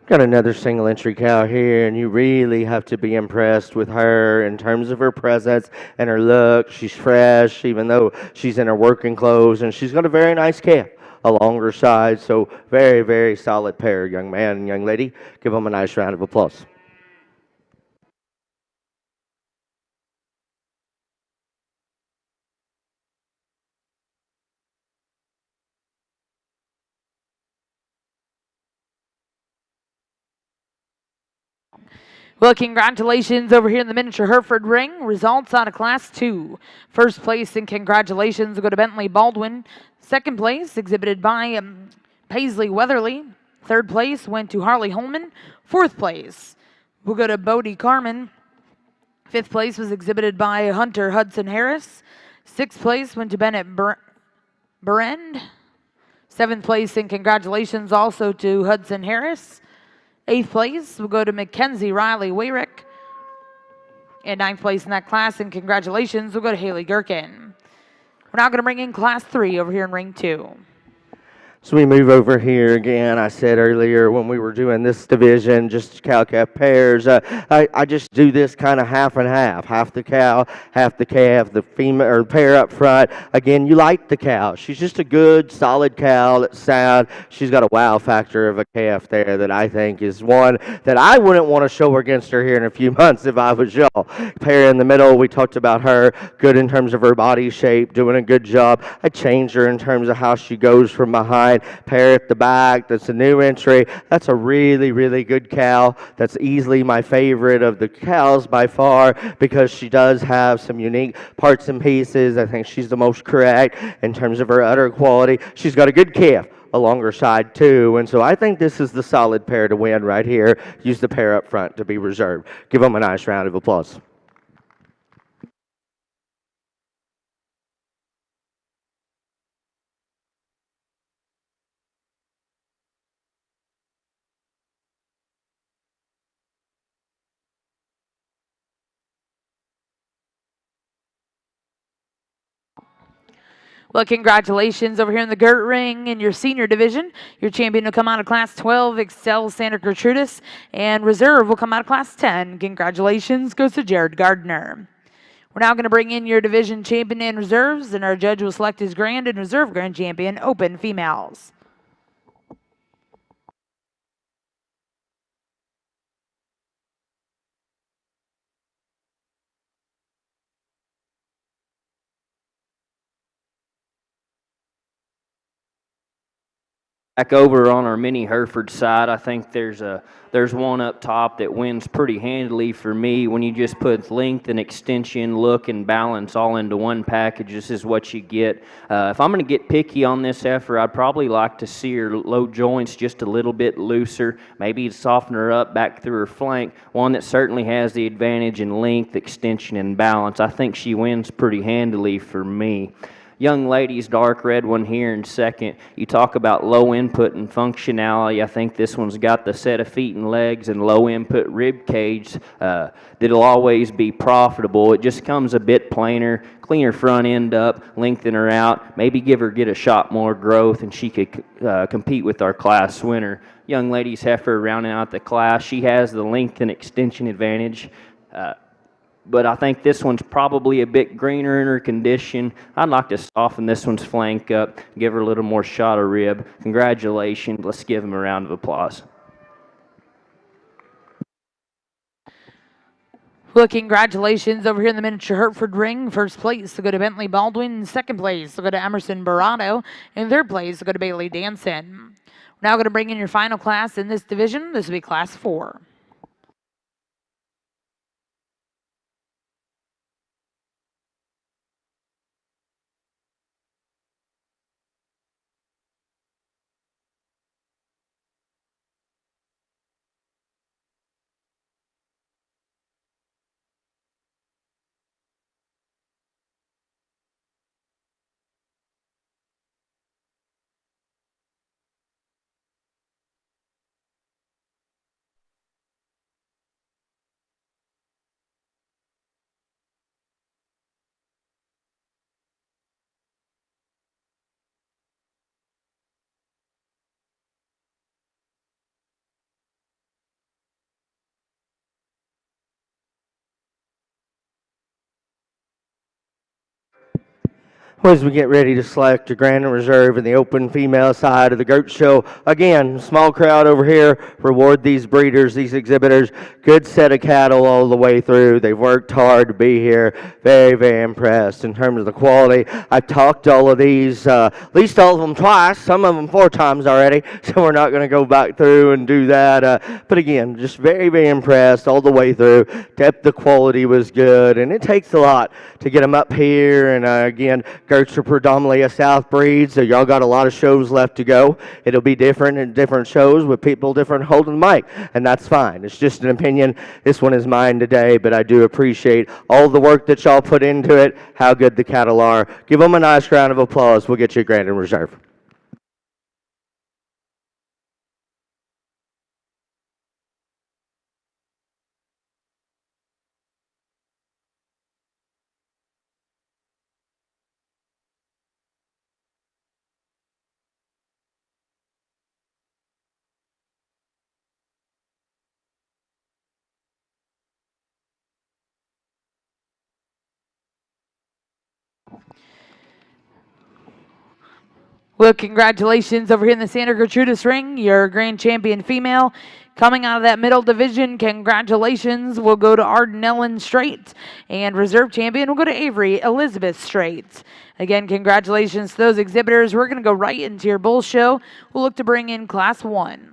Got another single entry cow here, and you really have to be impressed with her in terms of her presence and her look. She's fresh, even though she's in her working clothes, and she's got a very nice calf along her side. So very, very solid pair, young man and young lady. Give them a nice round of applause. Well, congratulations over here in the miniature Hereford ring. Results out of Class 2. First place and congratulations go to Bentley Baldwin. Second place exhibited by Paisley Weatherly. Third place went to Harley Holman. Fourth place will go to Bodie Carmen. Fifth place was exhibited by Hunter Hudson Harris. Sixth place went to Bennett Berend. Seventh place and congratulations also to Hudson Harris. Eighth place will go to Mackenzie Riley Wayrick. And ninth place in that class, and congratulations will go to Haley Gherkin. We're now going to bring in Class 3 over here in Ring 2. So we move over here again. I said earlier when we were doing this division, just cow-calf pairs, I just do this kind of half and half the cow, half the calf, the female or pair up front. Again, you like the cow. She's just a good, solid cow that's sound. She's got a wow factor of a calf there that I think is one that I wouldn't want to show against her here in a few months if I was y'all. Pair in the middle, we talked about her, good in terms of her body shape, doing a good job. I changed her in terms of how she goes from behind. Pair at the back, that's a new entry. That's a really, really good cow. That's easily my favorite of the cows by far because she does have some unique parts and pieces. I think she's the most correct in terms of her udder quality. She's got a good calf along her side too, and so I think this is the solid pair to win right here. Use the pair up front to be reserved. Give them a nice round of applause. Well, congratulations over here in the Gert Ring in your senior division. Your champion will come out of Class 12, Excel Santa Gertrudis, and Reserve will come out of Class 10. Congratulations goes to Jared Gardner. We're now going to bring in your division champion and reserves, and our judge will select his grand and reserve grand champion, open females. Back over on our mini Hereford side, I think there's one up top that wins pretty handily for me. When you just put length and extension, look and balance all into one package, this is what you get. If I'm going to get picky on this heifer, I'd probably like to see her low joints just a little bit looser, maybe soften her up back through her flank. One that certainly has the advantage in length, extension, and balance. I think she wins pretty handily for me. Young lady's dark red one here in second. You talk about low input and functionality. I think this one's got the set of feet and legs and low input rib cage that'll always be profitable. It just comes a bit plainer, clean her front end up, lengthen her out, maybe get a shot more growth, and she could compete with our class winner. Young lady's heifer rounding out the class. She has the length and extension advantage. But I think this one's probably a bit greener in her condition. I'd like to soften this one's flank up, give her a little more shot of rib. Congratulations. Let's give him a round of applause. Well, congratulations over here in the miniature Hertford ring. First place will go to Bentley Baldwin. Second place will go to Emerson Barato. And third place will go to Bailey Danson. We're now going to bring in your final class in this division. This will be Class 4. As we get ready to select a grand and reserve in the open female side of the goat show, again, small crowd over here, reward these breeders, these exhibitors. Good set of cattle all the way through. They've worked hard to be here. Very, very impressed in terms of the quality. I've talked to all of these, at least all of them twice, some of them 4 times already, so we're not going to go back through and do that. But again, just very, very impressed all the way through. The quality was good, and it takes a lot to get them up here. And again, goats are predominantly a South breed, so y'all got a lot of shows left to go. It'll be different in different shows with people different holding the mic, and that's fine. It's just an opinion. This one is mine today, but I do appreciate all the work that y'all put into it, how good the cattle are. Give them a nice round of applause. We'll get you a grand and reserve. Well, congratulations over here in the Santa Gertrudis ring. Your grand champion female coming out of that middle division. Congratulations. We'll go to Arden Ellen Strait. And reserve champion will go to Avery Elizabeth Strait. Again, congratulations to those exhibitors. We're going to go right into your bull show. We'll look to bring in Class 1.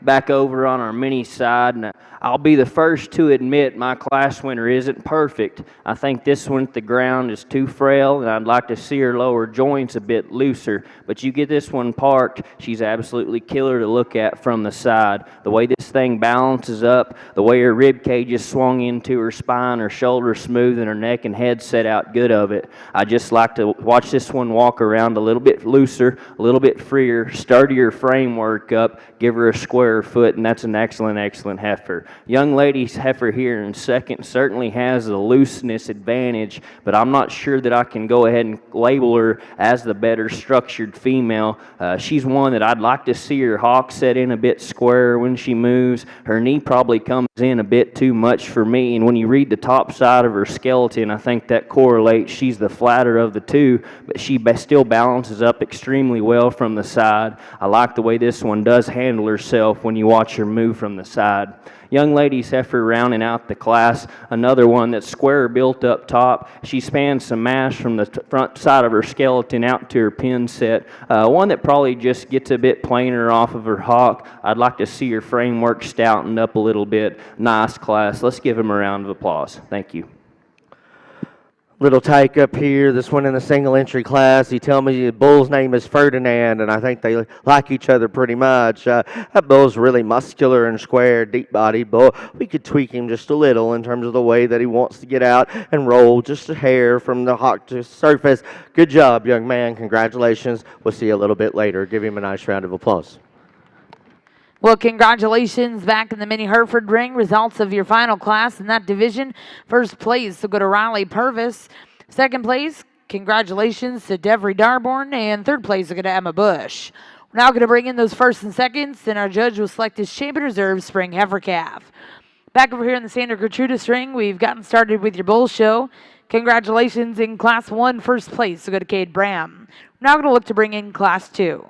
Back over on our mini side, and I'll be the first to admit my class winner isn't perfect. I think this one at the ground is too frail, and I'd like to see her lower joints a bit looser. But you get this one parked, she's absolutely killer to look at from the side. The way this thing balances up, the way her rib cage is swung into her spine, her shoulders smooth, and her neck and head set out good of it. I just like to watch this one walk around a little bit looser, a little bit freer, sturdier framework up, give her a square foot, and that's an excellent, excellent heifer. Young lady's heifer here in second certainly has a looseness advantage, but I'm not sure that I can go ahead and label her as the better structured female. She's one that I'd like to see her hock set in a bit squarer when she moves. Her knee probably comes in a bit too much for me, and when you read the top side of her skeleton, I think that correlates. She's the flatter of the two, but she still balances up extremely well from the side. I like the way this one does handle herself when you watch her move from the side. Young lady's heifer rounding out the class, another one that's square built up top. She spans some mass from the front side of her skeleton out to her pin set. One that probably just gets a bit plainer off of her hock. I'd like to see her framework stoutened up a little bit. Nice class. Let's give him a round of applause. Thank you. Little take up here, this one in the single entry class. He tell me the bull's name is Ferdinand, and I think they like each other pretty much. That bull's really muscular and square, deep-bodied bull. We could tweak him just a little in terms of the way that he wants to get out and roll just a hair from the hock to surface. Good job, young man. Congratulations. We'll see you a little bit later. Give him a nice round of applause. Well, congratulations back in the mini Hereford ring. Results of your final class in that division. First place will go to Riley Purvis. Second place, congratulations to Devery Darborn. And third place will go to Emma Bush. We're now going to bring in those first and seconds, and our judge will select his champion reserve spring heifer calf. Back over here in the Santa Gertrudis ring, we've gotten started with your bull show. Congratulations in Class 1, first place will go to Cade Bram. We're now going to look to bring in Class 2.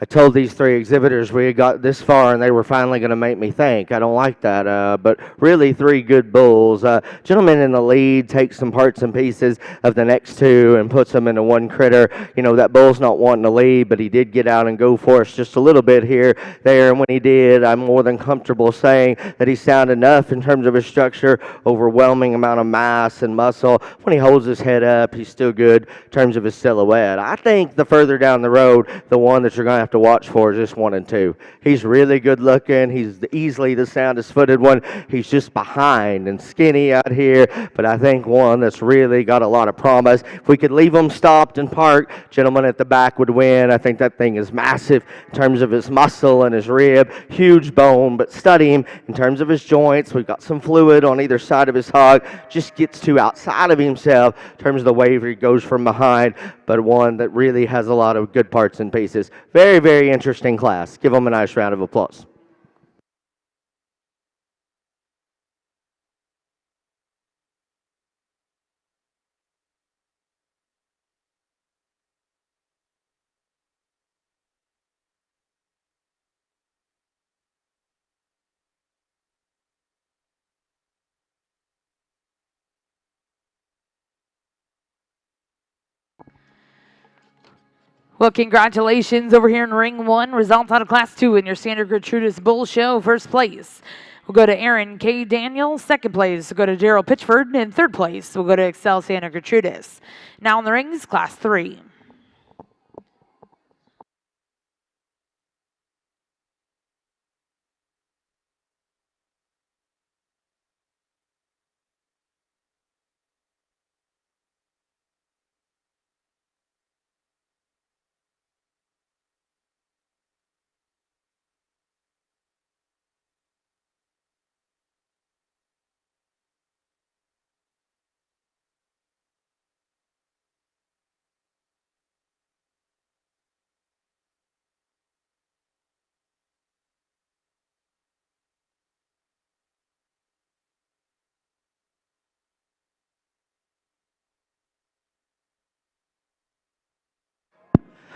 I told these three exhibitors we had got this far and they were finally going to make me think. I don't like that, but really three good bulls. Gentleman in the lead takes some parts and pieces of the next two and puts them into one critter. You know, that bull's not wanting to lead, but he did get out and go for us just a little bit here, there, and when he did, I'm more than comfortable saying that he's sound enough in terms of his structure, overwhelming amount of mass and muscle. When he holds his head up, he's still good in terms of his silhouette. I think the further down the road, the one that you're going to have to watch for is this 1 and 2. He's really good looking. He's easily the soundest footed one. He's just behind and skinny out here, but I think one that's really got a lot of promise. If we could leave him stopped and parked, gentleman at the back would win. I think that thing is massive in terms of his muscle and his rib. Huge bone, but study him in terms of his joints. We've got some fluid on either side of his hog. Just gets too outside of himself in terms of the way he goes from behind, but one that really has a lot of good parts and pieces. Very, very interesting class. Give them a nice round of applause. Well, congratulations over here in Ring 1. Results out of Class 2 in your standard Gertrudis Bull Show. First place will go to Aaron K. Daniel. Second place will go to Daryl Pitchford. And third place will go to Excel Santa Gertrudis. Now in the rings, Class 3.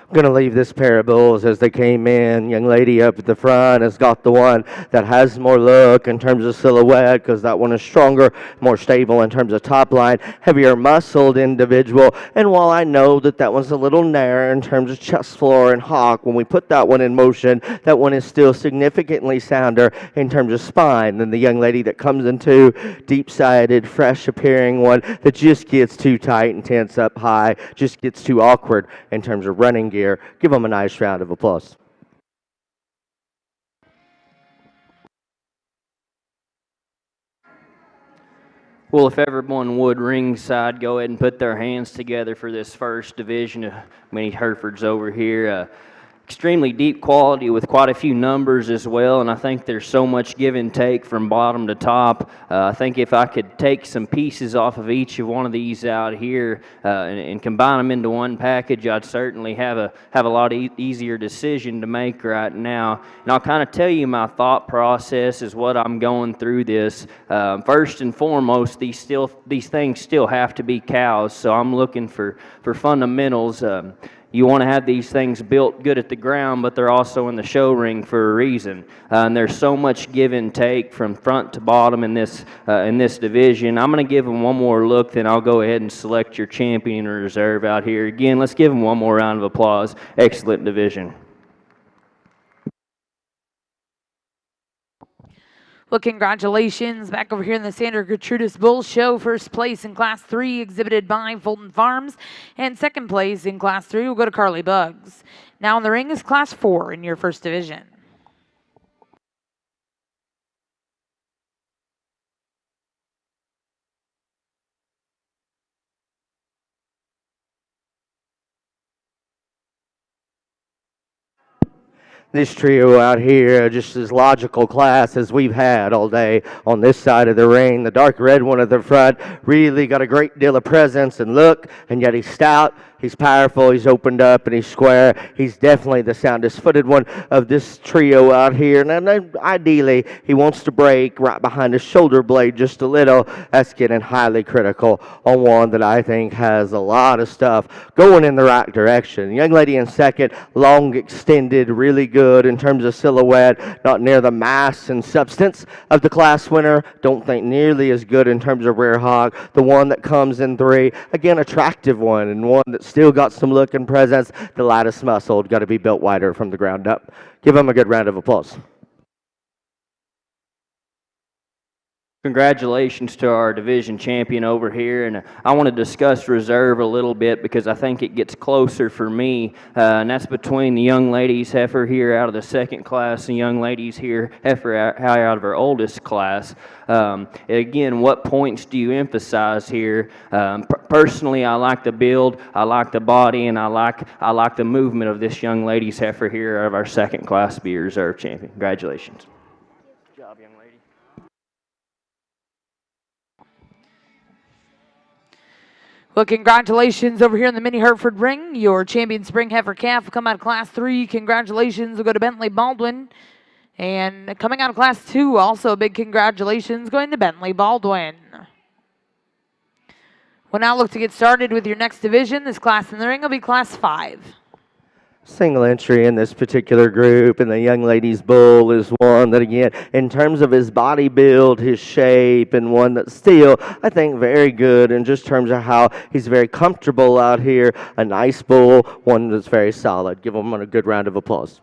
I'm going to leave this pair of bulls as they came in. Young lady up at the front has got the one that has more look in terms of silhouette, because that one is stronger, more stable in terms of top line, heavier muscled individual. And while I know that that one's a little narrow in terms of chest floor and hock, when we put that one in motion, that one is still significantly sounder in terms of spine than the young lady that comes into deep-sided, fresh appearing one that just gets too tight and tense up high, just gets too awkward in terms of running gear. Give them a nice round of applause. Well, if everyone would ringside go ahead and put their hands together for this first division of mini Herefords over here. Extremely deep quality with quite a few numbers as well, and I think there's so much give and take from bottom to top. I think if I could take some pieces off of each of one of these out here and combine them into one package, I'd certainly have a lot easier decision to make right now. And I'll kind of tell you my thought process is what I'm going through this. First and foremost, these things still have to be cows, so I'm looking for fundamentals. You want to have these things built good at the ground, but they're also in the show ring for a reason. And there's so much give and take from front to bottom in this division. I'm going to give them one more look, then I'll go ahead and select your champion or reserve out here. Again, let's give them one more round of applause. Excellent division. Well, congratulations. Back over here in the Sandra Gertrudis Bull Show. First place in Class 3 exhibited by Fulton Farms. And second place in Class 3 will go to Carly Bugs. Now in the ring is Class 4 in your first division. This trio out here, just as logical class as we've had all day on this side of the ring. The dark red one at the front really got a great deal of presence and look, and yet he's stout. He's powerful, he's opened up, and he's square. He's definitely the soundest footed one of this trio out here. And then ideally, he wants to break right behind his shoulder blade just a little. That's getting highly critical on one that I think has a lot of stuff going in the right direction. Young lady in second, long extended, really good in terms of silhouette, not near the mass and substance of the class winner. Don't think nearly as good in terms of rear hog. The one that comes in three, again, attractive one, and one that's still got some look and presence. The lightest muscle, got to be built wider from the ground up. Give him a good round of applause. Congratulations to our division champion over here, and I want to discuss reserve a little bit because I think it gets closer for me, and that's between the young ladies heifer here out of the second class and young ladies here heifer out of our oldest class. Again, what points do you emphasize here? Personally, I like the build, I like the body, and I like the movement of this young ladies heifer here out of our second class to be reserve champion. Congratulations. Good job, young lady. Well, congratulations over here in the Mini Hereford ring. Your champion spring heifer calf will come out of Class 3. Congratulations will go to Bentley Baldwin. And coming out of Class 2, also a big congratulations going to Bentley Baldwin. We'll now look to get started with your next division. This class in the ring will be Class 5. Single entry in this particular group, and the young ladies bull is one that, again, in terms of his body build, his shape, and one that's still, I think, very good in just terms of how he's very comfortable out here. A nice bull, one that's very solid. Give him a good round of applause.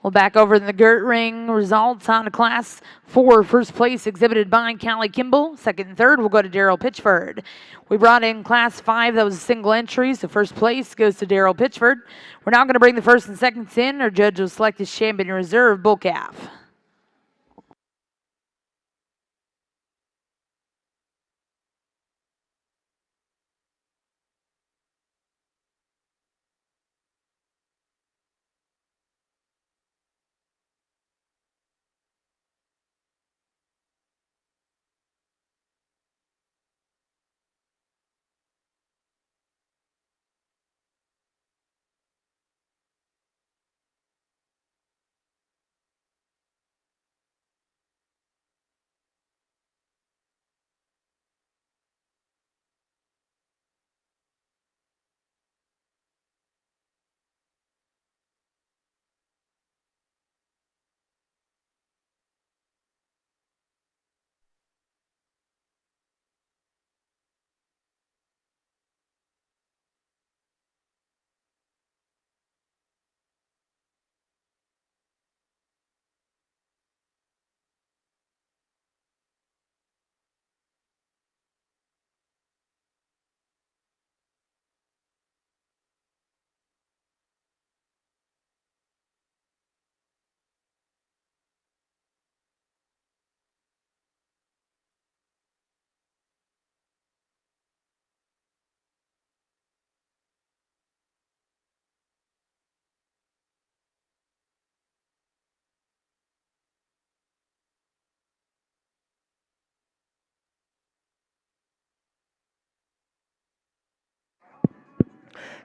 Well, back over in the Gert ring, results on a Class 4 first place exhibited by Callie Kimball. Second and third will go to Daryl Pitchford. We brought in Class 5, that was a single entry, so first place goes to Daryl Pitchford. We're now going to bring the first and seconds in. Our judge will select his champion in reserve, bull calf.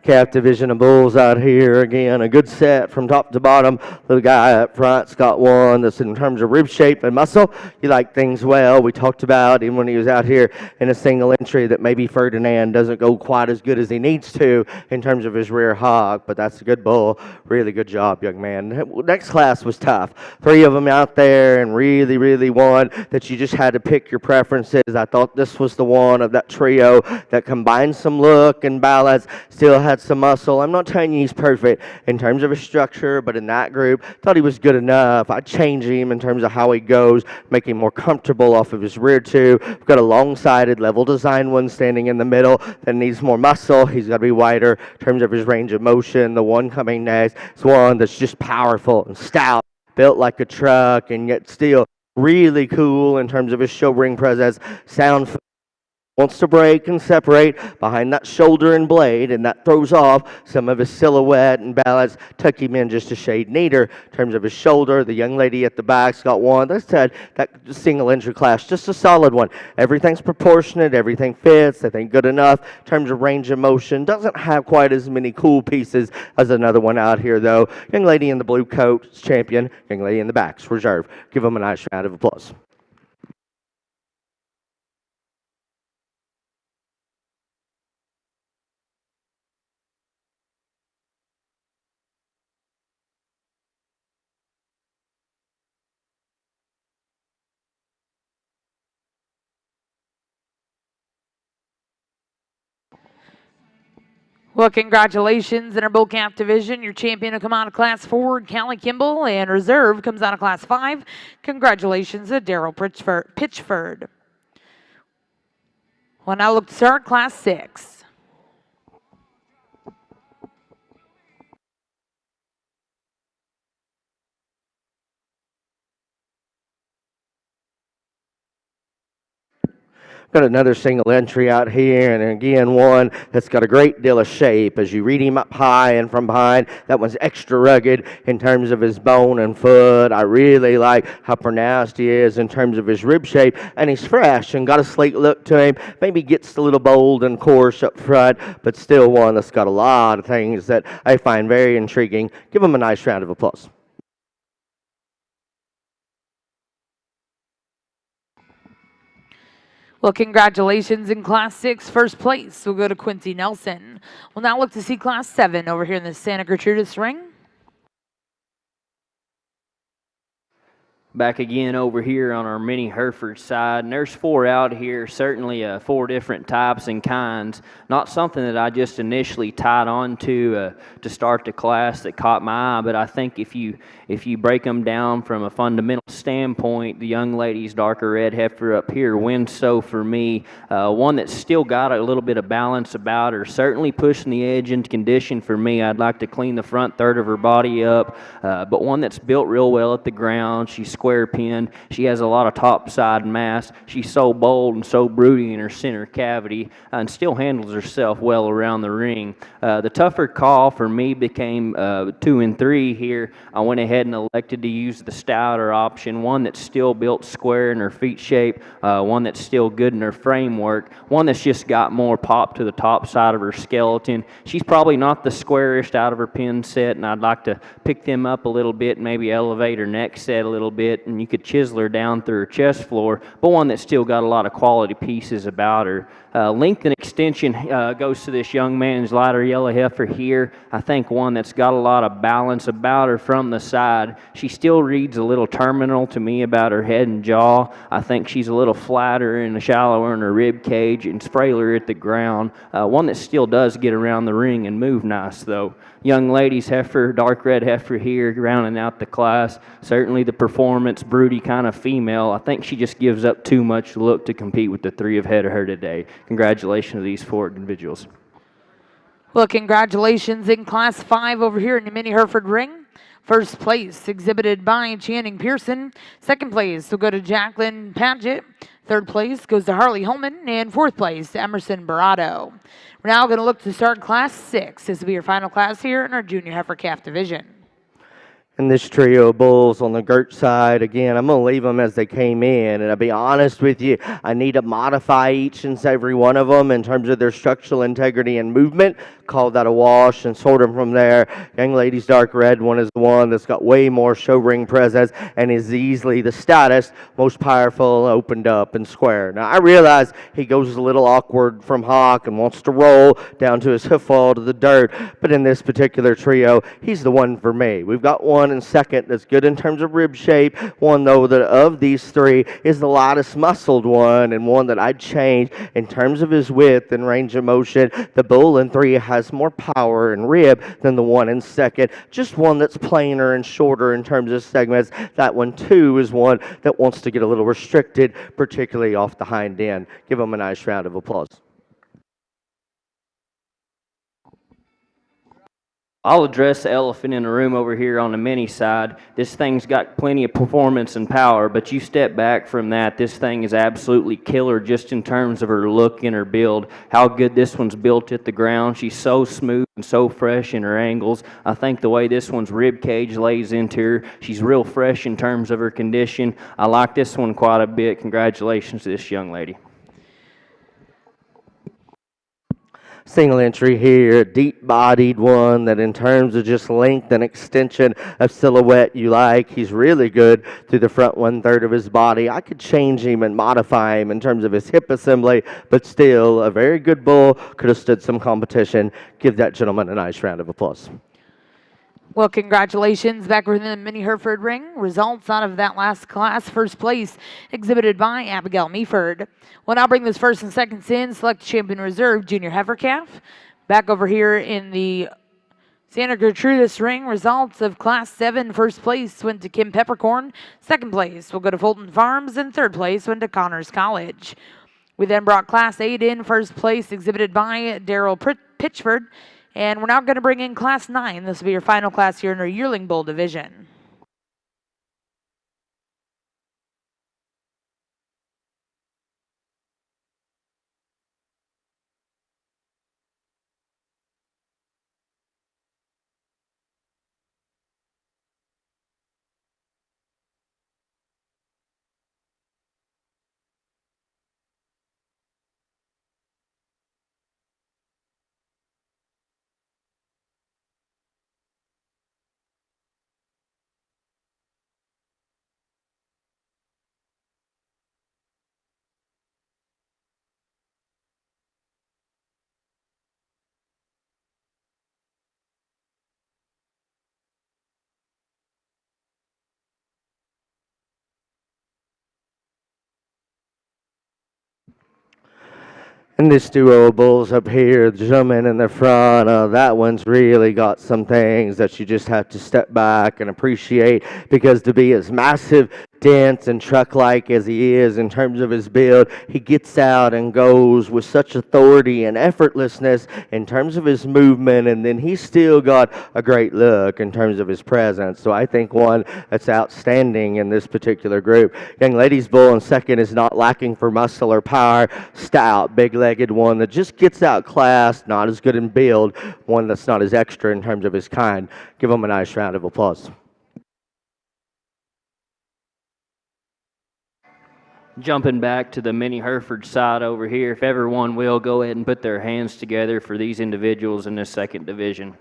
Calf division of bulls out here. Again, a good set from top to bottom. The guy up front's got one that's in terms of rib shape and muscle. You like things well. We talked about him when he was out here in a single entry that maybe Ferdinand doesn't go quite as good as he needs to in terms of his rear hog, but that's a good bull. Really good job, young man. Next class was tough. 3 of them out there, and really one that you just had to pick your preferences. I thought this was the one of that trio that combined some look and balance, still had some muscle. I'm not telling you he's perfect in terms of his structure, but in that group, thought he was good enough. I'd change him in terms of how he goes, make him more comfortable off of his rear two. We've got a long-sided level design one standing in the middle that needs more muscle. He's got to be wider in terms of his range of motion. The one coming next is one that's just powerful and stout, built like a truck, and yet still really cool in terms of his show ring presence, sound wants to break and separate behind that shoulder and blade, and that throws off some of his silhouette and balance. Tuck him in just a shade neater in terms of his shoulder. The young lady at the back's got one. That's that single entry class, just a solid one. Everything's proportionate, everything fits, I think good enough in terms of range of motion. Doesn't have quite as many cool pieces as another one out here, though. Young lady in the blue coat is champion. Young lady in the back's reserve. Give them a nice round of applause. Well, congratulations in our bull calf division. Your champion will come out of class 4, Callie Kimball, and reserve comes out of class 5. Congratulations to Daryl Pitchford. We'll now look to start class 6. Got another single entry out here, and again, one that's got a great deal of shape. As you read him up high and from behind, that one's extra rugged in terms of his bone and foot. I really like how pronounced he is in terms of his rib shape, and he's fresh and got a sleek look to him. Maybe gets a little bold and coarse up front, but still one that's got a lot of things that I find very intriguing. Give him a nice round of applause. Well, congratulations in Class 6, first place. We'll go to Quincy Nelson. We'll now look to see Class 7 over here in the Santa Gertrudis ring. Back again over here on our mini Hereford side, and there's 4 out here, certainly 4 different types and kinds. Not something that I just initially tied on to start the class that caught my eye, but I think if you break them down from a fundamental standpoint, the young lady's darker red heifer up here wins so for me. One that's still got a little bit of balance about her, certainly pushing the edge into condition for me. I'd like to clean the front third of her body up, but one that's built real well at the ground. She's square pinned. She has a lot of top side mass. She's so bold and so broody in her center cavity, and still handles herself well around the ring. The tougher call for me became 2 and 3 here. I went ahead and elected to use the stouter option, one that's still built square in her feet shape, one that's still good in her framework, one that's just got more pop to the top side of her skeleton. She's probably not the squarest out of her pin set, and I'd like to pick them up a little bit, maybe elevate her neck set a little bit, and you could chisel her down through her chest floor, but one that's still got a lot of quality pieces about her. Length and extension goes to this young man's lighter yellow heifer here. I think one that's got a lot of balance about her from the side. She still reads a little terminal to me about her head and jaw. I think she's a little flatter and shallower in her rib cage and frailer at the ground. One that still does get around the ring and move nice, though. Young lady's heifer, dark red heifer here, rounding out the class. Certainly the performance, broody kind of female. I think she just gives up too much look to compete with the 3 ahead of her today. Congratulations to these 4 individuals. Well, congratulations in Class 5 over here in the mini Hereford ring. First place exhibited by Channing Pearson. Second place will go to Jacqueline Paget. Third place goes to Harley Holman. And fourth place, Emerson Barado. We're now going to look to start Class 6. This will be your final class here in our junior heifer calf division. And this trio of bulls on the Gert side, again, I'm going to leave them as they came in. And I'll be honest with you, I need to modify each and every one of them in terms of their structural integrity and movement. Call that a wash and sort them from there. Young lady's dark red one is the one that's got way more show ring presence and is easily the stoutest, most powerful, opened up and square. Now, I realize he goes a little awkward from hock and wants to roll down to his hoof wall to the dirt. But in this particular trio, he's the one for me. We've got one in second that's good in terms of rib shape. One, though, that of these 3 is the lightest muscled one, and one that I'd change in terms of his width and range of motion. The bull in 3 has more power and rib than the one in second. Just one that's plainer and shorter in terms of segments. That one, too, is one that wants to get a little restricted, particularly off the hind end. Give him a nice round of applause. I'll address the elephant in the room over here on the mini side. This thing's got plenty of performance and power, but you step back from that, this thing is absolutely killer just in terms of her look and her build. How good this one's built at the ground. She's so smooth and so fresh in her angles. I think the way this one's rib cage lays into her, she's real fresh in terms of her condition. I like this one quite a bit. Congratulations to this young lady. Single entry here, a deep-bodied one that in terms of just length and extension of silhouette you like. He's really good through the front one-third of his body. I could change him and modify him in terms of his hip assembly, but still a very good bull. Could have stood some competition. Give that gentleman a nice round of applause. Well, congratulations back within the mini Hereford ring. Results out of that last class. First place exhibited by Abigail Meaford. We'll now bring this first and second in. Select Champion Reserve Junior Heifer Calf. Back over here in the Santa Gertrudis ring. Results of Class 7. First place went to Kim Peppercorn. Second place will go to Fulton Farms. And third place went to Connors College. We then brought Class 8 in. First place exhibited by Daryl Pitchford. And we're now going to bring in Class 9. This will be your final class here in our Yearling Bull division. And this duo of bulls up here, the gentleman in the front, that one's really got some things that you just have to step back and appreciate, because to be as massive, dense, and truck-like as he is in terms of his build, he gets out and goes with such authority and effortlessness in terms of his movement, and then he's still got a great look in terms of his presence. So I think one that's outstanding in this particular group. Young lady's bull in second is not lacking for muscle or power. Stout, big-legged one that just gets outclassed, not as good in build, one that's not as extra in terms of his kind. Give him a nice round of applause. Jumping back to the mini Hereford side over here, if everyone will go ahead and put their hands together for these individuals in this second division.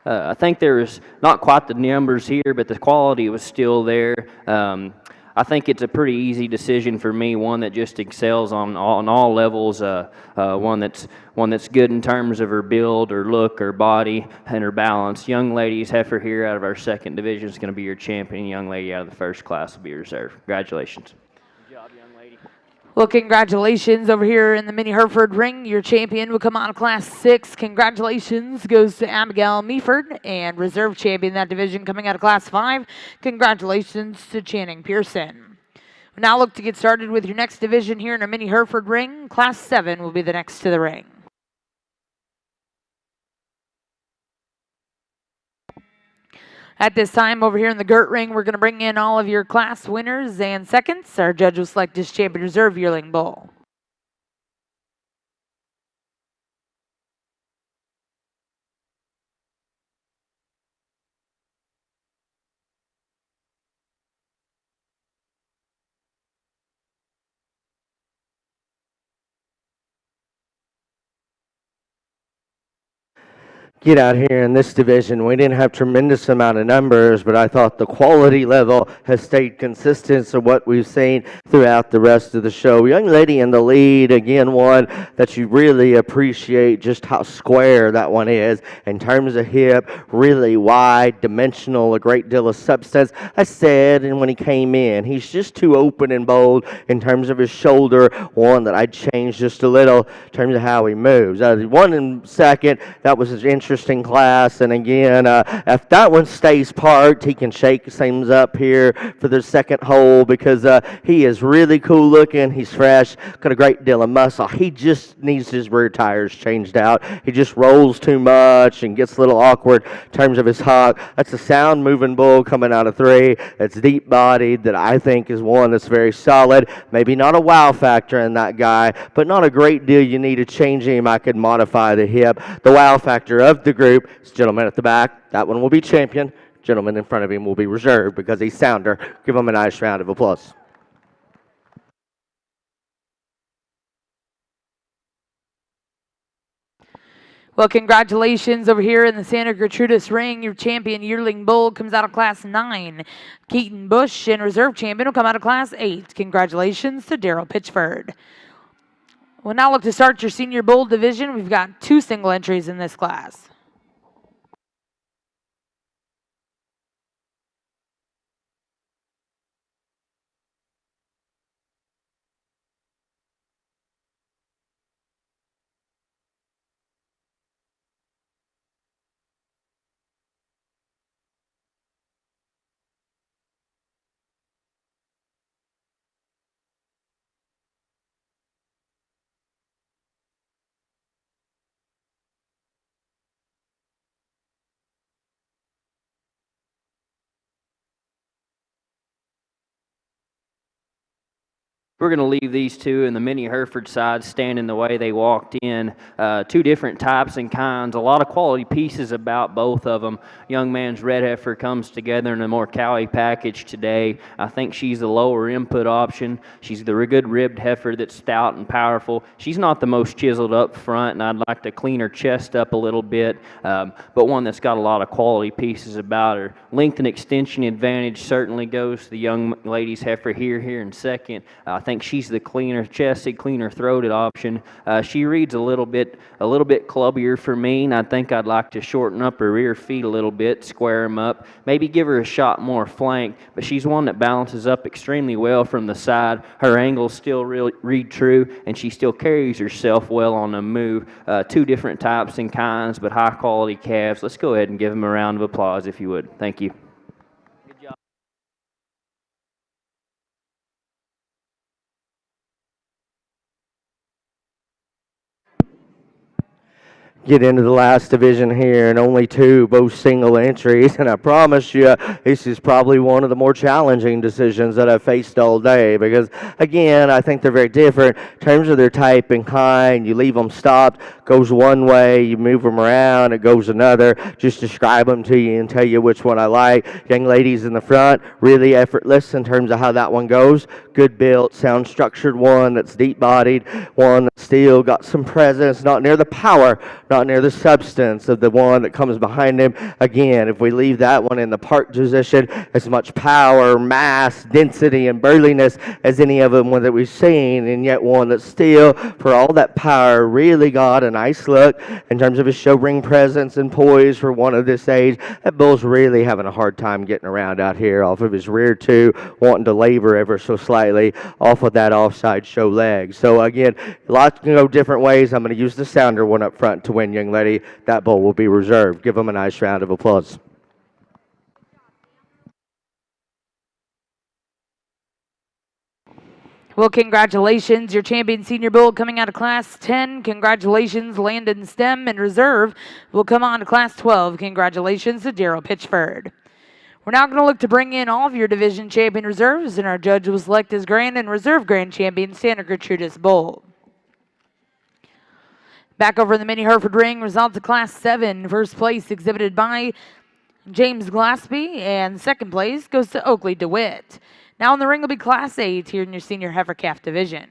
I think there was not quite the numbers here, but the quality was still there. I think it's a pretty easy decision for me, one that just excels on all levels, one that's good in terms of her build, her look, her body, and her balance. Young lady's heifer here out of our second division is going to be your champion. Young lady out of the first class will be reserve. Congratulations. Good job, young lady. Well, congratulations over here in the mini Hereford ring. Your champion will come out of Class 6. Congratulations goes to Abigail Meaford, and reserve champion in that division coming out of Class 5. Congratulations to Channing Pearson. We now look to get started with your next division here in our mini Hereford ring. Class 7 will be the next to the ring. At this time, over here in the Gert ring, we're going to bring in all of your class winners and seconds. Our judge will select this champion reserve yearling bull. Get out here in this division. We didn't have tremendous amount of numbers, but I thought the quality level has stayed consistent to what we've seen throughout the rest of the show. Young lady in the lead, again, one that you really appreciate just how square that one is in terms of hip, really wide, dimensional, a great deal of substance. I said, and when he came in, he's just too open and bold in terms of his shoulder, one that I'd change just a little in terms of how he moves. One in second, that was his entry interesting class. And again, if that one stays parked, he can shake things up here for the second hole because he is really cool looking. He's fresh, got a great deal of muscle. He just needs his rear tires changed out. He just rolls too much and gets a little awkward in terms of his hock. That's a sound moving bull coming out of 3. That's deep bodied, that I think is one that's very solid. Maybe not a wow factor in that guy, but not a great deal you need to change him. I could modify the hip. The wow factor of the group is gentleman at the back. That one will be champion. Gentleman in front of him will be reserved because he's sounder. Give him a nice round of applause. Well, congratulations over here in the Santa Gertrudis ring. Your champion yearling bull comes out of class 9. Keaton Bush and reserve champion will come out of class 8. Congratulations to Daryl Pitchford. We'll now look to start your senior bull division. We've got 2 single entries in this class. We're going to leave these two in the mini Hereford side standing the way they walked in. 2 different types and kinds. A lot of quality pieces about both of them. Young man's red heifer comes together in a more cowy package today. I think she's the lower input option. She's the good ribbed heifer that's stout and powerful. She's not the most chiseled up front, and I'd like to clean her chest up a little bit, but one that's got a lot of quality pieces about her. Length and extension advantage certainly goes to the young lady's heifer here in second. I think she's the cleaner chested, cleaner throated option. She reads a little bit clubbier for me, and I think I'd like to shorten up her rear feet a little bit, square them up, maybe give her a shot more flank, but she's one that balances up extremely well from the side. Her angles still read true, and she still carries herself well on the move. 2 different types and kinds, but high quality calves. Let's go ahead and give them a round of applause if you would. Thank you. Get into the last division here, and only 2, both single entries. And I promise you, this is probably one of the more challenging decisions that I've faced all day because, again, I think they're very different in terms of their type and kind. You leave them stopped, goes one way, you move them around, it goes another. Just describe them to you and tell you which one I like. Young ladies in the front, really effortless in terms of how that one goes. Good built, sound structured one that's deep bodied, one that's still got some presence, not near the power, not near the substance of the one that comes behind him. Again, if we leave that one in the park position, as much power, mass, density, and burliness as any of them that we've seen, and yet one that still, for all that power, really got a nice look in terms of his show ring presence and poise for one of this age. That bull's really having a hard time getting around out here off of his rear 2, wanting to labor ever so slightly off of that offside show leg. So again, lots can go different ways. I'm going to use the sounder one up front to win, young lady. That bull will be reserved. Give them a nice round of applause. Well, congratulations. Your champion senior bull coming out of class 10. Congratulations, Landon Stem. And reserve will come on to class 12. Congratulations to Daryl Pitchford. We're now going to look to bring in all of your division champion reserves, and our judge will select his grand and reserve grand champion, Santa Gertrudis Bull. Back over in the mini Hereford ring, results of class 7. First place exhibited by James Glaspie, and second place goes to Oakley DeWitt. Now in the ring will be class 8 here in your senior heifer calf division.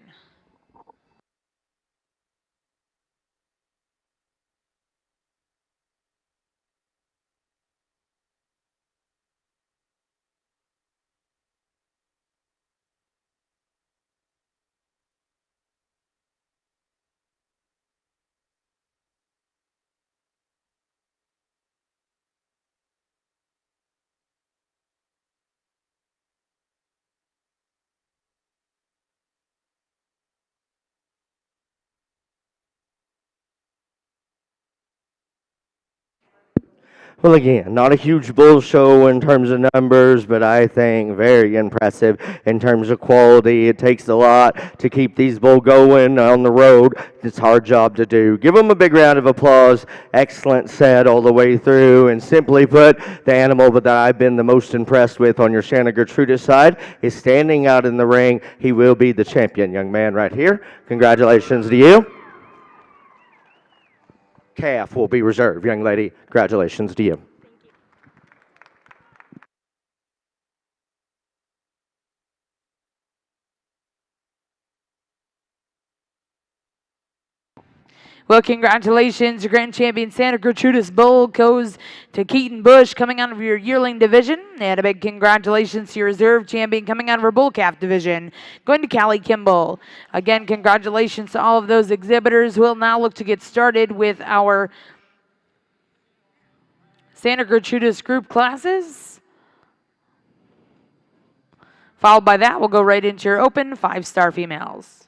Well, again, not a huge bull show in terms of numbers, but I think very impressive in terms of quality. It takes a lot to keep these bull going on the road. It's a hard job to do. Give them a big round of applause. Excellent set all the way through. And simply put, the animal that I've been the most impressed with on your Santa Gertrudis side is standing out in the ring. He will be the champion, young man, right here. Congratulations to you. Calf will be reserved, young lady. Congratulations to you. Well, congratulations. Your grand champion Santa Gertrudis Bull goes to Keaton Bush coming out of your yearling division. And a big congratulations to your reserve champion coming out of our bull calf division, going to Callie Kimball. Again, congratulations to all of those exhibitors. We'll now look to get started with our Santa Gertrudis group classes. Followed by that, we'll go right into your open 5-star females.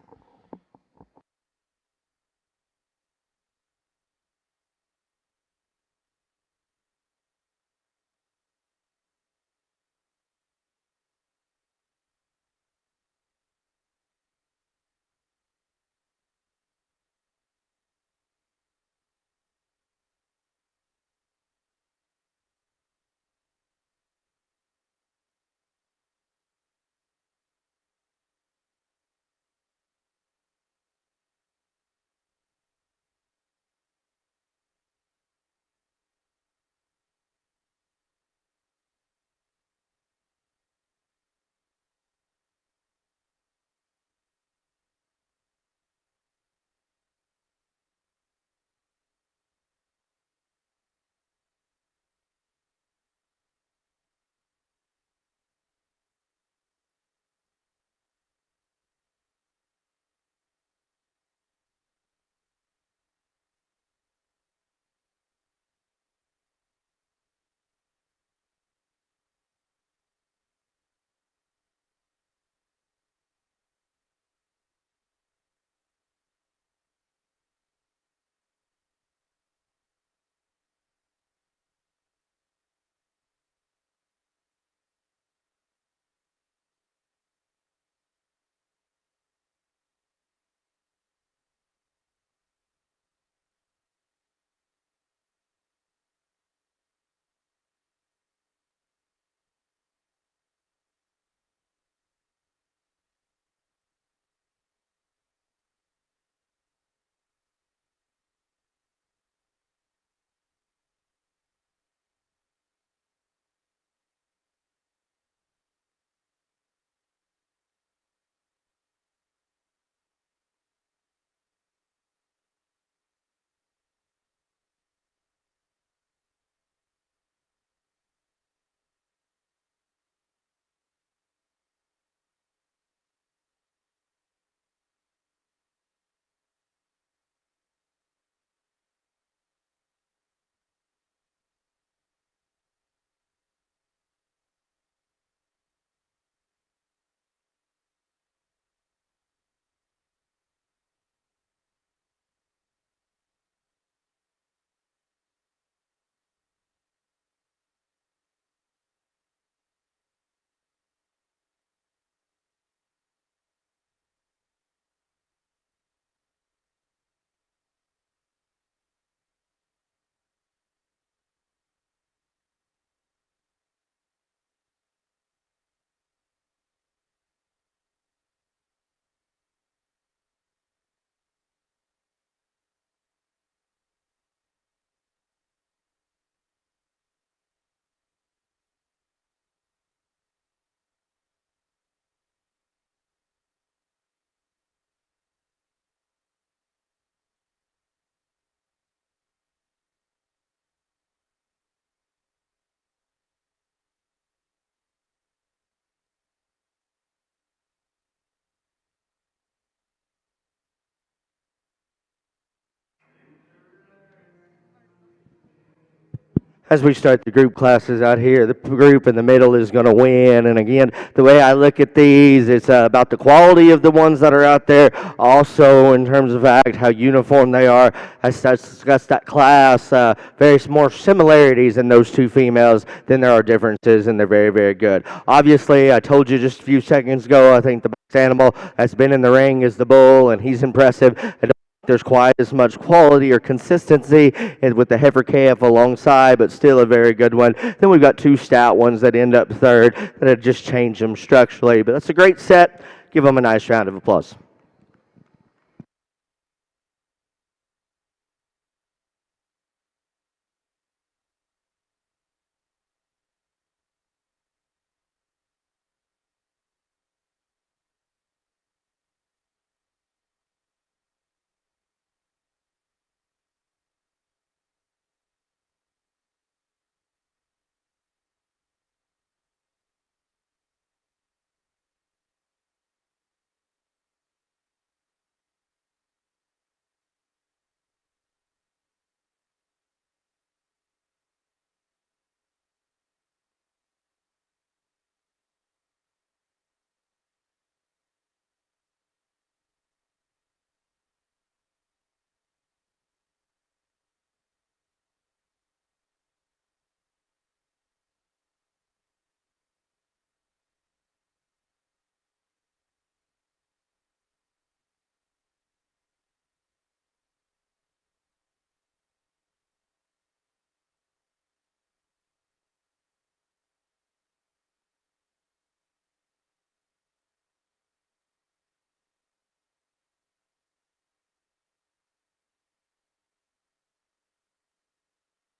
as we start the group classes out here, the group in the middle is going to win. And again, the way I look at these, it's about the quality of the ones that are out there. Also, in terms of fact, how uniform they are. As discussed that class, very more similarities in those two females than there are differences, and they're very, very good. Obviously, I told you just a few seconds ago, I think the best animal that's been in the ring is the bull, and he's impressive. I don't there's quite as much quality or consistency with the heifer calf alongside, but still a very good one. Then we've got two stout ones that end up third that have just changed them structurally. But that's a great set. Give them a nice round of applause.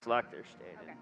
Like they're stated.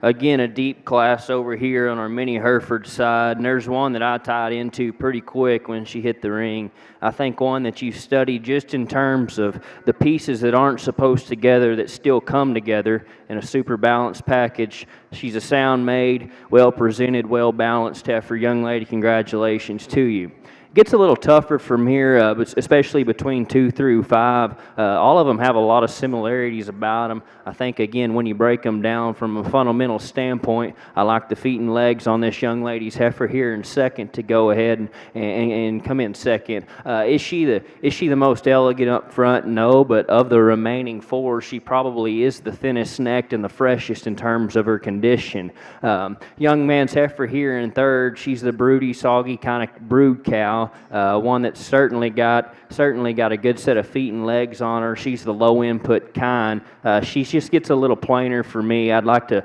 Again, a deep class over here on our mini Hereford side, and there's one that I tied into pretty quick when she hit the ring. I think one that you studied just in terms of the pieces that aren't supposed together that still come together in a super balanced package. She's a sound made, well presented, well balanced heifer. Young lady, congratulations to you. Gets a little tougher from here, but especially between 2 through 5. All of them have a lot of similarities about them. I think, again, when you break them down from a fundamental standpoint, I like the feet and legs on this young lady's heifer here in second to go ahead and come in second. Is she the most elegant up front? No, but of the remaining 4, she probably is the thinnest necked and the freshest in terms of her condition. Young man's heifer here in third. She's the broody, soggy kind of brood cow. One that's certainly got a good set of feet and legs on her. She's the low input kind. She just gets a little plainer for me. I'd like to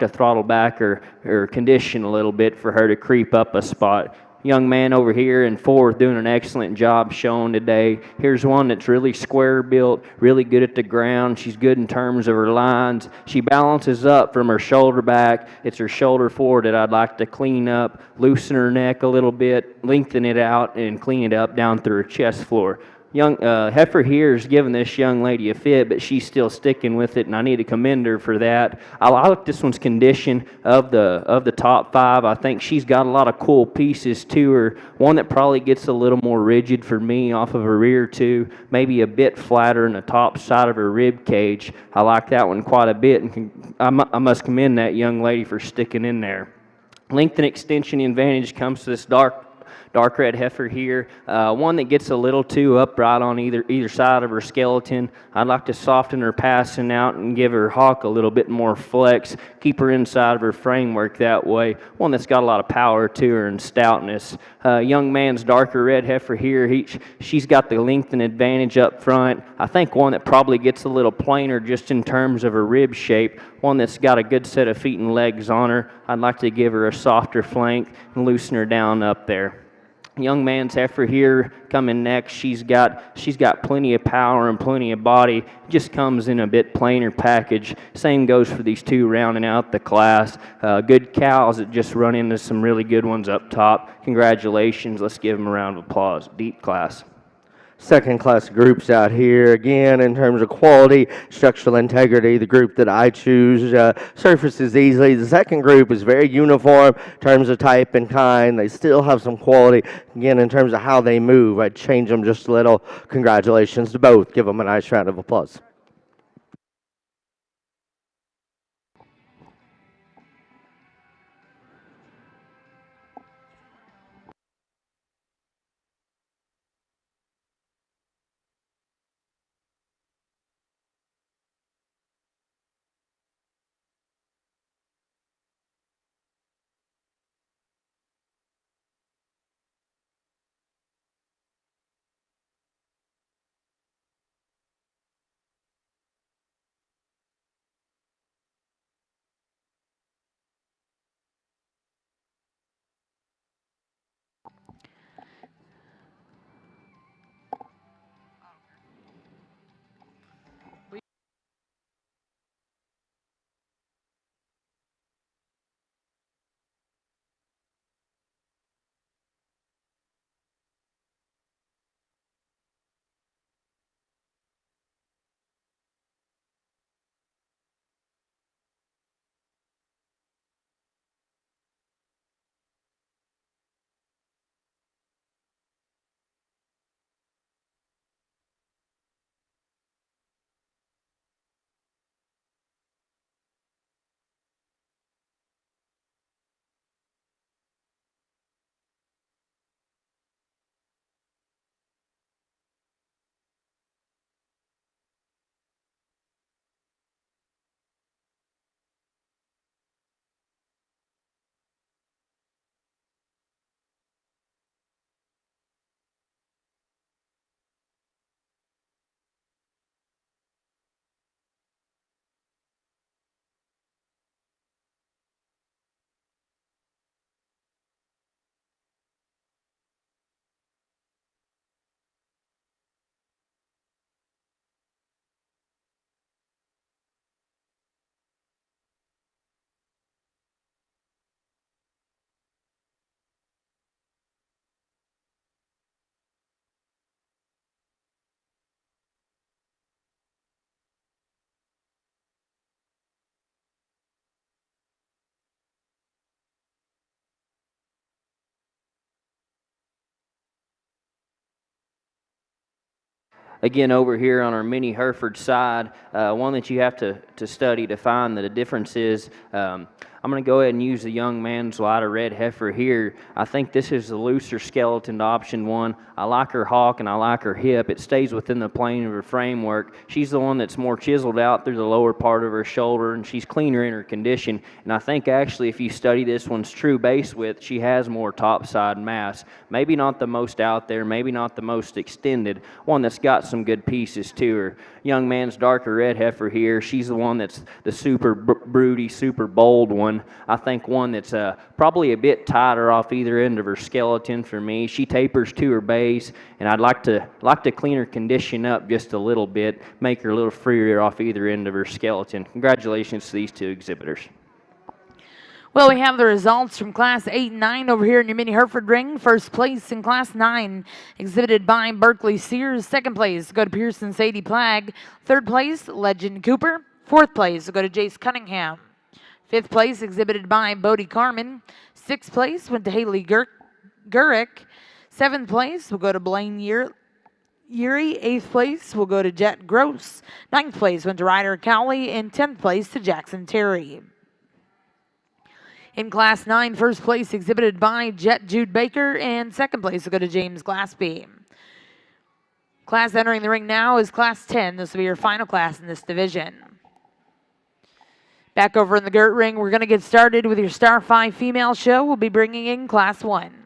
throttle back her condition a little bit for her to creep up a spot. Young man over here in fourth doing an excellent job showing today. Here's one that's really square built, really good at the ground. She's good in terms of her lines. She balances up from her shoulder back. It's her shoulder forward that I'd like to clean up, loosen her neck a little bit, lengthen it out, and clean it up down through her chest floor. Young heifer here is giving this young lady a fit, but she's still sticking with it, and I need to commend her for that. I like this one's condition of the top 5. I think she's got a lot of cool pieces to her. One that probably gets a little more rigid for me off of her rear too, maybe a bit flatter in the top side of her rib cage. I like that one quite a bit, and I must commend that young lady for sticking in there. Length and extension advantage comes to this dark red heifer here, one that gets a little too upright on either side of her skeleton. I'd like to soften her passing out and give her hock a little bit more flex, keep her inside of her framework that way. One that's got a lot of power to her and stoutness. Young man's darker red heifer here, she's got the length and advantage up front. I think one that probably gets a little plainer just in terms of her rib shape. One that's got a good set of feet and legs on her. I'd like to give her a softer flank and loosen her down up there. Young man's heifer here coming next. She's got plenty of power and plenty of body. Just comes in a bit plainer package. Same goes for these two rounding out the class. Good cows that just run into some really good ones up top. Congratulations. Let's give them a round of applause. Deep class. Second class groups out here. Again, in terms of quality, structural integrity, the group that I choose surfaces easily. The second group is very uniform in terms of type and kind. They still have some quality. Again, in terms of how they move, I'd change them just a little. Congratulations to both. Give them a nice round of applause. Again, over here on our mini Hereford side, one that you have to study to find the difference is, I'm going to go ahead and use the young man's light of red heifer here. I think this is the looser skeleton option one. I like her hock and I like her hip. It stays within the plane of her framework. She's the one that's more chiseled out through the lower part of her shoulder, and she's cleaner in her condition. And I think actually if you study this one's true base width, she has more topside mass. Maybe not the most out there, maybe not the most extended, one that's got some good pieces to her. Young man's darker red heifer here, she's the one that's the super broody, super bold one. I think one that's probably a bit tighter off either end of her skeleton for me. She tapers to her base, and I'd like to clean her condition up just a little bit, make her a little freer off either end of her skeleton. Congratulations to these two exhibitors. Well, we have the results from Class 8 and 9 over here in your mini Hereford ring. First place in Class 9, exhibited by Berkeley Sears. Second place, go to Pearson Sadie Plagg. Third place, Legend Cooper. Fourth place, go to Jace Cunningham. Fifth place, exhibited by Bodie Carmen. Sixth place went to Haley Gurick. Seventh place will go to Blaine Yuri. Eighth place will go to Jet Gross. Ninth place went to Ryder Cowley. And 10th place to Jackson Terry. In Class 9, first place exhibited by Jet Jude Baker, and second place will go to James Glassby. Class entering the ring now is Class 10. This will be your final class in this division. Back over in the Gert ring, we're going to get started with your Star 5 female show. We'll be bringing in Class 1.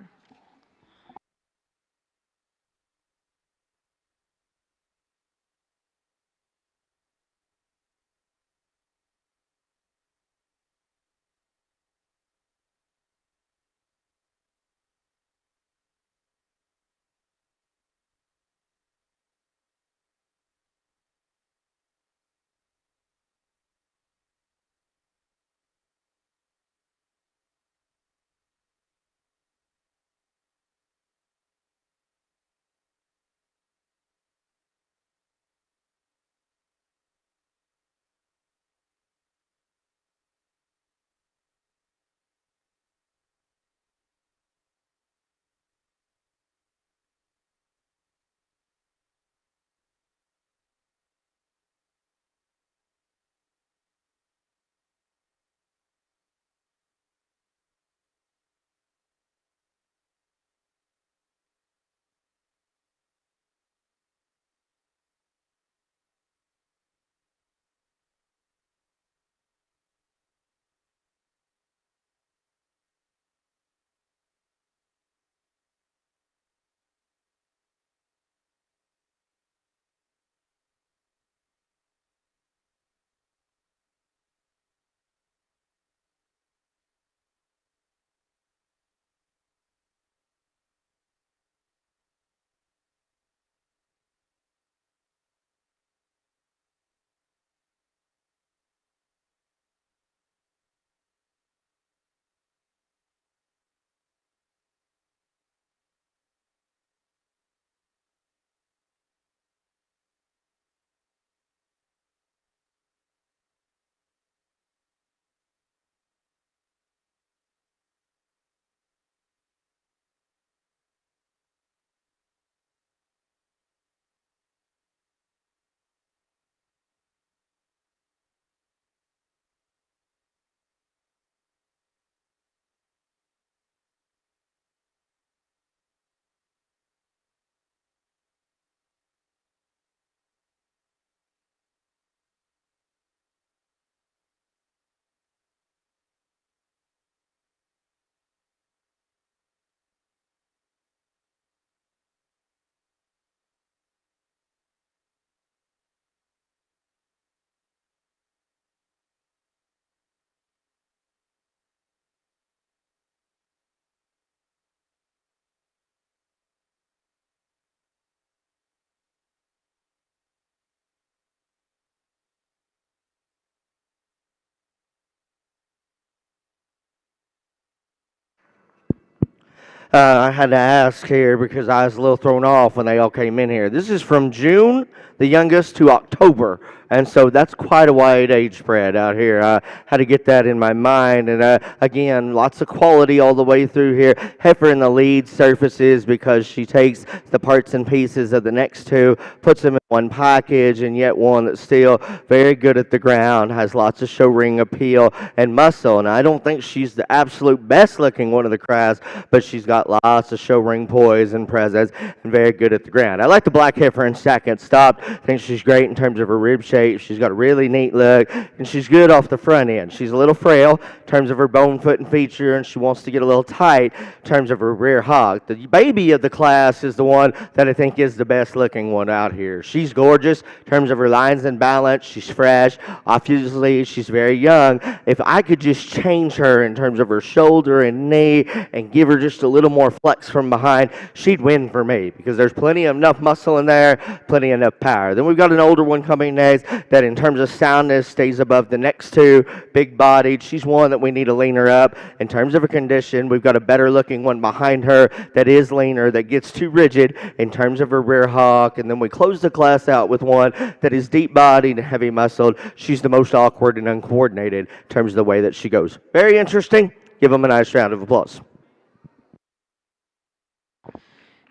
I had to ask here because I was a little thrown off when they all came in here. This is from June the youngest to October. And so that's quite a wide age spread out here. I had to get that in my mind. And again, lots of quality all the way through here. Heifer in the lead surfaces because she takes the parts and pieces of the next two, puts them in one package, and yet one that's still very good at the ground, has lots of show ring appeal and muscle. And I don't think she's the absolute best looking one of the crafts, but she's got lots of show ring poise and presence and very good at the ground. I like the black heifer in second stop. I think she's great in terms of her rib shape. She's got a really neat look, and she's good off the front end. She's a little frail in terms of her bone, foot, and feature, and she wants to get a little tight in terms of her rear hog. The baby of the class is the one that I think is the best looking one out here. She's gorgeous in terms of her lines and balance. She's fresh. Obviously, she's very young. If I could just change her in terms of her shoulder and knee and give her just a little more flex from behind, she'd win for me because there's plenty of enough muscle in there, plenty of enough power. Then we've got an older one coming next that in terms of soundness stays above the next two, big-bodied. She's one that we need to lean her up. In terms of her condition, we've got a better-looking one behind her that is leaner, that gets too rigid in terms of her rear hog. And then we close the class out with one that is deep-bodied and heavy-muscled. She's the most awkward and uncoordinated in terms of the way that she goes. Very interesting. Give them a nice round of applause.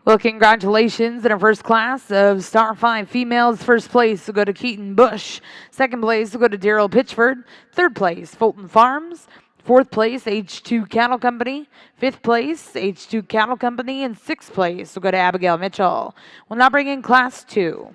Well, congratulations in our first class of Star 5 females. First place will go to Keaton Bush. Second place will go to Daryl Pitchford. Third place, Fulton Farms. Fourth place, H2 Cattle Company. Fifth place, H2 Cattle Company. And sixth place will go to Abigail Mitchell. We'll now bring in Class 2.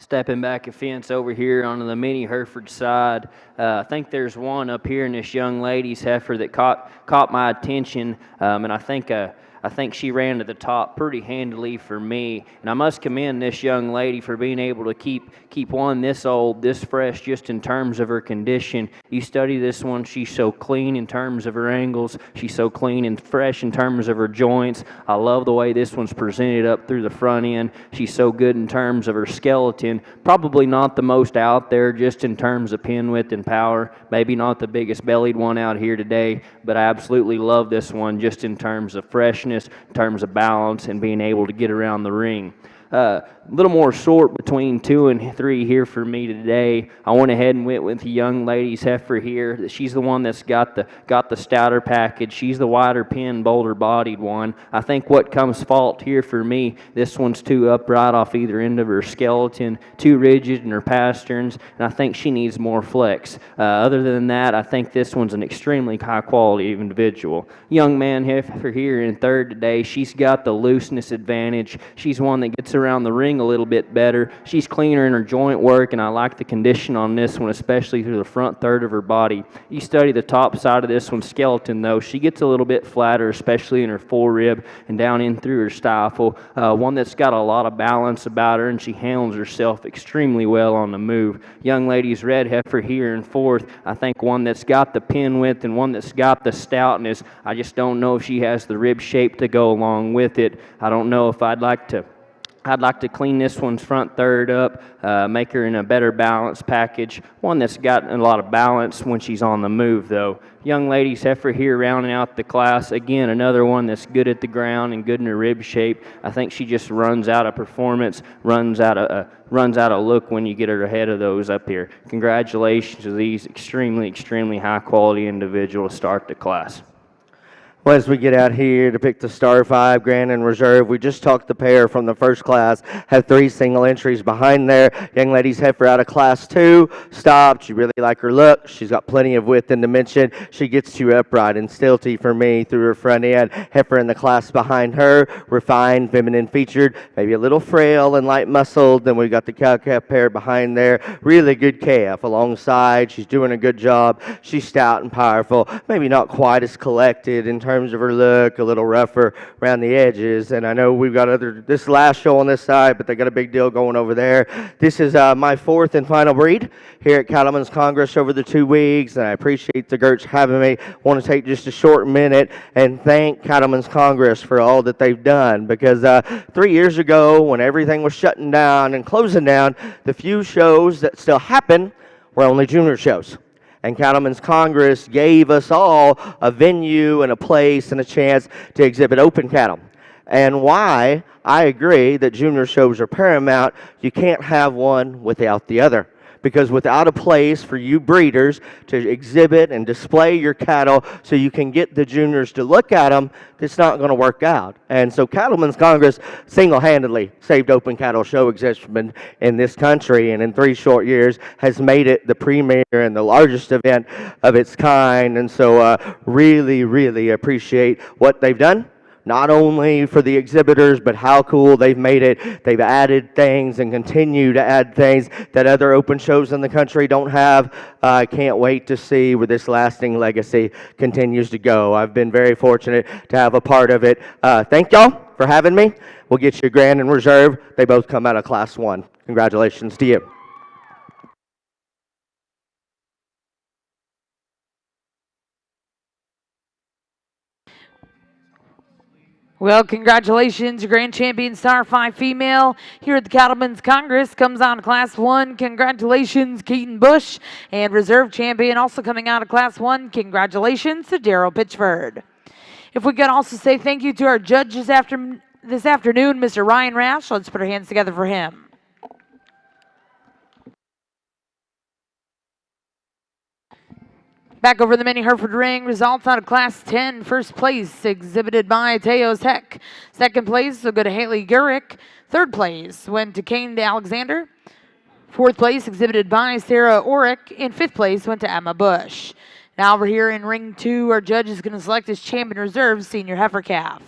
Stepping back a fence over here on the mini Hereford side, I think there's one up here in this young lady's heifer that caught my attention, and I think she ran to the top pretty handily for me. And I must commend this young lady for being able to keep one this old, this fresh, just in terms of her condition. You study this one, she's so clean in terms of her angles. She's so clean and fresh in terms of her joints. I love the way this one's presented up through the front end. She's so good in terms of her skeleton. Probably not the most out there just in terms of pin width and power. Maybe not the biggest bellied one out here today, but I absolutely love this one just in terms of freshness, in terms of balance, and being able to get around the ring. A little more short between 2 and 3 here for me today. I went ahead and went with the young lady's heifer here. She's the one that's got the stouter package. She's the wider pin, bolder bodied one. I think what comes fault here for me, this one's too upright off either end of her skeleton, too rigid in her pasterns, and I think she needs more flex. Other than that, I think this one's an extremely high quality individual. Young man heifer here in third today, she's got the looseness advantage. She's one that gets around the ring a little bit better. She's cleaner in her joint work, and I like the condition on this one, especially through the front third of her body. You study the top side of this one's skeleton, though. She gets a little bit flatter, especially in her forerib and down in through her stifle. One that's got a lot of balance about her, and she handles herself extremely well on the move. Young lady's red heifer here in fourth. I think one that's got the pin width and one that's got the stoutness. I just don't know if she has the rib shape to go along with it. I don't know if I'd like to clean this one's front third up, make her in a better balance package, one that's got a lot of balance when she's on the move, though. Young lady's heifer here rounding out the class. Again, another one that's good at the ground and good in her rib shape. I think she just runs out of performance, runs out of look when you get her ahead of those up here. Congratulations to these extremely, extremely high-quality individuals to start the class. Well, as we get out here to pick the Star 5 Grand and Reserve, we just talked the pair from the first class, have 3 single entries behind there. Young lady's heifer out of Class 2, stopped. You really like her look. She's got plenty of width and dimension. She gets too upright and stilty for me through her front end. Heifer in the class behind her, refined, feminine featured, maybe a little frail and light muscled. Then we got the cow calf pair behind there. Really good calf alongside. She's doing a good job. She's stout and powerful. Maybe not quite as collected in terms of her look, a little rougher around the edges. And I know we've got this last show on this side, but they got a big deal going over there. This is my 4th and final breed here at Cattlemen's Congress over the 2 weeks, and I appreciate the Gerts having me. Want to take just a short minute and thank Cattlemen's Congress for all that they've done, because 3 years ago, when everything was shutting down and closing down, the few shows that still happen were only junior shows. And Cattlemen's Congress gave us all a venue and a place and a chance to exhibit open cattle. and why I agree that junior shows are paramount. You can't have one without the other. Because without a place for you breeders to exhibit and display your cattle so you can get the juniors to look at them, it's not going to work out. And so Cattlemen's Congress single-handedly saved open cattle show exhibition in this country, and in 3 short years has made it the premier and the largest event of its kind. And so really, really appreciate what they've done. Not only for the exhibitors, but how cool they've made it. They've added things and continue to add things that other open shows in the country don't have. I can't wait to see where this lasting legacy continues to go. I've been very fortunate to have a part of it. Thank y'all for having me. We'll get you a Grand and Reserve. They both come out of Class 1. Congratulations to you. Well, congratulations, your grand champion Star 5 female here at the Cattlemen's Congress comes out of Class 1. Congratulations, Keaton Bush. And reserve champion also coming out of Class 1. Congratulations to Daryl Pitchford. If we could also say thank you to our judge this afternoon, Mr. Ryan Rash. Let's put our hands together for him. Back over the mini Hereford ring, results out of Class 10. First place exhibited by Teos Heck. Second place will go to Haley Gurick. Third place went to Kane Alexander. Fourth place exhibited by Sarah Orick. And fifth place went to Emma Bush. Now over here in ring 2, our judge is going to select his champion reserve senior heifer calf.